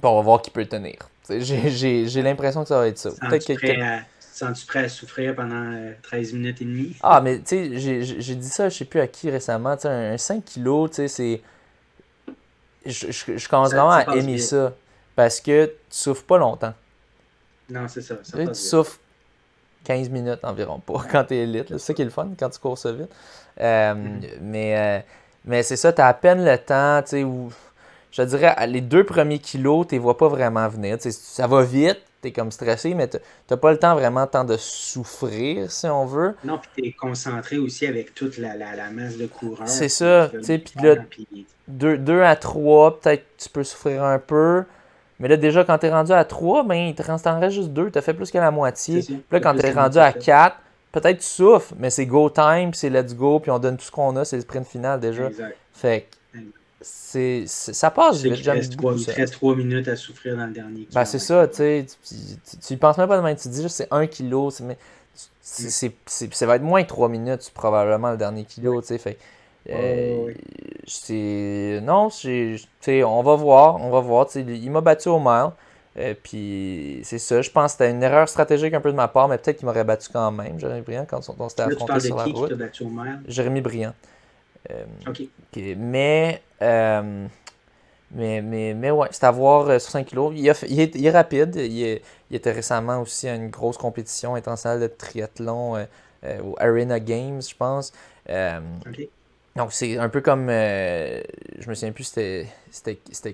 on va voir qui peut le tenir. J'ai l'impression que ça va être ça. Sens-tu prêt à souffrir pendant 13 minutes et demie? Ah, mais tu sais, j'ai dit ça, je sais plus à qui récemment. Un 5 kilos, tu sais, c'est... Je commence vraiment à aimer ça. Parce que tu souffres pas longtemps. Non, c'est ça. Tu souffres 15 minutes environ quand tu es élite. C'est ça qui est le fun quand tu cours ça vite. Mais c'est ça, tu as à peine le temps, tu sais, où... Je te dirais, les 2 premiers kilos, tu les vois pas vraiment venir. T'sais, ça va vite, tu es comme stressé, mais tu n'as pas le temps vraiment de souffrir, si on veut. Non, puis tu es concentré aussi avec toute la masse de coureurs. C'est ça, tu sais, puis là, 2 à 3, peut-être tu peux souffrir un peu. Mais là, déjà, quand tu es rendu à 3, ben, il t'en reste juste 2, tu as fait plus que la moitié. Puis là, quand tu es rendu à 4, peut-être tu souffres, mais c'est go time, puis c'est let's go, puis on donne tout ce qu'on a, c'est le sprint final déjà. Exact. Fait que ça passe vite. Il te reste 3 minutes à souffrir dans le dernier kilomètre. Ben, c'est ça, tu sais. Tu y penses même pas de même. Tu te dis juste c'est 1 kilo. Mais ça va être moins de 3 minutes, probablement, le dernier kilo, tu sais. Fait non, tu sais, on va voir. Il m'a battu au mile. Puis c'est ça, je pense que c'était une erreur stratégique un peu de ma part, mais peut-être qu'il m'aurait battu quand même, Jérémy Briand, quand on s'était Là, tu affronté parles de sur la qui t'a route. battu au maire? Jérémy Briand. OK. Ok. Mais ouais, c'est à voir sur 5 kilos. Il est rapide. Il était récemment aussi à une grosse compétition internationale de triathlon au Arena Games, je pense. Euh, OK. donc c'est un peu comme, je me souviens plus c'était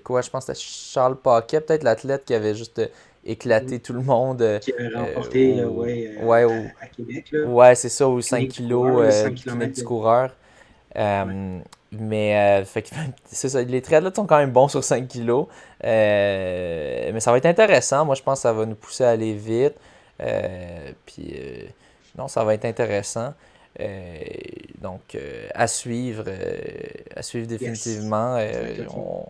quoi, je pense que c'était Charles Paquet, peut-être l'athlète qui avait juste éclaté tout le monde Qui a remporté ouais, à Québec, là. ouais, c'est ça, aux 5 Clinique du kilos, coureur, 5 clinique du km. coureur. Ouais. Fait que, c'est ça, les triathlètes sont quand même bons sur 5 kilos. Mais ça va être intéressant. Moi, je pense que ça va nous pousser à aller vite. Non, ça va être intéressant. À suivre Yes. définitivement. Ça va être le fun.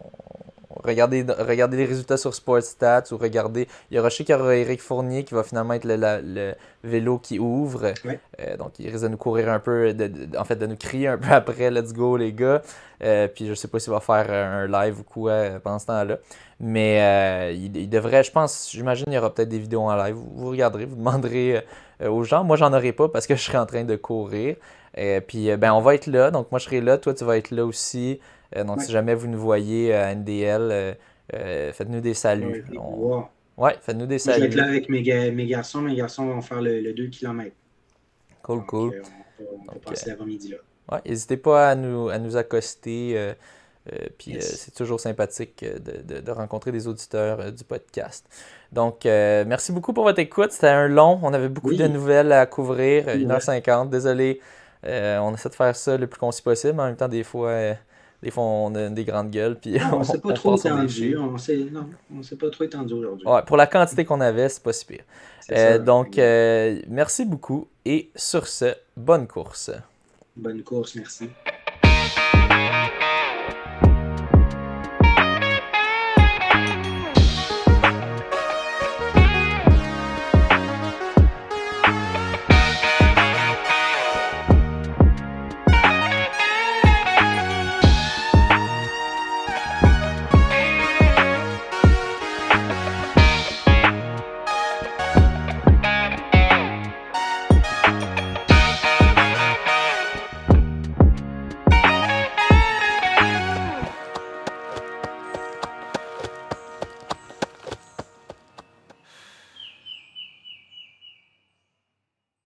Regardez les résultats sur Sportstats ou regardez. Je sais qu'il y aura Eric Fournier qui va finalement être le vélo qui ouvre. Ouais. Donc, il risque de nous courir un peu, en fait, de nous crier un peu après, let's go les gars. Puis je sais pas s'il va faire un live ou quoi pendant ce temps-là. Mais il devrait, je pense, j'imagine, il y aura peut-être des vidéos en live. Vous regarderez, vous demanderez aux gens. Moi, j'en aurai pas parce que je serai en train de courir. Puis, ben, on va être là. Donc, moi, je serai là. Toi, tu vas être là aussi. Donc, Ouais. si jamais vous nous voyez à NDL, faites-nous des On va saluts. venir vous voir. Ouais, faites-nous des Moi, je vais être là saluts. avec mes garçons. Mes garçons vont faire le 2 km. Cool, Donc, cool. on peut Donc, passer l'avant-midi là. ouais, n'hésitez pas à nous accoster. Puis Yes. c'est toujours sympathique de rencontrer des auditeurs du podcast. Donc, merci beaucoup pour votre écoute. C'était un long. On avait beaucoup de Oui. nouvelles à couvrir. Ouais. 1h50. Désolé. On essaie de faire ça le plus concis possible. Mais en même temps, des fois on a des grandes gueules. Puis Non, on s'est pas on trop passe sur des étendu. chiffres. On s'est pas trop étendu aujourd'hui. Ouais, pour la quantité qu'on avait, c'est pas si pire. C'est ça. Donc, merci beaucoup. Et sur ce, bonne course. Bonne course, merci.